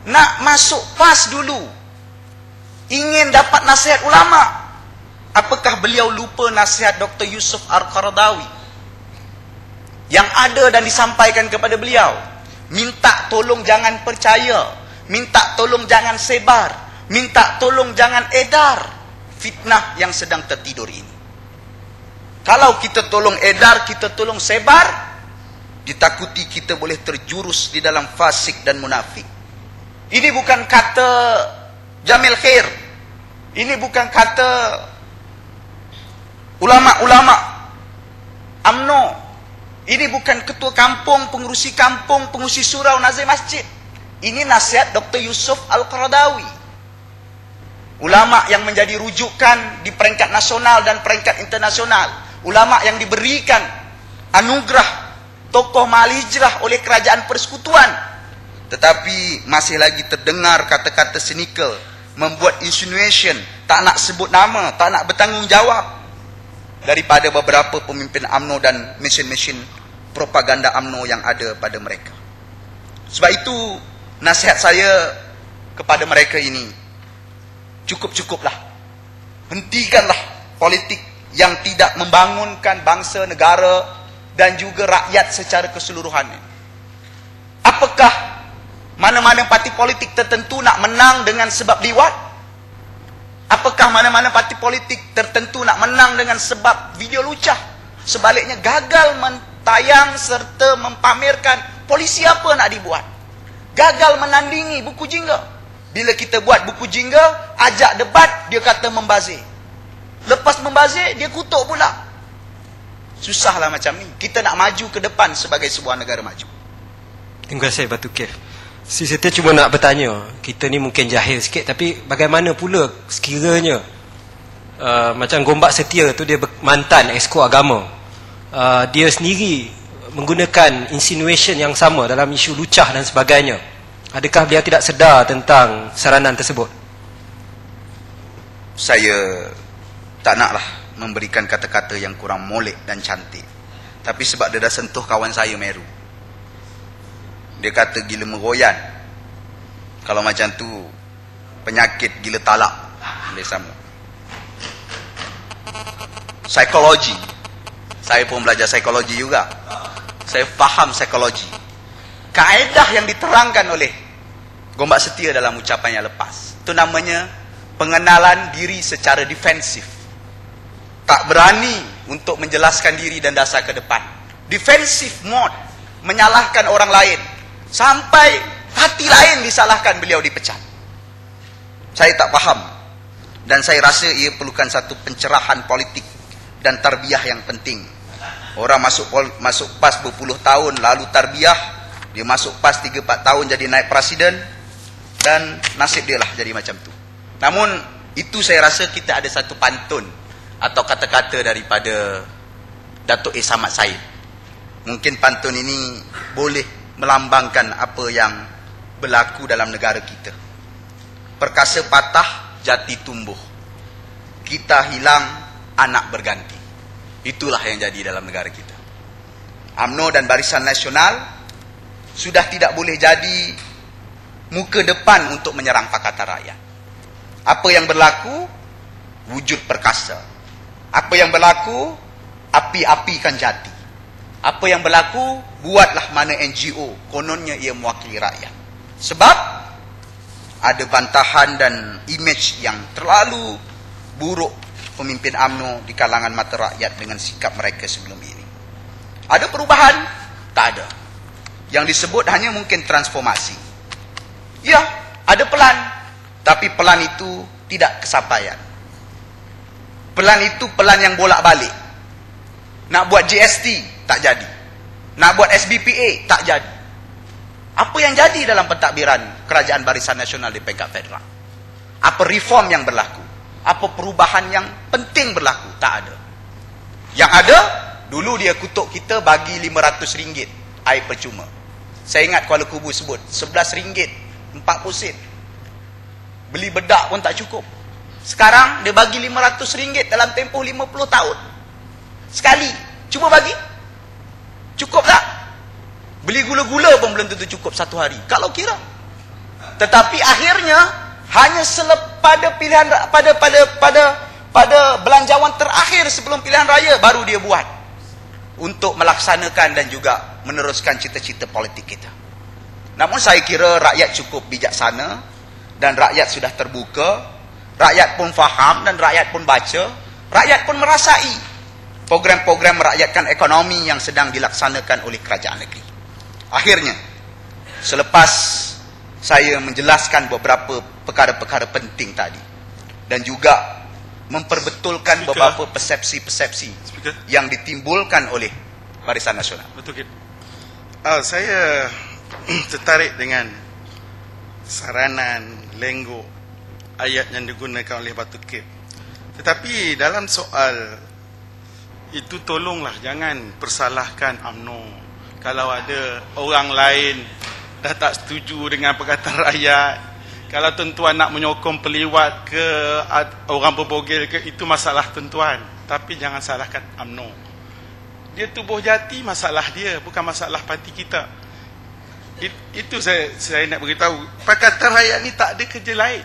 nak masuk PAS dulu, ingin dapat nasihat ulama, apakah beliau lupa nasihat Dr. Yusuf Al-Qaradawi yang ada dan disampaikan kepada beliau? Minta tolong jangan percaya, minta tolong jangan sebar, minta tolong jangan edar fitnah yang sedang tertidur ini. Kalau kita tolong edar, kita tolong sebar, ditakuti kita boleh terjurus di dalam fasik dan munafik. Ini bukan kata Jamil Khair, ini bukan kata ulama-ulama UMNO, ini bukan ketua kampung, pengurusi surau, nazir masjid. Ini nasihat Dr. Yusuf Al-Qaradawi, ulama yang menjadi rujukan di peringkat nasional dan peringkat internasional, ulama yang diberikan anugerah tokoh mahal hijrah oleh kerajaan persekutuan tetapi masih lagi terdengar kata-kata cynical, membuat insinuation, tak nak sebut nama, tak nak bertanggungjawab daripada beberapa pemimpin UMNO dan mesin-mesin propaganda UMNO yang ada pada mereka. Sebab itu nasihat saya kepada mereka ini, cukup-cukuplah. Hentikanlah politik yang tidak membangunkan bangsa, negara dan juga rakyat secara keseluruhannya. Apakah mana-mana parti politik tertentu nak menang dengan sebab liwat? Apakah mana-mana parti politik tertentu nak menang dengan sebab video lucah? Sebaliknya gagal mentayang serta mempamerkan, polisi apa nak dibuat? Gagal menandingi buku jingga. Bila kita buat buku jingga, ajak debat, dia kata membazir. Lepas membazir, dia kutuk pula. Susahlah macam ni. Kita nak maju ke depan sebagai sebuah negara maju. Terima kasih Batu Kev. Saya cuma nak bertanya, kita ni mungkin jahil sikit, tapi bagaimana pula sekiranya macam Gombak Setia tu, dia mantan exco agama, dia sendiri menggunakan insinuation yang sama dalam isu lucah dan sebagainya. Adakah beliau tidak sedar tentang saranan tersebut? Saya tak naklah memberikan kata-kata yang kurang molek dan cantik. Tapi sebab dia dah sentuh kawan saya Meru, dia kata gila meroyan. Kalau macam tu, penyakit gila talak boleh sama. Psikologi, saya pun belajar psikologi juga. Saya faham psikologi. Kaedah yang diterangkan oleh Gombak Setia dalam ucapan yang lepas, itu namanya pengenalan diri secara defensif. Tak berani untuk menjelaskan diri dan dasar ke depan. Defensive mode, menyalahkan orang lain. Sampai hati lain disalahkan, beliau dipecat. Saya tak faham. Dan saya rasa ia perlukan satu pencerahan politik dan tarbiyah yang penting. Orang masuk PAS berpuluh tahun, lalu tarbiyah, dia masuk PAS 3-4 tahun jadi naib presiden, dan nasib dia lah jadi macam tu. Namun itu saya rasa kita ada satu pantun atau kata-kata daripada Datuk Samad Said. Mungkin pantun ini boleh melambangkan apa yang berlaku dalam negara kita. Perkasa patah, jati tumbuh. Kita hilang, anak berganti. Itulah yang jadi dalam negara kita. UMNO dan Barisan Nasional sudah tidak boleh jadi muka depan untuk menyerang Pakatan Rakyat. Apa yang berlaku, wujud perkasa. Apa yang berlaku, api-apikan jati. Apa yang berlaku, buatlah mana NGO, kononnya ia mewakili rakyat. Sebab ada bantahan dan imej yang terlalu buruk pemimpin UMNO di kalangan mata rakyat dengan sikap mereka sebelum ini. Ada perubahan? Tak ada. Yang disebut hanya mungkin transformasi. Ya, ada pelan. Tapi pelan itu tidak kesampaian. Pelan itu pelan yang bolak-balik. Nak buat GST, tak jadi. Nak buat SBPA, tak jadi. Apa yang jadi dalam pentadbiran Kerajaan Barisan Nasional di peringkat federal? Apa reform yang berlaku? Apa perubahan yang penting berlaku? Tak ada. Yang ada, dulu dia kutuk kita bagi RM500 air percuma. Saya ingat Kuala Kubu sebut RM11 40 sen. Beli bedak pun tak cukup. Sekarang dia bagi RM500 dalam tempoh 50 tahun. Sekali. Cuba bagi. Cukup tak? Beli gula-gula pun belum tentu cukup satu hari. Kalau kira. Tetapi akhirnya hanya pada pilihan pada belanjawan terakhir sebelum pilihan raya baru dia buat untuk melaksanakan dan juga meneruskan cita-cita politik kita. Namun saya kira rakyat cukup bijaksana dan rakyat sudah terbuka, rakyat pun faham dan rakyat pun baca, rakyat pun merasai program-program merakyatkan ekonomi yang sedang dilaksanakan oleh kerajaan negeri. Akhirnya, selepas saya menjelaskan beberapa perkara-perkara penting tadi dan juga memperbetulkan beberapa persepsi-persepsi yang ditimbulkan oleh Barisan Nasional. Betul. Saya tertarik dengan saranan, lenggok, ayat yang digunakan oleh Batu Kev. Tetapi dalam soal itu, tolonglah jangan persalahkan UMNO. Kalau ada orang lain dah tak setuju dengan Pakatan Rakyat. Kalau tuan-tuan nak menyokong peliwat ke orang berbogel ke, itu masalah tuan-tuan. Tapi jangan salahkan UMNO. Dia tubuh jati, masalah dia, bukan masalah parti kita. Itu saya nak beritahu. Pakatan Rakyat ni tak ada kerja lain,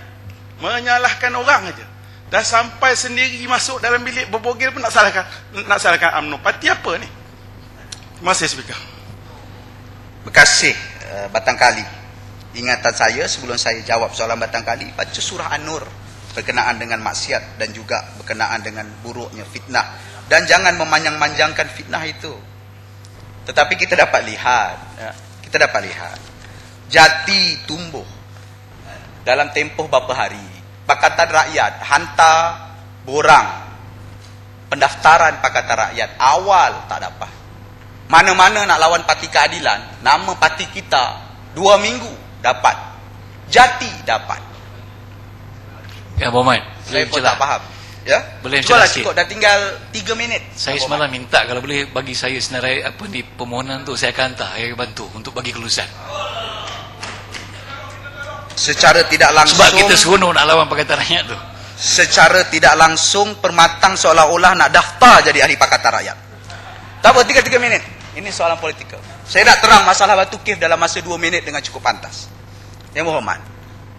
menyalahkan orang aja. Dah sampai sendiri masuk dalam bilik berbogel pun nak salahkan UMNO. Parti apa ni? Terima kasih, Speaker. Terima kasih Batang Kali. Ingatan saya sebelum saya jawab soalan Batang Kali, baca surah An-Nur berkenaan dengan maksiat dan juga berkenaan dengan buruknya fitnah. Dan jangan memanjang-manjangkan fitnah itu. Tetapi kita dapat lihat, jati tumbuh dalam tempoh beberapa hari. Pakatan Rakyat hantar borang pendaftaran Pakatan Rakyat awal tak dapat. Mana-mana nak lawan parti keadilan, nama parti kita 2 minggu dapat. Jati dapat. Ya, Muhammad. Saya pun tak faham. Ya? Boleh Cubalah menjelaskan. cukup, dah tinggal 3 minit. Saya semalam minta kalau boleh bagi saya senarai apa ni permohonan tu, saya akan hantar, saya akan bantu untuk bagi kelulusan. Secara tidak langsung, sebab kita seronok nak lawan Pakatan Rakyat tu. Secara tidak langsung permatang seolah-olah nak daftar jadi ahli Pakatan Rakyat. Tak apa, 3 minit. Ini soalan politikal. Saya nak terang masalah Batu Cave dalam masa 2 minit dengan cukup pantas. Yang berhormat.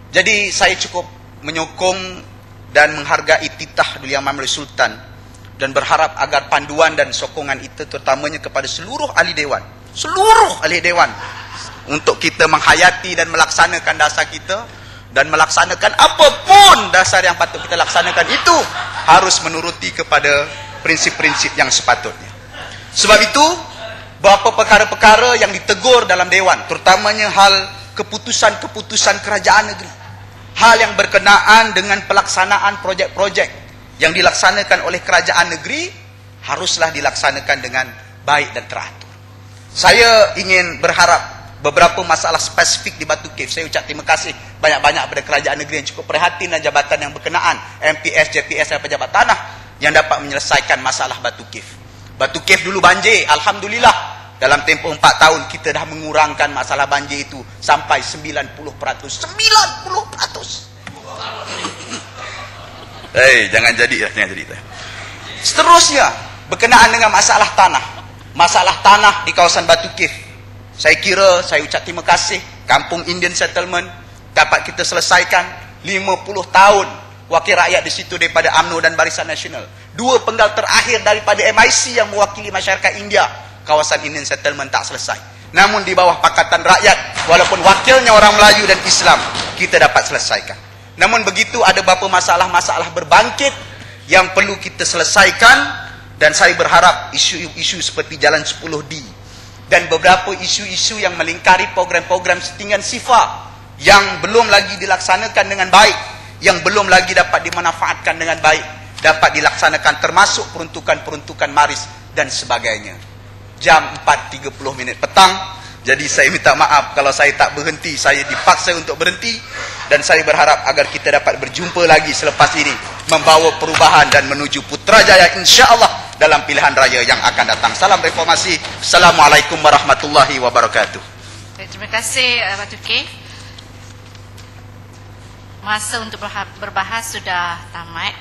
Jadi saya cukup menyokong dan menghargai titah Duli Yang Maha Sultan dan berharap agar panduan dan sokongan itu terutamanya kepada seluruh ahli dewan. Seluruh ahli dewan untuk kita menghayati dan melaksanakan dasar kita dan melaksanakan apapun dasar yang patut kita laksanakan itu harus menuruti kepada prinsip-prinsip yang sepatutnya. Sebab itu beberapa perkara-perkara yang ditegur dalam dewan, terutamanya hal keputusan-keputusan kerajaan negeri, hal yang berkenaan dengan pelaksanaan projek-projek yang dilaksanakan oleh kerajaan negeri haruslah dilaksanakan dengan baik dan teratur. Saya ingin berharap beberapa masalah spesifik di Batu Cave, saya ucap terima kasih banyak-banyak pada kerajaan negeri yang cukup prihatin dan jabatan yang berkenaan, MPS, JPS dan pejabat tanah yang dapat menyelesaikan masalah Batu Cave. Batu Cave dulu banjir, alhamdulillah dalam tempoh 4 tahun kita dah mengurangkan masalah banjir itu sampai 90%. 90%. Jangan jadi. Seterusnya berkenaan dengan masalah tanah. Masalah tanah di kawasan Batu Cave. Saya kira saya ucap terima kasih Kampung Indian Settlement dapat kita selesaikan. 50 tahun wakil rakyat di situ daripada UMNO dan Barisan Nasional. 2 penggal terakhir daripada MIC yang mewakili masyarakat India, kawasan Indian Settlement tak selesai. Namun di bawah Pakatan Rakyat, walaupun wakilnya orang Melayu dan Islam, kita dapat selesaikan. Namun begitu ada beberapa masalah-masalah berbangkit yang perlu kita selesaikan, dan saya berharap isu-isu seperti Jalan 10D dan beberapa isu-isu yang melingkari program-program setinggan SIFA yang belum lagi dilaksanakan dengan baik, yang belum lagi dapat dimanfaatkan dengan baik, dapat dilaksanakan, termasuk peruntukan-peruntukan maris dan sebagainya. Jam 4.30 petang, jadi saya minta maaf kalau saya tak berhenti, saya dipaksa untuk berhenti, dan saya berharap agar kita dapat berjumpa lagi selepas ini, membawa perubahan dan menuju Putrajaya insya-Allah dalam pilihan raya yang akan datang. Salam reformasi. Assalamualaikum warahmatullahi wabarakatuh. Terima kasih Batu Cave. Masa untuk berbahas sudah tamat.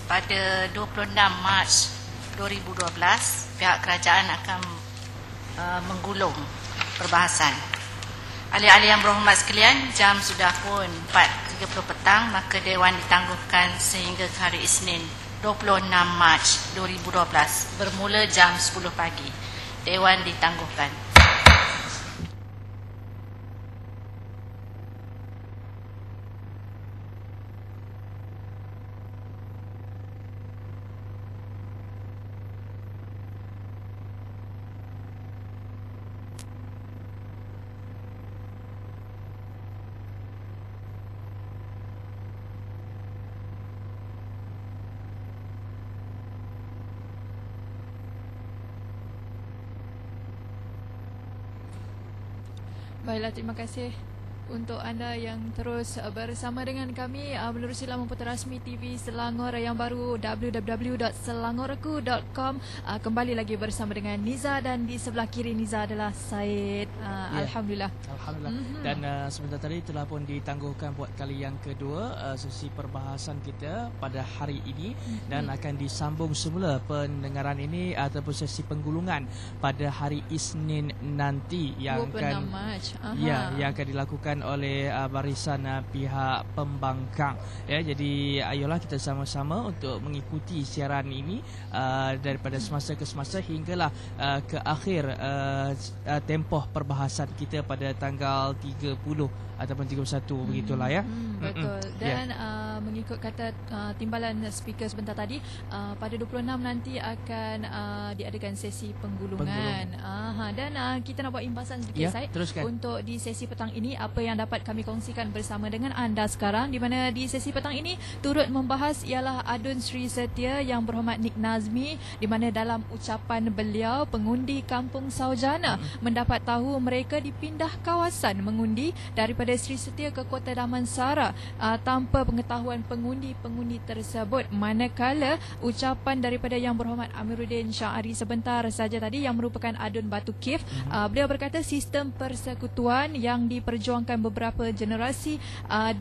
Pada 26 Mac 2012, pihak kerajaan akan menggulung perbahasan. Ahli-ahli yang berhormat sekalian, jam sudah pun 4.30 petang, maka Dewan ditangguhkan sehingga hari Isnin 26 Mac 2012 bermula jam 10 pagi. Dewan ditangguhkan. Baiklah, terima kasih untuk anda yang terus bersama dengan kami menerusi laman putera rasmi TV Selangor yang baru www.selangorku.com. Kembali lagi bersama dengan Niza dan di sebelah kiri Niza adalah Syed. Alhamdulillah. Dan sebentar tadi telah pun ditangguhkan buat kali yang kedua sesi perbahasan kita pada hari ini dan akan disambung semula pendengaran ini ataupun sesi penggulungan pada hari Isnin nanti yang 26 Mac. Yang akan dilakukan oleh barisan pihak pembangkang. Ya, jadi ayolah kita sama-sama untuk mengikuti siaran ini daripada semasa ke semasa hinggalah ke akhir tempoh perbahasan kita pada tanggal 30 ataupun 31 begitulah ya. Betul. Dan mengikut kata timbalan speaker sebentar tadi, pada 26 nanti akan diadakan sesi penggulungan. Dan kita nak buat imbasan sedikit Syed untuk di sesi petang ini apa yang dapat kami kongsikan bersama dengan anda sekarang, di mana di sesi petang ini turut membahas ialah Adun Sri Setia Yang Berhormat Nik Nazmi, di mana dalam ucapan beliau pengundi Kampung Saujana mendapat tahu mereka dipindah kawasan mengundi daripada Sri Setia ke Kota Damansara tanpa pengetahuan pengundi-pengundi tersebut, manakala ucapan daripada Yang Berhormat Amiruddin Syahari sebentar saja tadi yang merupakan Adun Batu Kif, beliau berkata sistem persekutuan yang diperjuangkan beberapa generasi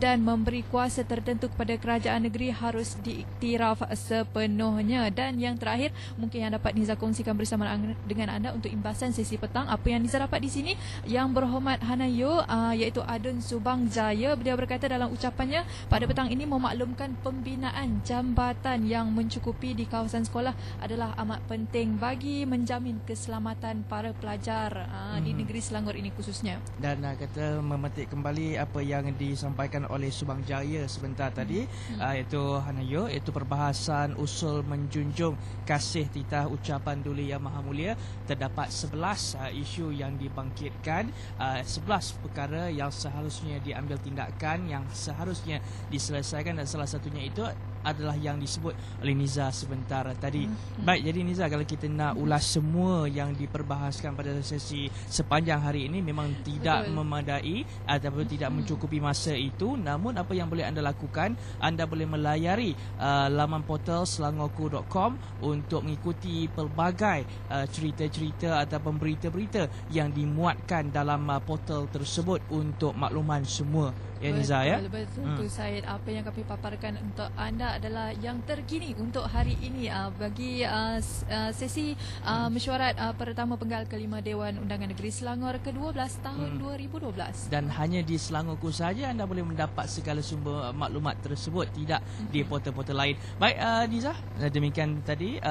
dan memberi kuasa tertentu kepada kerajaan negeri harus diiktiraf sepenuhnya. Dan yang terakhir mungkin yang dapat Niza kongsikan bersama dengan anda untuk imbasan sesi petang, apa yang Niza dapat di sini, Yang Berhormat Hanayo iaitu Adun Subang Jaya, beliau berkata dalam ucapannya pada petang ini memaklumkan pembinaan jambatan yang mencukupi di kawasan sekolah adalah amat penting bagi menjamin keselamatan para pelajar di negeri Selangor ini khususnya. Dan kata memetik kembali apa yang disampaikan oleh Subang Jaya sebentar tadi, iaitu Hanayo, iaitu perbahasan usul menjunjung kasih titah ucapan Duli Yang Maha Mulia. Terdapat 11 isu yang dibangkitkan, 11 perkara yang seharusnya diambil tindakan, yang seharusnya diselesaikan, dan salah satunya itu adalah yang disebut oleh Niza sebentar tadi. Baik, jadi Niza, kalau kita nak ulas semua yang diperbahaskan pada sesi sepanjang hari ini memang tidak memadai ataupun tidak mencukupi masa itu. Namun apa yang boleh anda lakukan, anda boleh melayari laman portal selangorku.com untuk mengikuti pelbagai cerita-cerita ataupun berita-berita yang dimuatkan dalam portal tersebut untuk makluman semua. Ya Niza, ya. Betul Syed, apa yang kami paparkan untuk anda adalah yang terkini untuk hari ini bagi sesi mesyuarat pertama penggal kelima Dewan Undangan Negeri Selangor ke-12 tahun 2012. Dan hanya di Selangorku saja anda boleh mendapat segala sumber maklumat tersebut, tidak di portal-portal lain. Baik Niza, demikian tadi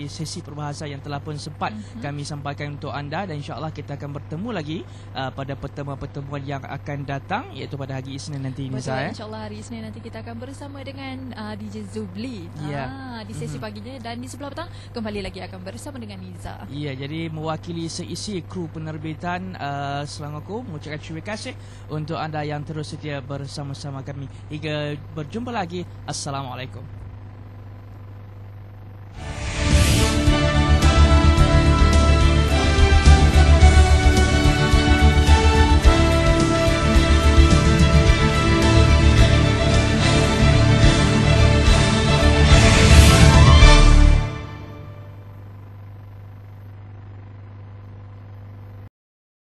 sesi perbahasan yang telah pun sempat kami sampaikan untuk anda, dan insya-Allah kita akan bertemu lagi pada pertemuan-pertemuan yang akan datang, iaitu pada hari Isnin nanti Niza. Betul, insya-Allah hari Isnin nanti kita akan bersama dengan DJ Zubli di sesi paginya, dan di sebelah petang kembali lagi akan bersama dengan Niza. Ya, jadi mewakili seisi kru penerbitan Selangorku mengucapkan terima kasih untuk anda yang terus setia bersama-sama kami. Hingga berjumpa lagi. Assalamualaikum.